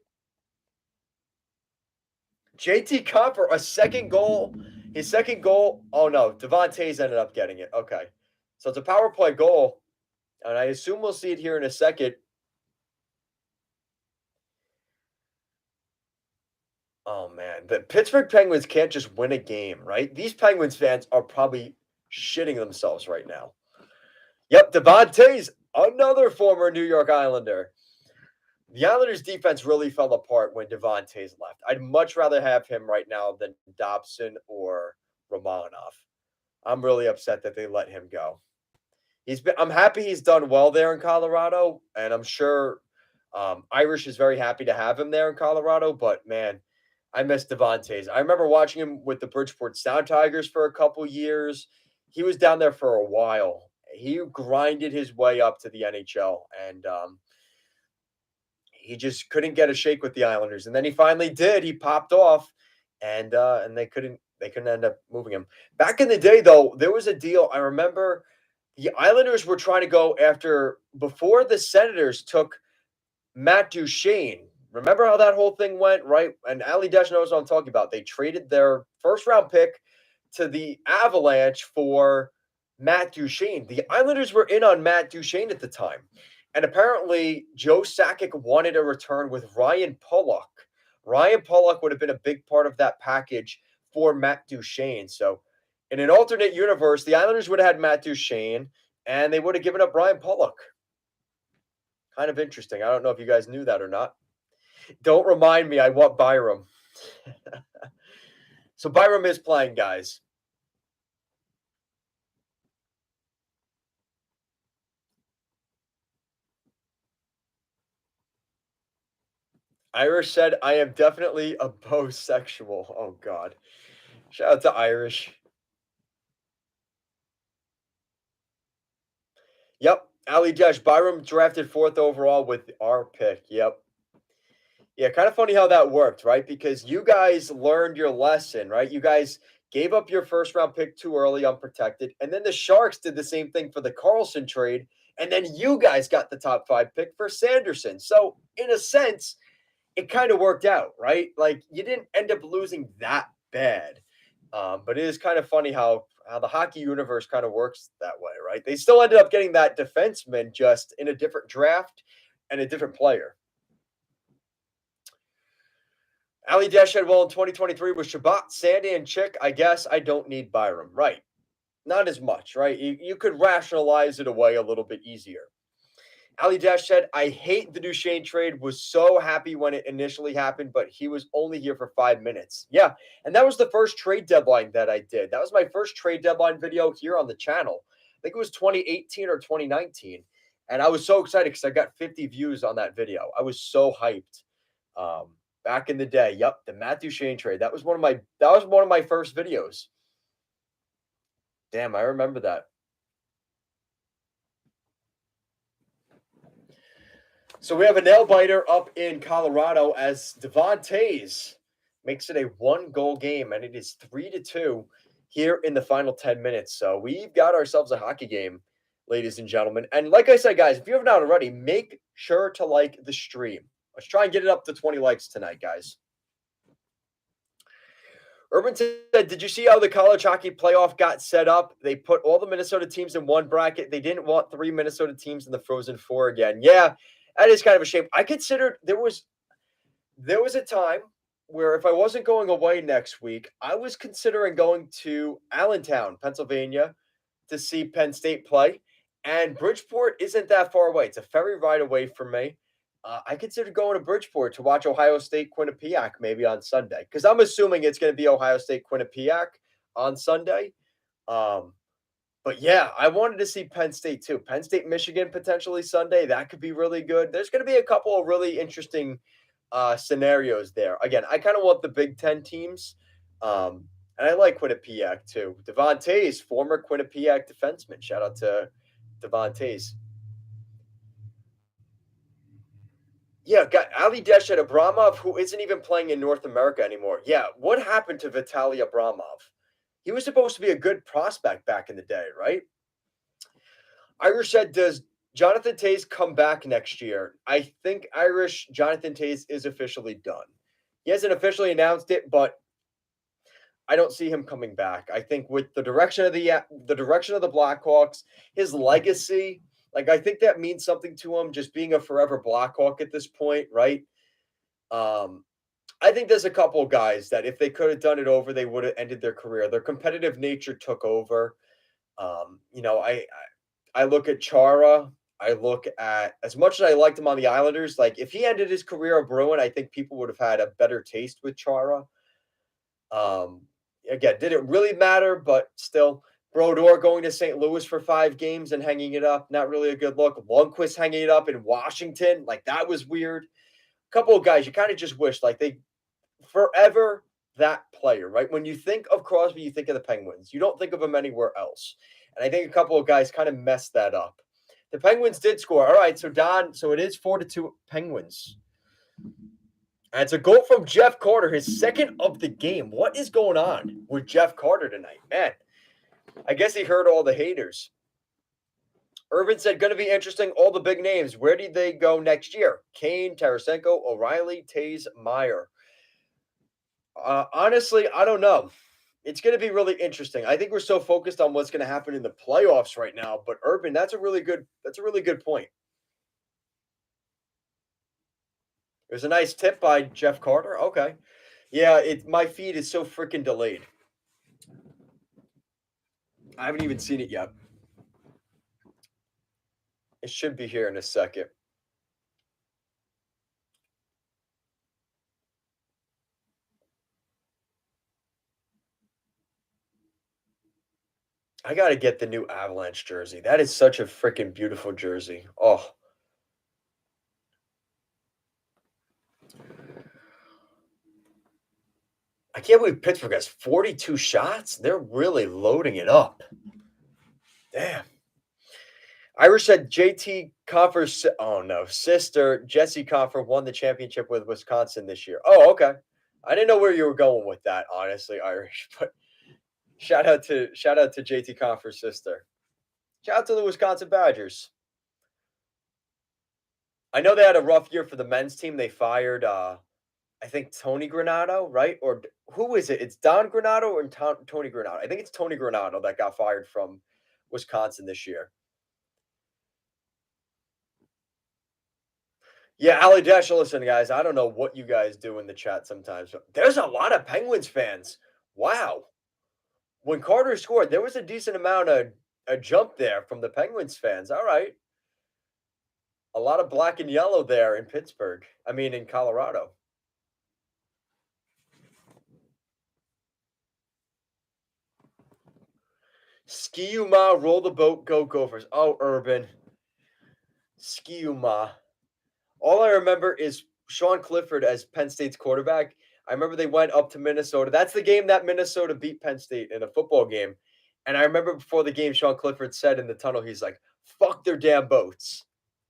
JT Compher, a second goal. His second goal. Oh, no. Devontae's ended up getting it. Okay. So it's a power play goal. And I assume we'll see it here in a second. Oh, man. The Pittsburgh Penguins can't just win a game, right? These Penguins fans are probably shitting themselves right now. Yep, Devontae's another former New York Islander. The Islanders' defense really fell apart when Devontae's left. I'd much rather have him right now than Dobson or Romanov. I'm really upset that they let him go. I'm happy he's done well there in Colorado, and I'm sure Irish is very happy to have him there in Colorado. But man, I miss Devontae's. I remember watching him with the Bridgeport Sound Tigers for a couple years. He was down there for a while. He grinded his way up to the NHL, and he just couldn't get a shake with the Islanders. And then he finally did. He popped off, and they couldn't end up moving him. Back in the day, though, there was a deal. I remember the Islanders were trying to go after before the Senators took Matt Duchene. Remember how that whole thing went, right? And Ali Desch knows what I'm talking about. They traded their first round pick to the Avalanche for Matt Duchene. The Islanders were in on Matt Duchene at the time. And apparently, Joe Sakic wanted a return with Ryan Pulock. Ryan Pulock would have been a big part of that package for Matt Duchene. So, in an alternate universe, the Islanders would have had Matt Duchene, and they would have given up Ryan Pulock. Kind of interesting. I don't know if you guys knew that or not. Don't remind me. I want Byram. So Byram is playing, guys. Irish said, I am definitely a bisexual. Oh, God. Shout out to Irish. Yep. Ali Desh. Byram drafted 4th overall with our pick. Yep. Yeah, kind of funny how that worked, right? Because you guys learned your lesson, right? You guys gave up your first round pick too early, unprotected. And then the Sharks did the same thing for the Carlson trade. And then you guys got the top 5 pick for Sanderson. So, in a sense, it kind of worked out, right? Like you didn't end up losing that bad. But it is kind of funny how the hockey universe kind of works that way, right? They still ended up getting that defenseman just in a different draft and a different player. Ali Dash had well in 2023 with Shabbat, Sandy, and Chick. I guess I don't need Byram. Right. Not as much, right? You could rationalize it away a little bit easier. Ali Dash said, I hate the Duchesne trade. Was so happy when it initially happened, but he was only here for 5 minutes. Yeah. And that was the first trade deadline that I did. That was my first trade deadline video here on the channel. I think it was 2018 or 2019. And I was so excited because I got 50 views on that video. I was so hyped. Back in the day. Yep, the Matt Duchene trade. That was one of my first videos. Damn, I remember that. So we have a nail biter up in Colorado as Devontae's makes it a 1-goal game, and it is 3-2 here in the final 10 minutes. So we've got ourselves a hockey game, ladies and gentlemen. And like I said, guys, if you haven't already, make sure to like the stream. Let's try and get it up to 20 likes tonight, guys. Urban said, did you see how the college hockey playoff got set up? They put all the Minnesota teams in one bracket. They didn't want 3 Minnesota teams in the Frozen Four again. Yeah, that is kind of a shame. I considered there was a time where if I wasn't going away next week, I was considering going to Allentown, Pennsylvania, to see Penn State play. And Bridgeport isn't that far away. It's a ferry ride away from me. I considered going to Bridgeport to watch Ohio State Quinnipiac maybe on Sunday because I'm assuming it's going to be Ohio State Quinnipiac on Sunday. But yeah, I wanted to see Penn State too. Penn State, Michigan potentially Sunday. That could be really good. There's going to be a couple of really interesting scenarios there. Again, I kind of want the Big Ten teams. And I like Quinnipiac too. Devontae's former Quinnipiac defenseman. Shout out to Devontae's. Yeah, got Ali Deshet Abramov, who isn't even playing in North America anymore. Yeah, what happened to Vitaly Abramov? He was supposed to be a good prospect back in the day, right? Irish said, does Jonathan Tays come back next year? I think Jonathan Tays is officially done. He hasn't officially announced it, but I don't see him coming back. I think with the direction of the Blackhawks, his legacy, like I think that means something to him, just being a forever Blackhawk at this point, right? I think there's a couple guys that if they could have done it over, they would have ended their career. Their competitive nature took over. I look at Chara. I look at as much as I liked him on the Islanders, like if he ended his career a Bruin, I think people would have had a better taste with Chara. Um, Again, did it really matter? But still, Brodeur going to St. Louis for 5 games and hanging it up, not really a good look. Lundqvist hanging it up in Washington, like that was weird. A couple of guys you kind of just wish like they forever that player, right? When you think of Crosby, you think of the Penguins. You don't think of him anywhere else. And I think a couple of guys kind of messed that up. The Penguins did score. All right, so Don, so it is 4-2 Penguins. And it's a goal from Jeff Carter, his second of the game. What is going on with Jeff Carter tonight? Man, I guess he heard all the haters. Irvin said, going to be interesting. All the big names. Where do they go next year? Kane, Tarasenko, O'Reilly, Taze, Meyer. Honestly, I don't know. It's going to be really interesting. I think we're so focused on what's going to happen in the playoffs right now. But Urban, that's a really good point. There's a nice tip by Jeff Carter. Okay. Yeah, my feed is so freaking delayed. I haven't even seen it yet. It should be here in a second. I got to get the new Avalanche jersey. That is such a freaking beautiful jersey. Oh. I can't believe Pittsburgh has 42 shots. They're really loading it up. Damn. Irish said JT Confer's sister Jesse Confer won the championship with Wisconsin this year. Oh, okay. I didn't know where you were going with that, honestly, Irish. But shout out to JT Confer's sister. Shout out to the Wisconsin Badgers. I know they had a rough year for the men's team. They fired I think Tony Granato, right? Or who is it? It's Don Granato or Tony Granato? I think it's Tony Granato that got fired from Wisconsin this year. Yeah, Ali Dash, listen, guys, I don't know what you guys do in the chat sometimes, but there's a lot of Penguins fans. Wow. When Carter scored, there was a decent amount of a jump there from the Penguins fans. All right. A lot of black and yellow there in Pittsburgh. I mean, in Colorado. Ski-U-Ma, roll the boat, go Gophers. Oh, Urban. Ski-U-Ma. All I remember is Sean Clifford as Penn State's quarterback. I remember they went up to Minnesota. That's the game that Minnesota beat Penn State in a football game. And I remember before the game, Sean Clifford said in the tunnel, he's like, fuck their damn boats.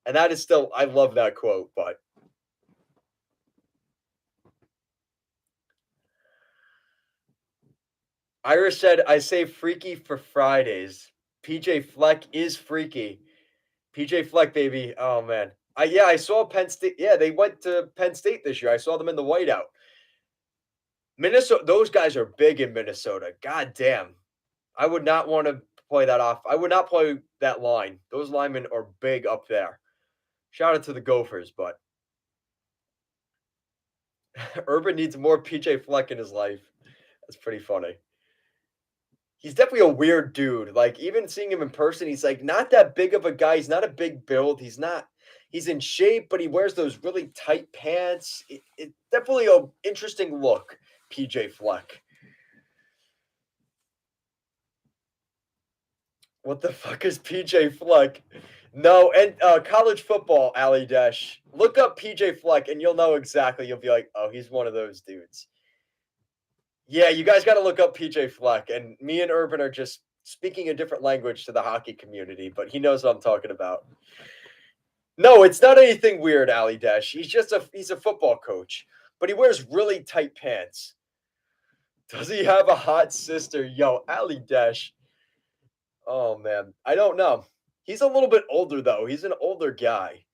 And that is still, I love that quote, but. Irish said, I say freaky for Fridays. PJ Fleck is freaky. PJ Fleck, baby. Oh, man. I saw Penn State. Yeah, they went to Penn State this year. I saw them in the whiteout. Minnesota, those guys are big in Minnesota. God damn. I would not want to play that off. I would not play that line. Those linemen are big up there. Shout out to the Gophers, but Urban needs more PJ Fleck in his life. That's pretty funny. He's definitely a weird dude. Like, even seeing him in person, he's like not that big of a guy. He's not a big build. He's in shape, but he wears those really tight pants. It's definitely an interesting look, PJ Fleck. What the fuck is PJ Fleck? No, and college football, Ali Dash. Look up PJ Fleck and you'll know exactly. You'll be like, oh, he's one of those dudes. Yeah, you guys got to look up PJ Fleck. And me and Urban are just speaking a different language to the hockey community, but he knows what I'm talking about. No, it's not anything weird, Ali Dash. He's a football coach, but he wears really tight pants. Does he have a hot sister? Yo, Ali Dash. Oh man, I don't know. He's a little bit older though. He's an older guy.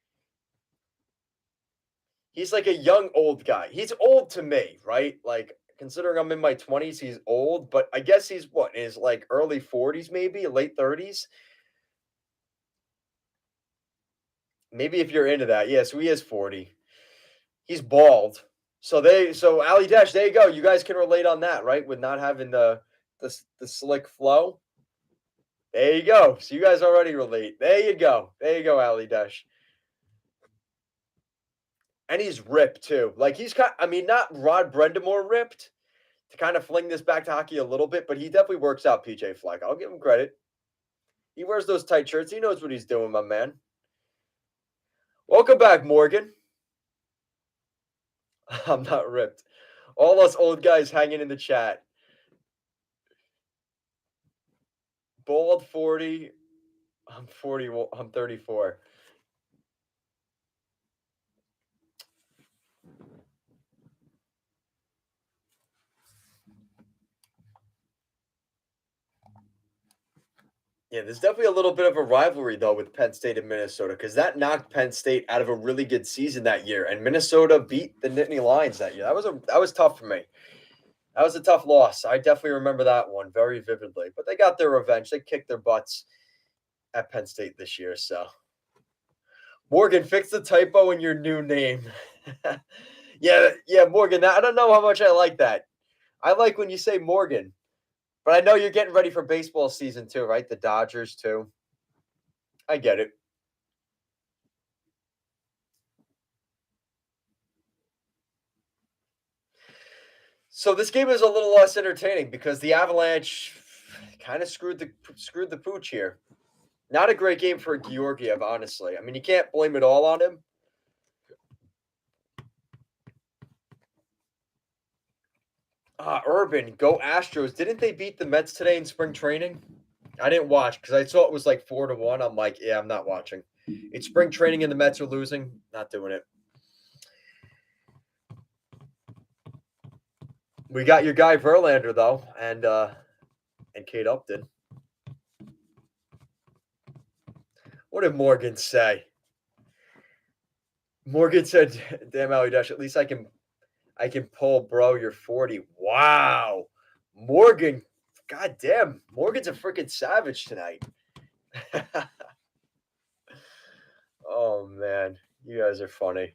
He's like a young old guy. He's old to me, right? Like considering I'm in my 20s, he's old, but I guess he's what, in his like early 40s maybe, late 30s. Maybe if you're into that. Yeah, so he is 40. He's bald. So Ali Dash, there you go. You guys can relate on that, right? With not having the slick flow. There you go. So you guys already relate. There you go. There you go, Ali Dash. And he's ripped too. Like he's kind. I mean, not Rod Brendamore ripped to kind of fling this back to hockey a little bit, but he definitely works out. PJ Fleck. I'll give him credit. He wears those tight shirts. He knows what he's doing, my man. Welcome back, Morgan. I'm not ripped. All us old guys hanging in the chat. Bald 40. I'm 40. I'm 34. Yeah, there's definitely a little bit of a rivalry though with Penn State and Minnesota because that knocked Penn State out of a really good season that year, and Minnesota beat the Nittany Lions that year. That was tough for me. That was a tough loss. I definitely remember that one very vividly. But they got their revenge. They kicked their butts at Penn State this year. So Morgan, fix the typo in your new name. yeah, Morgan. I don't know how much I like that. I like when you say Morgan. But I know you're getting ready for baseball season too, right? The Dodgers too. I get it. So this game is a little less entertaining because the Avalanche kind of screwed the pooch here. Not a great game for Georgiev, honestly. I mean, you can't blame it all on him. Urban, go Astros. Didn't they beat the Mets today in spring training? I didn't watch because I saw it was like 4-1. I'm like, yeah, I'm not watching. It's spring training and the Mets are losing. Not doing it. We got your guy Verlander though, and Kate Upton. What did Morgan say? Morgan said, "Damn, Ali Dash. At least I can pull, bro. You're 40. Wow, Morgan. God damn, Morgan's a freaking savage tonight." Oh man, you guys are funny.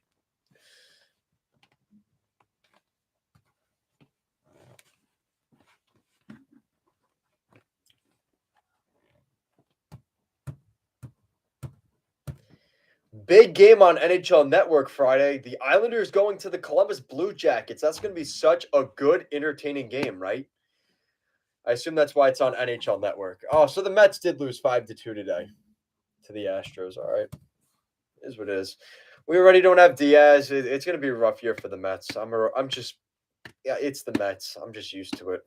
Big game on NHL Network Friday. The Islanders going to the Columbus Blue Jackets. That's going to be such a good, entertaining game, right? I assume that's why it's on NHL Network. Oh, so the Mets did lose 5-2 today to the Astros. All right, it is what it is. We already don't have Diaz. It's going to be a rough year for the Mets. I'm just, yeah, it's the Mets. I'm just used to it.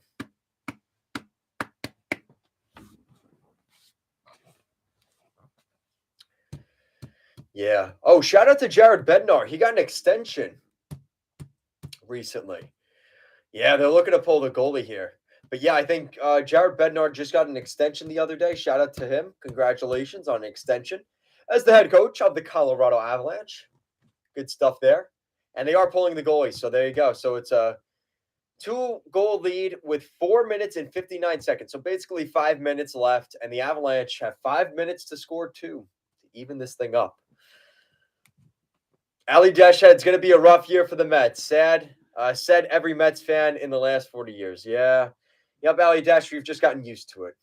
Yeah. Oh, shout out to Jared Bednar. He got an extension recently. Yeah, they're looking to pull the goalie here. But yeah, I think Jared Bednar just got an extension the other day. Shout out to him. Congratulations on an extension as the head coach of the Colorado Avalanche. Good stuff there. And they are pulling the goalie. So there you go. So it's a 2-goal lead with 4 minutes and 59 seconds. So basically 5 minutes left. And the Avalanche have 5 minutes to score 2 to even this thing up. Ali Deshhead, it's going to be a rough year for the Mets. Sad. Said every Mets fan in the last 40 years. Yeah. Yep, Ali Dash, we've just gotten used to it.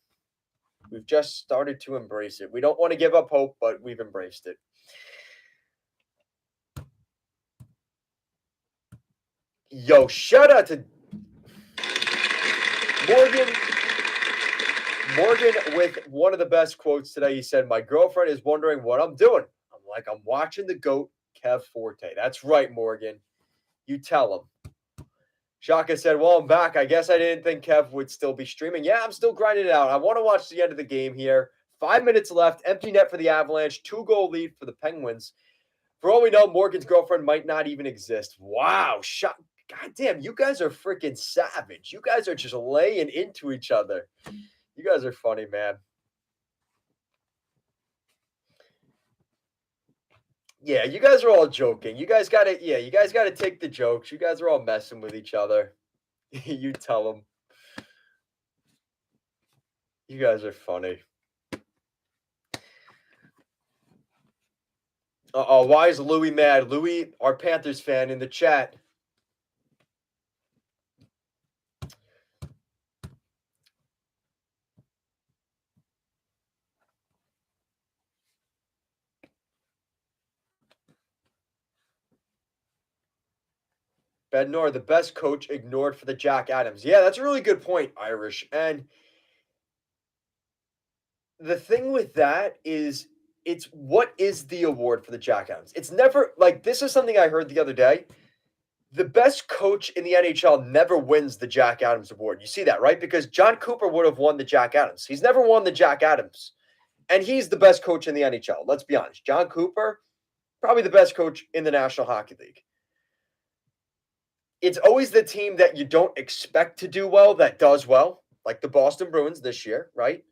We've just started to embrace it. We don't want to give up hope, but we've embraced it. Yo, shout out to Morgan. Morgan with one of the best quotes today. He said, "My girlfriend is wondering what I'm doing." I'm like, "I'm watching the GOAT, Kev Forte." That's right, Morgan. You tell him. Shaka said, "Well, I'm back. I guess I didn't think Kev would still be streaming." Yeah, I'm still grinding it out. I want to watch the end of the game here. 5 minutes left. Empty net for the Avalanche. 2-goal lead for the Penguins. For all we know, Morgan's girlfriend might not even exist. Wow. God damn, you guys are freaking savage. You guys are just laying into each other. You guys are funny, man. Yeah, you guys are all joking. You guys got to, you guys got to take the jokes. You guys are all messing with each other. You tell them. You guys are funny. Uh-oh, why is Louis mad? Louis, our Panthers fan in the chat. Bednar, the best coach ignored for the Jack Adams. Yeah, that's a really good point, Irish. And the thing with that is it's what is the award for the Jack Adams? It's never like this is something I heard the other day. The best coach in the NHL never wins the Jack Adams award. You see that, right? Because John Cooper would have won the Jack Adams. He's never won the Jack Adams. And he's the best coach in the NHL. Let's be honest. John Cooper, probably the best coach in the National Hockey League. It's always the team that you don't expect to do well that does well, like the Boston Bruins this year, right?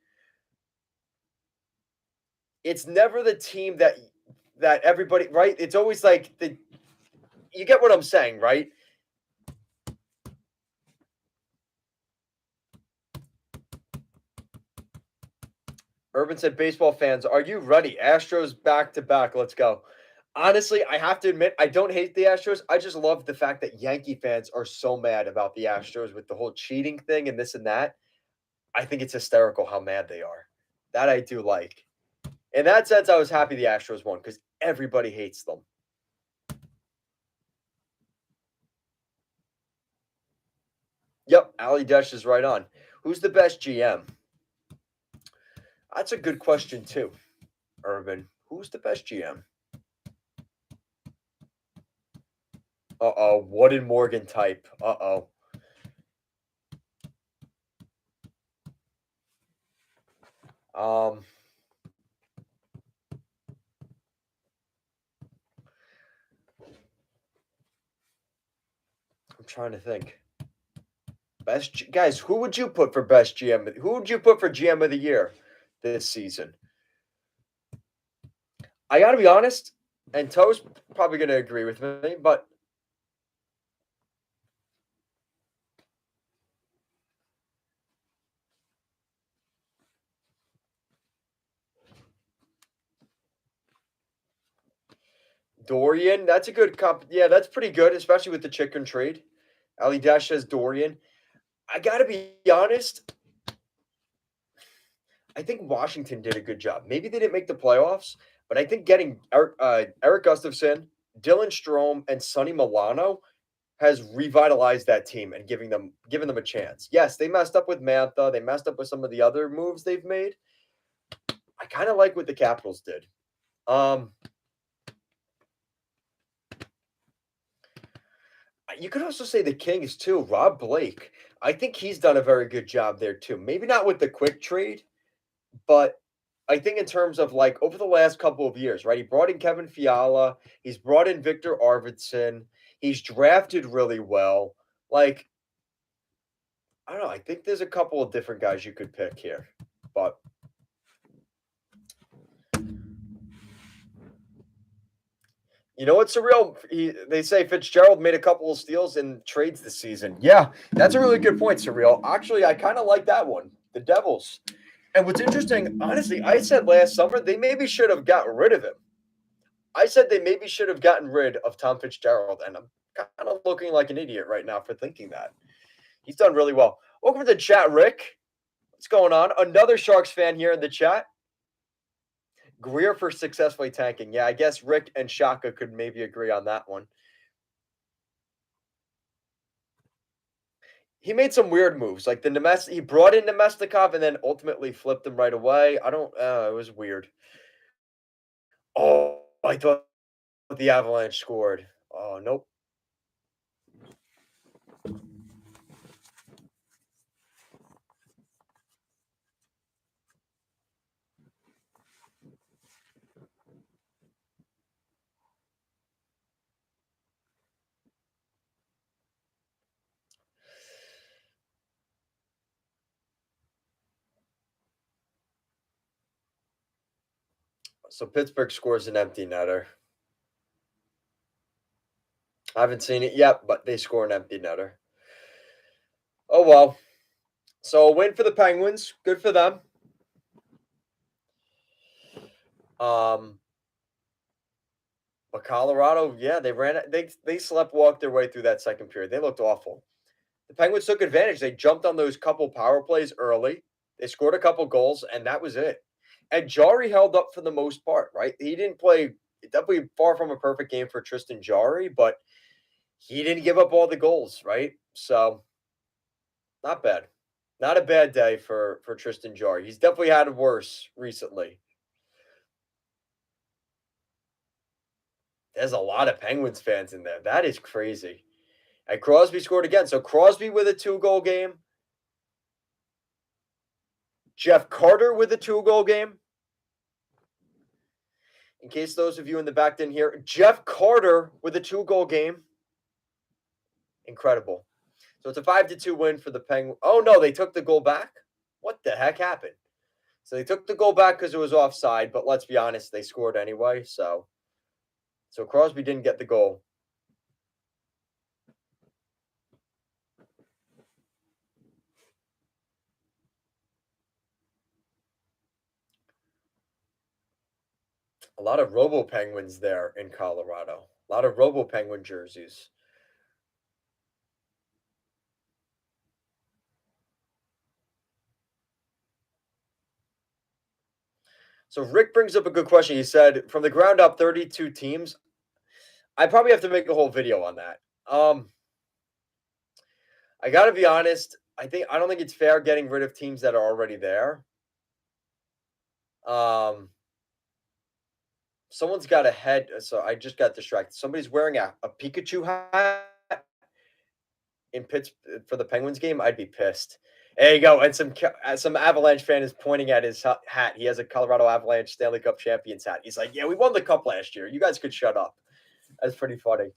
It's never the team that everybody, right? It's always like the you get what I'm saying, right? Urban said, baseball fans, are you ready? Astros back to back. Let's go. Honestly, I have to admit, I don't hate the Astros. I just love the fact that Yankee fans are so mad about the Astros with the whole cheating thing and this and that. I think it's hysterical how mad they are. That I do like. In that sense, I was happy the Astros won because everybody hates them. Yep, Ali Desh is right on. Who's the best GM? That's a good question, too, Urban. Who's the best GM? Uh-oh, what did Morgan type? Uh-oh. I'm trying to think. Guys, who would you put for best GM? Who would you put for GM of the year this season? I got to be honest, and Toe's probably going to agree with me, but Dorian, that's a good comp. Yeah, that's pretty good, especially with the chicken trade. Ali Dash says Dorian. I got to be honest. I think Washington did a good job. Maybe they didn't make the playoffs, but I think getting Eric Gustafson, Dylan Strome, and Sonny Milano has revitalized that team and given them a chance. Yes, they messed up with Mantha. They messed up with some of the other moves they've made. I kind of like what the Capitals did. You could also say the Kings too. Rob Blake. I think he's done a very good job there too. Maybe not with the quick trade, but I think in terms of like over the last couple of years, right? He brought in Kevin Fiala. He's brought in Victor Arvidsson. He's drafted really well. Like, I don't know. I think there's a couple of different guys you could pick here, but you know what's surreal? They say Fitzgerald made a couple of steals in trades this season. Yeah, that's a really good point, surreal. Actually, I kind of like that one. The Devils. And what's interesting, honestly, I said last summer they maybe should have gotten rid of him. I said they maybe should have gotten rid of Tom Fitzgerald, and I'm kind of looking like an idiot right now for thinking that. He's done really well. Welcome to the chat, Rick. What's going on? Another Sharks fan here in the chat. Greer for successfully tanking. Yeah, I guess Rick and Shaka could maybe agree on that one. He made some weird moves, like he brought in Nemestikov and then ultimately flipped him right away. It was weird. Oh, I thought the Avalanche scored. Oh, nope. So Pittsburgh scores an empty netter. I haven't seen it yet, but they score an empty netter. Oh, well. So a win for the Penguins. Good for them. But Colorado, yeah, they slept walked their way through that second period. They looked awful. The Penguins took advantage. They jumped on those couple power plays early. They scored a couple goals, and that was it. And Jari held up for the most part, right? He didn't play definitely far from a perfect game for Tristan Jari, but he didn't give up all the goals, right? So not bad. Not a bad day for Tristan Jarry. He's definitely had it worse recently. There's a lot of Penguins fans in there. That is crazy. And Crosby scored again. So Crosby with a 2-goal game. Jeff Carter with a 2-goal game. In case those of you in the back didn't hear, Jeff Carter with a 2-goal game. Incredible. So it's a 5-2 win for the Penguins. Oh no, they took the goal back. What the heck happened? So they took the goal back because it was offside, but let's be honest, they scored anyway. So Crosby didn't get the goal. A lot of Robo Penguins there in Colorado. A lot of Robo Penguin jerseys. So Rick brings up a good question. He said, from the ground up, 32 teams. I probably have to make a whole video on that. I got to be honest. I don't think it's fair getting rid of teams that are already there. Someone's got a head. So I just got distracted. Somebody's wearing a Pikachu hat in Pittsburgh for the Penguins game. I'd be pissed. There you go. And some Avalanche fan is pointing at his hat. He has a Colorado Avalanche Stanley Cup champions hat. He's like, "Yeah, we won the cup last year. You guys could shut up." That's pretty funny.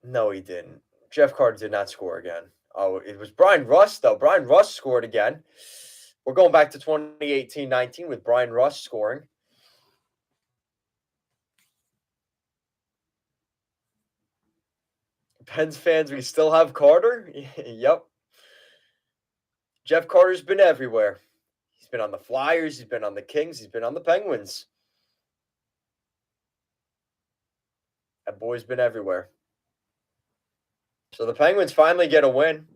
No, he didn't. Jeff Carter did not score again. Oh, it was Brian Rust, though. Brian Rust scored again. We're going back to 2018-19 with Brian Rust scoring. Pens fans, we still have Carter? Yep. Jeff Carter's been everywhere. He's been on the Flyers. He's been on the Kings. He's been on the Penguins. That boy's been everywhere. So the Penguins finally get a win.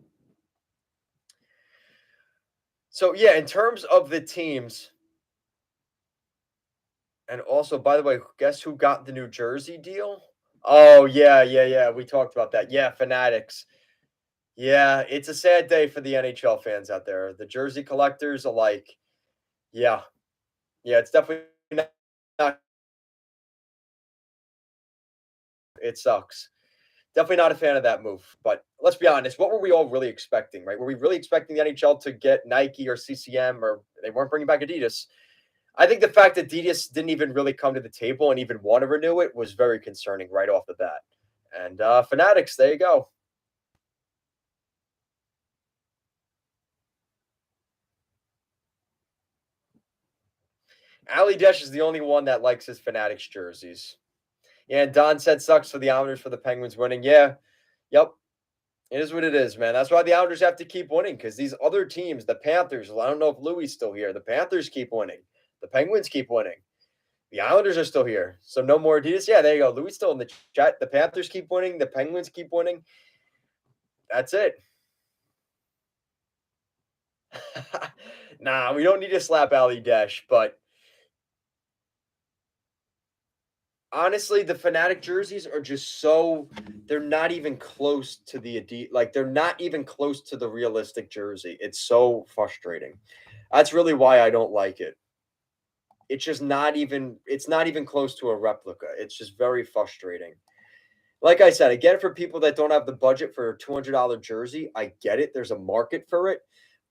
So, yeah, in terms of the teams, and also, by the way, guess who got the New Jersey deal? Oh, yeah. We talked about that. Yeah, Fanatics. Yeah, it's a sad day for the NHL fans out there. The jersey collectors are like, yeah, it's definitely not. It sucks. Definitely not a fan of that move. But let's be honest, what were we all really expecting, right? Were we really expecting the NHL to get Nike or CCM, or they weren't bringing back Adidas? I think the fact that Adidas didn't even really come to the table and even want to renew it was very concerning right off the bat. And Fanatics, there you go. Ali Desh is the only one that likes his Fanatics jerseys. Yeah, and Don said sucks for the Islanders for the Penguins winning. Yeah, yep. It is what it is, man. That's why the Islanders have to keep winning, because these other teams, the Panthers, I don't know if Louis still here. The Panthers keep winning. The Penguins keep winning. The Islanders are still here. So no more Adidas. Yeah, there you go. Louis still in the chat. The Panthers keep winning. The Penguins keep winning. That's it. Nah, we don't need to slap Ali Dash, but honestly, the Fanatic jerseys are just so they're not even close to the like they're not even close to the realistic jersey. It's so frustrating. That's really why I don't like it. It's not even close to a replica. It's just very frustrating. Like I said, again, for people that don't have the budget for a $200 jersey, I get it. There's a market for it.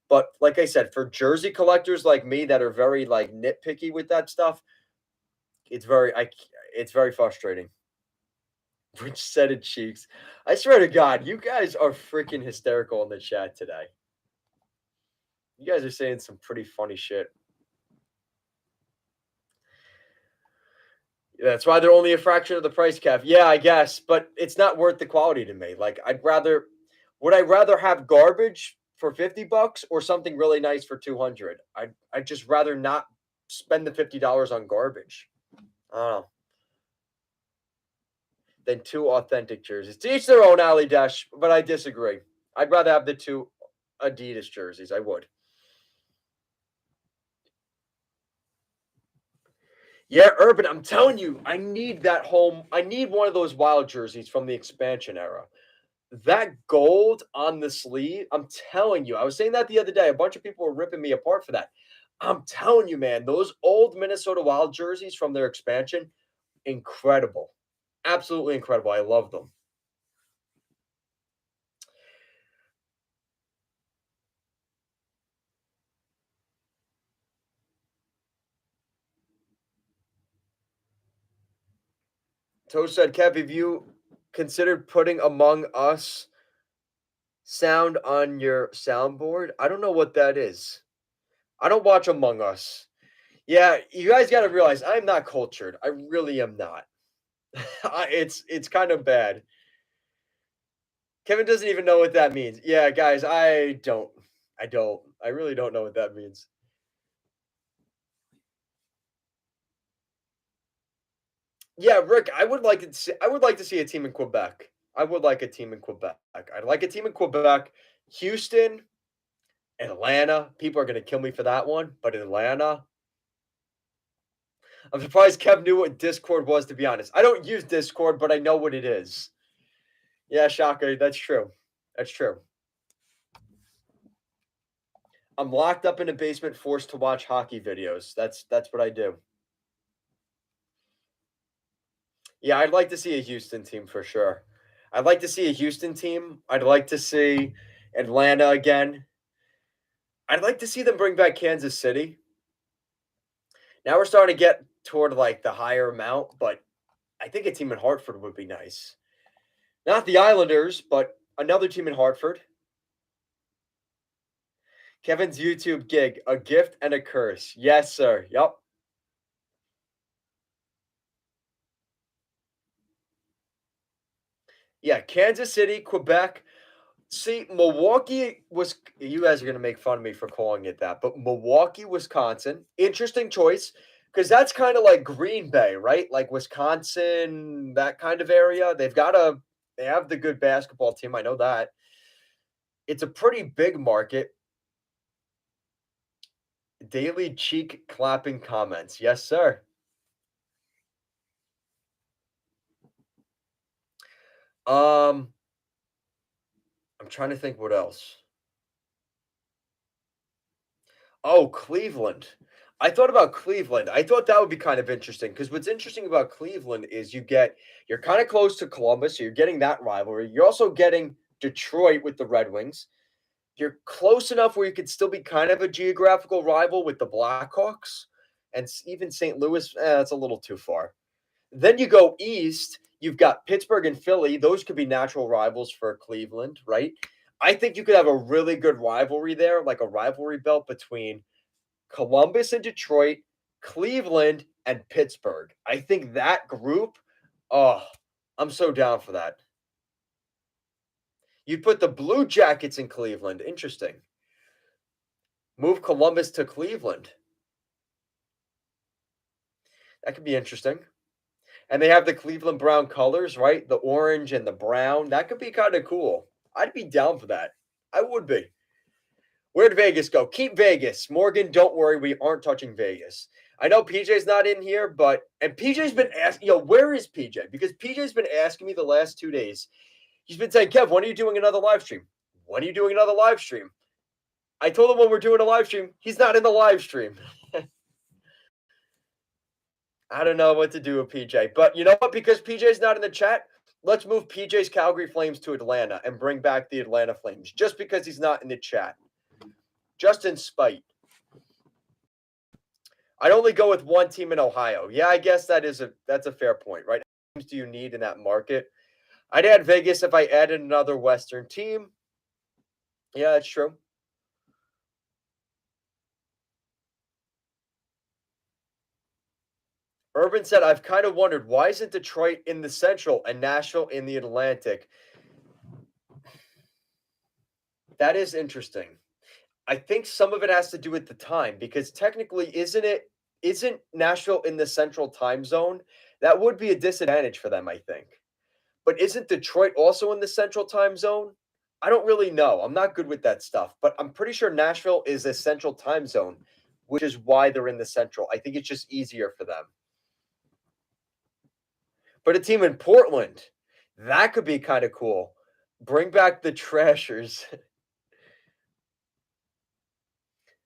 But like I said, for jersey collectors like me that are very like nitpicky with that stuff, it's very frustrating. Rich set of cheeks. I swear to God, you guys are freaking hysterical in the chat today. You guys are saying some pretty funny shit. That's why they're only a fraction of the price cap. Yeah, I guess, but it's not worth the quality to me. Like, would I rather have garbage for $50 or something really nice for 200? I'd just rather not spend the $50 on garbage. I don't know. Than two authentic jerseys. To each their own, Ali Dash, but I disagree. I'd rather have the two Adidas jerseys. I would. Yeah, Urban, I'm telling you, I need that home. I need one of those Wild jerseys from the expansion era. That gold on the sleeve, I'm telling you, I was saying that the other day. A bunch of people were ripping me apart for that. I'm telling you, man, those old Minnesota Wild jerseys from their expansion, incredible. Absolutely incredible. I love them. Toast said, Kev, have you considered putting Among Us sound on your soundboard? I don't know what that is. I don't watch Among Us. Yeah, you guys got to realize I'm not cultured. I really am not. It's kind of bad. Kevin doesn't even know what that means. Yeah, guys, I don't. I don't. I really don't know what that means. Yeah, Rick, I would like to see a team in Quebec. I would like a team in Quebec. I'd like a team in Quebec. Houston, Atlanta. People are going to kill me for that one, but Atlanta. I'm surprised Kev knew what Discord was, to be honest. I don't use Discord, but I know what it is. Yeah, Shaka, that's true. That's true. I'm locked up in a basement, forced to watch hockey videos. That's what I do. Yeah, I'd like to see a Houston team for sure. I'd like to see a Houston team. I'd like to see Atlanta again. I'd like to see them bring back Kansas City. Now we're starting to get toward like the higher amount, but I think a team in Hartford would be nice. Not the Islanders, but another team in Hartford. Kevin's YouTube gig, a gift and a curse. Yes, sir. Yep. Yeah, Kansas City, Quebec. See, Milwaukee was you guys are gonna make fun of me for calling it that, but Milwaukee, Wisconsin, interesting choice because that's kind of like Green Bay, right? Like Wisconsin, that kind of area. They have the good basketball team. I know that. It's a pretty big market. Daily cheek clapping comments. Yes, sir. Um, I'm trying to think what else. Oh, Cleveland. I thought about Cleveland. I thought that would be kind of interesting because what's interesting about Cleveland is you're kind of close to Columbus, so you're getting that rivalry. You're also getting Detroit with the Red Wings. You're close enough where you could still be kind of a geographical rival with the Blackhawks and even St. Louis. That's a little too far. Then you go east. You've got Pittsburgh and Philly. Those could be natural rivals for Cleveland, right? I think you could have a really good rivalry there, like a rivalry belt between Columbus and Detroit, Cleveland, and Pittsburgh. I think that group, oh, I'm so down for that. You'd put the Blue Jackets in Cleveland. Interesting. Move Columbus to Cleveland. That could be interesting. And they have the Cleveland Brown colors, right? The orange and the brown. That could be kind of cool. I'd be down for that. I would be. Where'd Vegas go? Keep Vegas. Morgan, don't worry. We aren't touching Vegas. I know PJ's not in here, and PJ's been asking, where is PJ? Because PJ's been asking me the last 2 days. He's been saying, Kev, when are you doing another live stream? When are you doing another live stream? I told him when we're doing a live stream. He's not in the live stream. I don't know what to do with PJ. But you know what? Because PJ's not in the chat, let's move PJ's Calgary Flames to Atlanta and bring back the Atlanta Flames just because he's not in the chat. Just in spite. I'd only go with one team in Ohio. Yeah, I guess that's a fair point, right? How many teams do you need in that market? I'd add Vegas if I added another Western team. Yeah, that's true. Urban said, I've kind of wondered why isn't Detroit in the Central and Nashville in the Atlantic? That is interesting. I think some of it has to do with the time because technically, isn't Nashville in the Central time zone? That would be a disadvantage for them, I think. But isn't Detroit also in the Central time zone? I don't really know. I'm not good with that stuff, but I'm pretty sure Nashville is a Central time zone, which is why they're in the Central. I think it's just easier for them. But a team in Portland, that could be kind of cool. Bring back the Trashers.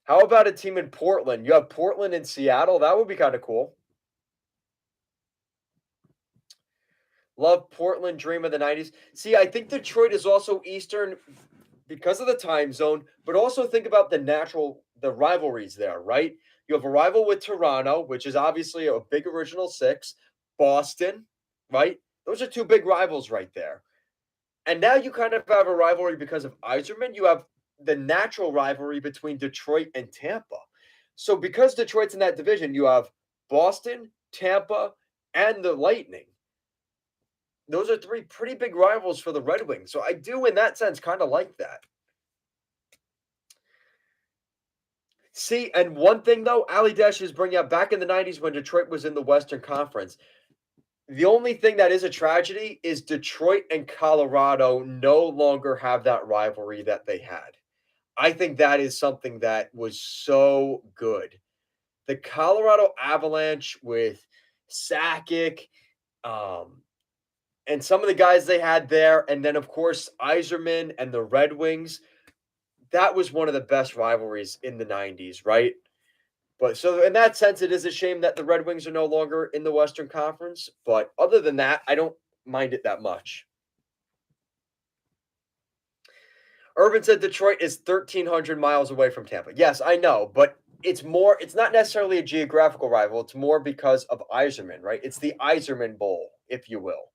How about a team in Portland? You have Portland and Seattle. That would be kind of cool. Love Portland, dream of the 90s. See, I think Detroit is also Eastern because of the time zone, but also think about the rivalries there, right? You have a rival with Toronto, which is obviously a big original six, Boston, right? Those are two big rivals right there. And now you kind of have a rivalry because of Iserman. You have the natural rivalry between Detroit and Tampa. So because Detroit's in that division, you have Boston, Tampa, and the Lightning. Those are three pretty big rivals for the Red Wings. So I do, in that sense, kind of like that. See, and one thing though, Ali Desh is bringing up back in the 90s when Detroit was in the Western Conference. The only thing that is a tragedy is Detroit and Colorado no longer have that rivalry that they had. I think that is something that was so good. The Colorado Avalanche with Sakic, and some of the guys they had there, and then of course Iserman and the Red Wings. That was one of the best rivalries in the 90s, right? But so in that sense, it is a shame that the Red Wings are no longer in the Western Conference. But other than that, I don't mind it that much. Urban said Detroit is 1,300 miles away from Tampa. Yes, I know, but it's not necessarily a geographical rival. It's more because of Iserman, right? It's the Iserman Bowl, if you will.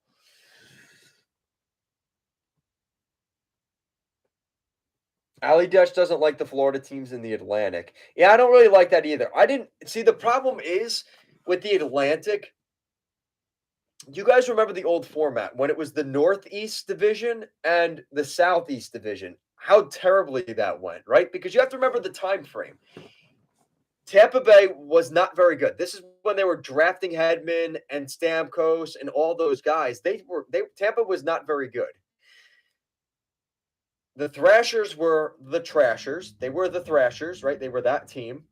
Ali Desh doesn't like the Florida teams in the Atlantic. Yeah, I don't really like that either. I didn't see the problem is with the Atlantic. You guys remember the old format when it was the Northeast Division and the Southeast Division? How terribly that went, right? Because you have to remember the time frame. Tampa Bay was not very good. This is when they were drafting Hedman and Stamkos and all those guys. Tampa was not very good. The Thrashers were the Trashers. They were the Thrashers, right? They were that team.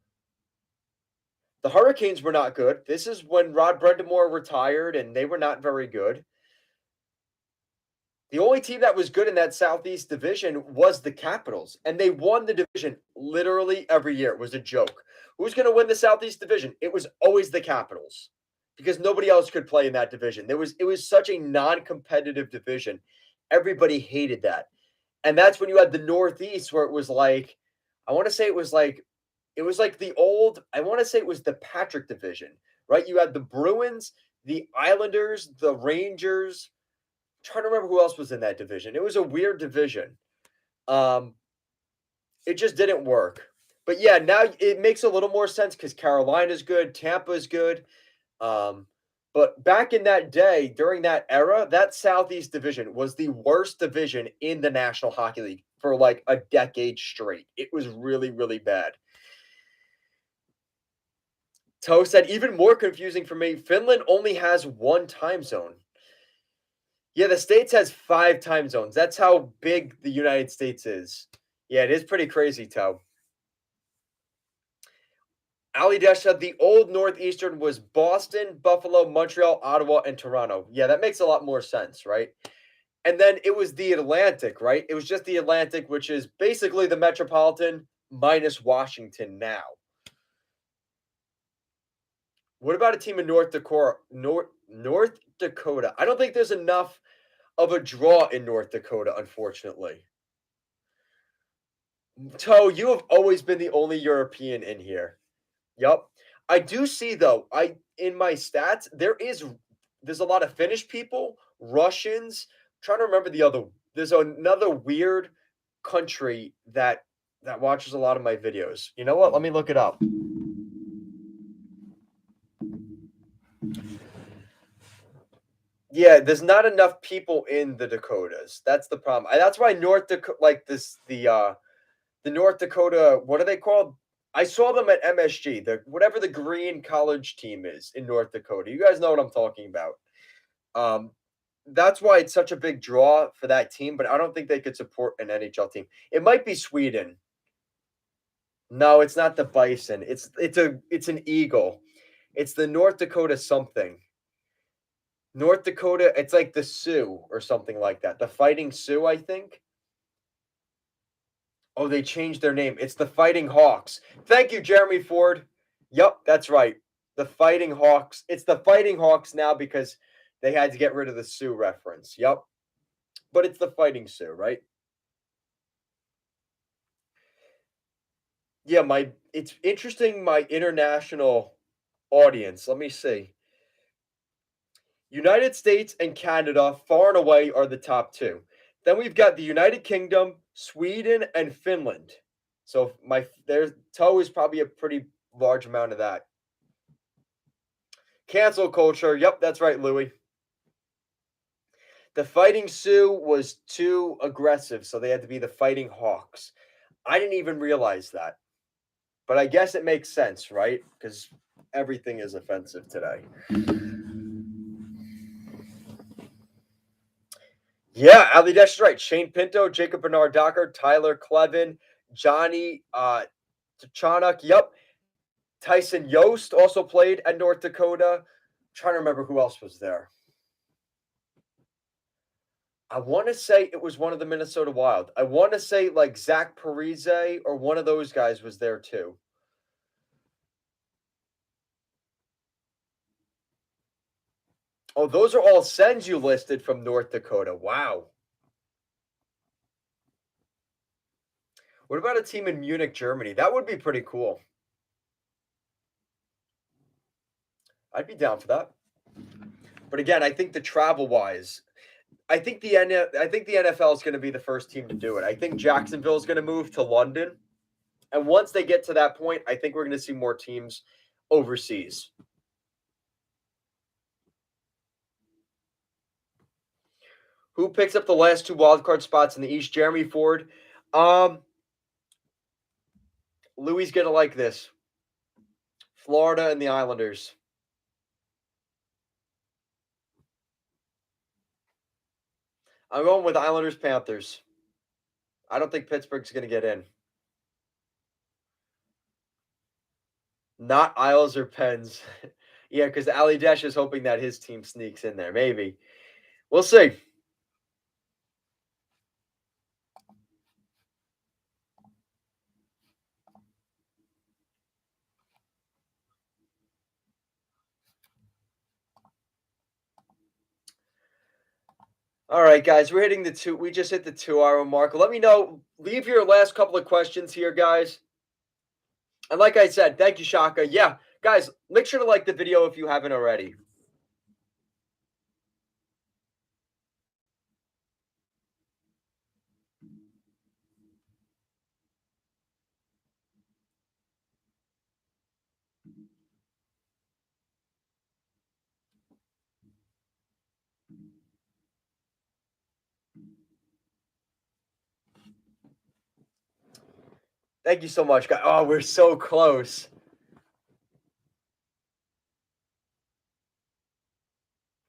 The Hurricanes were not good. This is when Rod Brendamore retired, and they were not very good. The only team that was good in that Southeast division was the Capitals, and they won the division literally every year. It was a joke. Who's going to win the Southeast division? It was always the Capitals because nobody else could play in that division. It was such a non-competitive division. Everybody hated that. And that's when you had the Northeast where it was like, I want to say it was like the old, I want to say it was the Patrick division, right? You had the Bruins, the Islanders, the Rangers. I'm trying to remember who else was in that division. It was a weird division. It just didn't work. But yeah, now it makes a little more sense because Carolina's good, Tampa's good. But back in that day, during that era, that Southeast division was the worst division in the National Hockey League for like a decade straight. It was really, really bad. Toe said, even more confusing for me, Finland only has one time zone. Yeah, the States has 5 time zones. That's how big the United States is. Yeah, it is pretty crazy, Toe. Ali Dash said the old Northeastern was Boston, Buffalo, Montreal, Ottawa, and Toronto. Yeah, that makes a lot more sense, right? And then it was the Atlantic, right? It was just the Atlantic, which is basically the Metropolitan minus Washington now. What about a team in North Dakota? North Dakota. I don't think there's enough of a draw in North Dakota, unfortunately. Toe, you have always been the only European in here. Yep. I do see though, in my stats, there's a lot of Finnish people, Russians. I'm trying to remember there's another weird country that watches a lot of my videos. You know what? Let me look it up. Yeah, there's not enough people in the Dakotas. That's the problem. That's why North Dakota, like this, the North Dakota, what are they called? I saw them at MSG, whatever the green college team is in North Dakota. You guys know what I'm talking about. That's why it's such a big draw for that team, but I don't think they could support an NHL team. It might be Sweden. No, it's not the Bison. It's an eagle. It's the North Dakota something. North Dakota, it's like the Sioux or something like that. The Fighting Sioux, I think. Oh, they changed their name. It's the Fighting Hawks. Thank you, Jeremy Ford. Yep, that's right. The Fighting Hawks. It's the Fighting Hawks now because they had to get rid of the Sioux reference. Yep. But it's the Fighting Sioux, right? Yeah, my it's interesting my international audience. Let me see. United States and Canada, far and away, are the top two. Then we've got the United Kingdom, Sweden, and Finland. So their toe is probably a pretty large amount of that. Cancel culture. Yep, that's right, Louis. The Fighting Sioux was too aggressive, so they had to be the Fighting Hawks. I didn't even realize that. But I guess it makes sense, right? Because everything is offensive today. Yeah, Ali Dash is right. Shane Pinto, Jacob Bernard Docker, Tyler Clevin, Johnny Tachonuk. Yep. Tyson Yost also played at North Dakota. Trying to remember who else was there. I want to say it was one of the Minnesota Wild. I want to say like Zach Parise or one of those guys was there too. Oh, those are all sends you listed from North Dakota. Wow. What about a team in Munich, Germany? That would be pretty cool. I'd be down for that. But again, I think the travel wise, I think the NFL is going to be the first team to do it. I think Jacksonville is going to move to London, and once they get to that point, I think we're going to see more teams overseas. Who picks up the last two wildcard spots in the East? Jeremy Ford. Um, Louis gonna like this. Florida and the Islanders. I'm going with Islanders Panthers. I don't think Pittsburgh's gonna get in. Not Isles or Pens. Yeah, because Ali Dash is hoping that his team sneaks in there. Maybe. We'll see. All right, guys, we're hitting the two. We just hit the 2 hour mark. Let me know. Leave your last couple of questions here, guys. And like I said, thank you, Shaka. Yeah, guys, make sure to like the video if you haven't already. Thank you so much, guys. Oh, we're so close.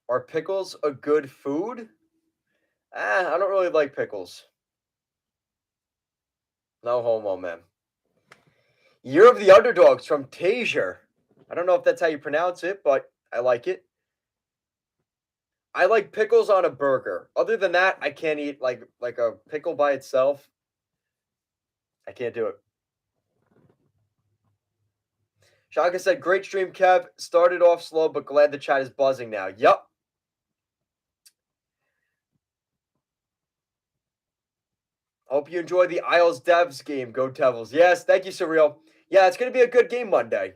Are pickles a good food? I don't really like pickles. No homo, man. Year of the Underdogs from Taser. I don't know if that's how you pronounce it, but I like it. I like pickles on a burger. Other than that, I can't eat like a pickle by itself. I can't do it. Shaka said, "Great stream, Kev. Started off slow, but glad the chat is buzzing now." Yup. Hope you enjoy the Isles Devs game. Go Devils. Yes, thank you, Surreal. Yeah, it's going to be a good game Monday.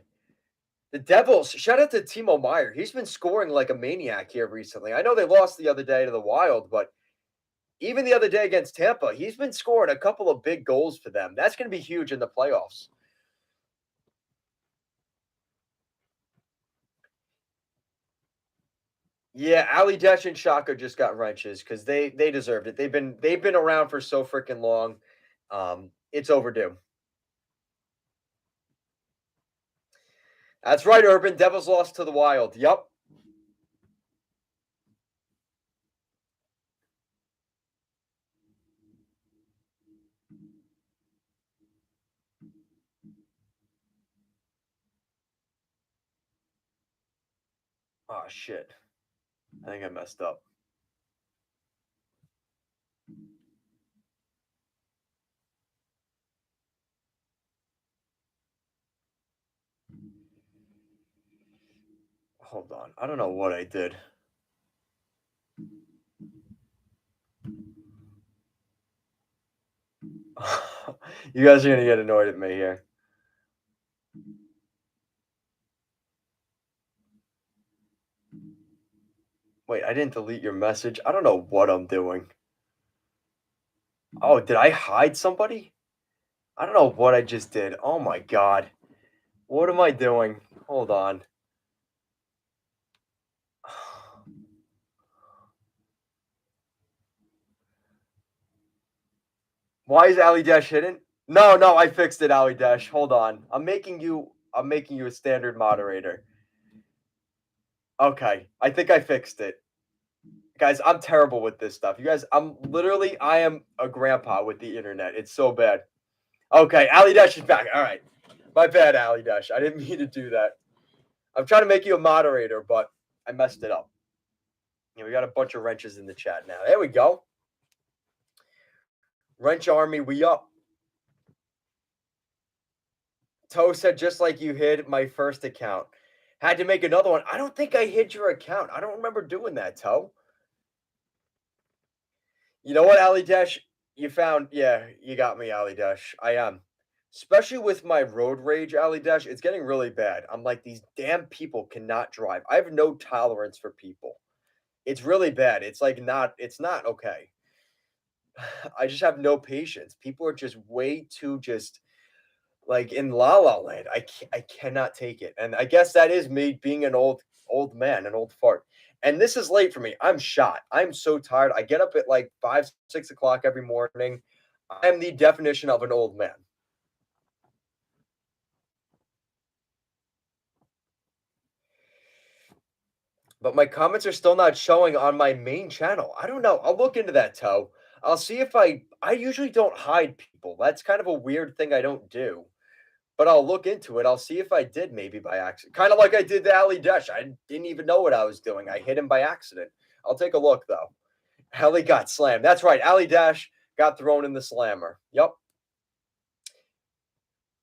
The Devils, shout out to Timo Meyer. He's been scoring like a maniac here recently. I know they lost the other day to the Wild, but even the other day against Tampa, he's been scoring a couple of big goals for them. That's going to be huge in the playoffs. Yeah, Ali Desh and Shaka just got wrenches because they deserved it. They've been around for so freaking long. It's overdue. That's right, Urban. Devils lost to the Wild. Yep. Oh shit. I think I messed up. Hold on. I don't know what I did. You guys are going to get annoyed at me here. Wait, I didn't delete your message. I don't know what I'm doing. Oh, did I hide somebody? I don't know what I just did. Oh my god. What am I doing? Hold on. Why is Ali Dash hidden? No, I fixed it, Ali Dash. Hold on. I'm making you a standard moderator. Okay. I think I fixed it. Guys, I'm terrible with this stuff. You guys, I am a grandpa with the internet. It's so bad. Okay, Ali Dash is back. All right. My bad, Ali Dash. I didn't mean to do that. I'm trying to make you a moderator, but I messed it up. Yeah, we got a bunch of wrenches in the chat now. There we go. Wrench Army, we up. Toe said, just like you hid my first account. Had to make another one. I don't think I hid your account. I don't remember doing that, Toe. You know what, Ali Dash? You got me, Ali Dash. I am. Especially with my road rage, Ali Dash, it's getting really bad. I'm like, these damn people cannot drive. I have no tolerance for people. It's really bad. It's not okay. I just have no patience. People are just way too just like in La La Land. I cannot take it. And I guess that is me being an old man, an old fart. And this is late for me. I'm shot. I'm so tired. I get up at like 5, 6 o'clock every morning. I am the definition of an old man. But my comments are still not showing on my main channel. I don't know. I'll look into that, Toe. I'll see if I usually don't hide people. That's kind of a weird thing I don't do. But I'll look into it. I'll see if I did maybe by accident. Kind of like I did to Ali Dash. I didn't even know what I was doing. I hit him by accident. I'll take a look though. Ali got slammed. That's right. Ali Dash got thrown in the slammer. Yep.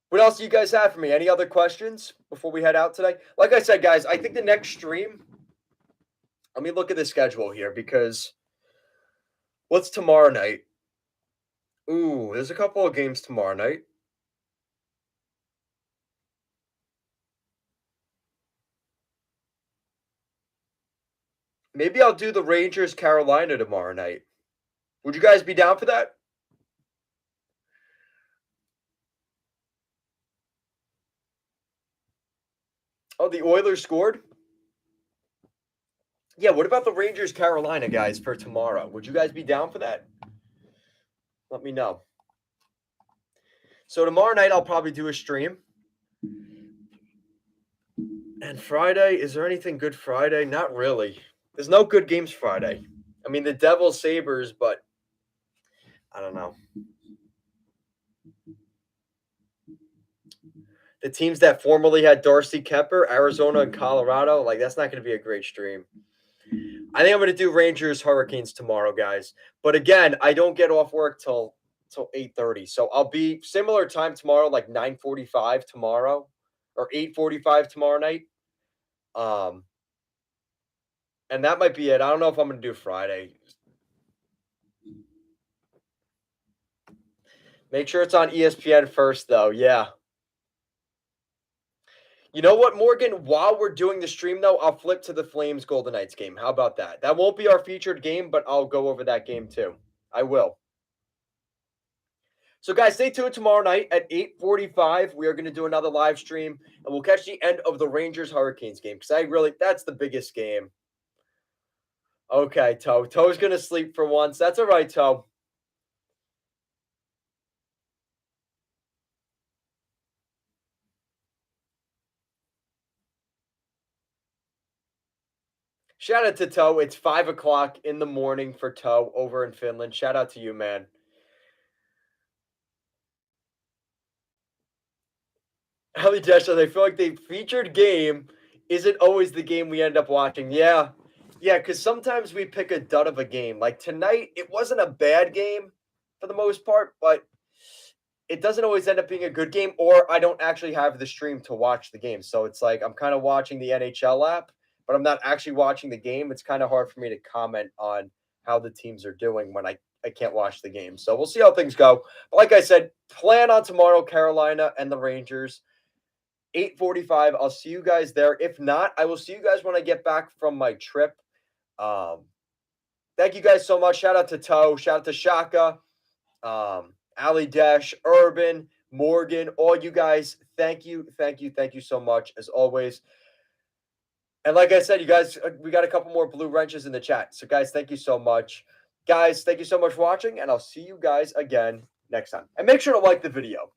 What else do you guys have for me? Any other questions before we head out today? Like I said, guys, I think the next stream, let me look at the schedule here because what's tomorrow night? Ooh, there's a couple of games tomorrow night. Maybe I'll do the Rangers Carolina tomorrow night. Would you guys be down for that? Oh, the Oilers scored? Yeah, what about the Rangers Carolina guys for tomorrow? Would you guys be down for that? Let me know. So tomorrow night I'll probably do a stream. And Friday, is there anything good Friday? Not really. There's no good games Friday. I mean, the Devils Sabres, but I don't know. The teams that formerly had Darcy Kemper, Arizona and Colorado, like that's not going to be a great stream. I think I'm going to do Rangers Hurricanes tomorrow, guys. But again, I don't get off work till 8:30. So I'll be similar time tomorrow, like 9:45 tomorrow or 8:45 tomorrow night. And that might be it. I don't know if I'm going to do Friday. Make sure it's on ESPN first, though. Yeah. You know what, Morgan? While we're doing the stream, though, I'll flip to the Flames Golden Knights game. How about that? That won't be our featured game, but I'll go over that game too. I will. So, guys, stay tuned tomorrow night at 8:45. We are going to do another live stream, and we'll catch the end of the Rangers Hurricanes game because that's the biggest game. Okay, Toe. Toe's going to sleep for once. That's all right, Toe. Shout out to Toe. It's 5 o'clock in the morning for Toe over in Finland. Shout out to you, man. Ellie Deschler, they feel like the featured game isn't always the game we end up watching. Yeah. Yeah, because sometimes we pick a dud of a game. Like tonight, it wasn't a bad game for the most part, but it doesn't always end up being a good game, or I don't actually have the stream to watch the game. So it's like I'm kind of watching the NHL app, but I'm not actually watching the game. It's kind of hard for me to comment on how the teams are doing when I can't watch the game. So we'll see how things go. But like I said, plan on tomorrow, Carolina and the Rangers. 8:45. I'll see you guys there. If not, I will see you guys when I get back from my trip. Um, Thank you guys so much. Shout out to Toe. Shout out to Shaka, Ali Dash, Urban, Morgan, all you guys. Thank you, thank you, thank you so much as always. And like I said, you guys, we got a couple more blue wrenches in the chat. So guys, thank you so much. Guys, thank you so much for watching, and I'll see you guys again next time. And make sure to like the video.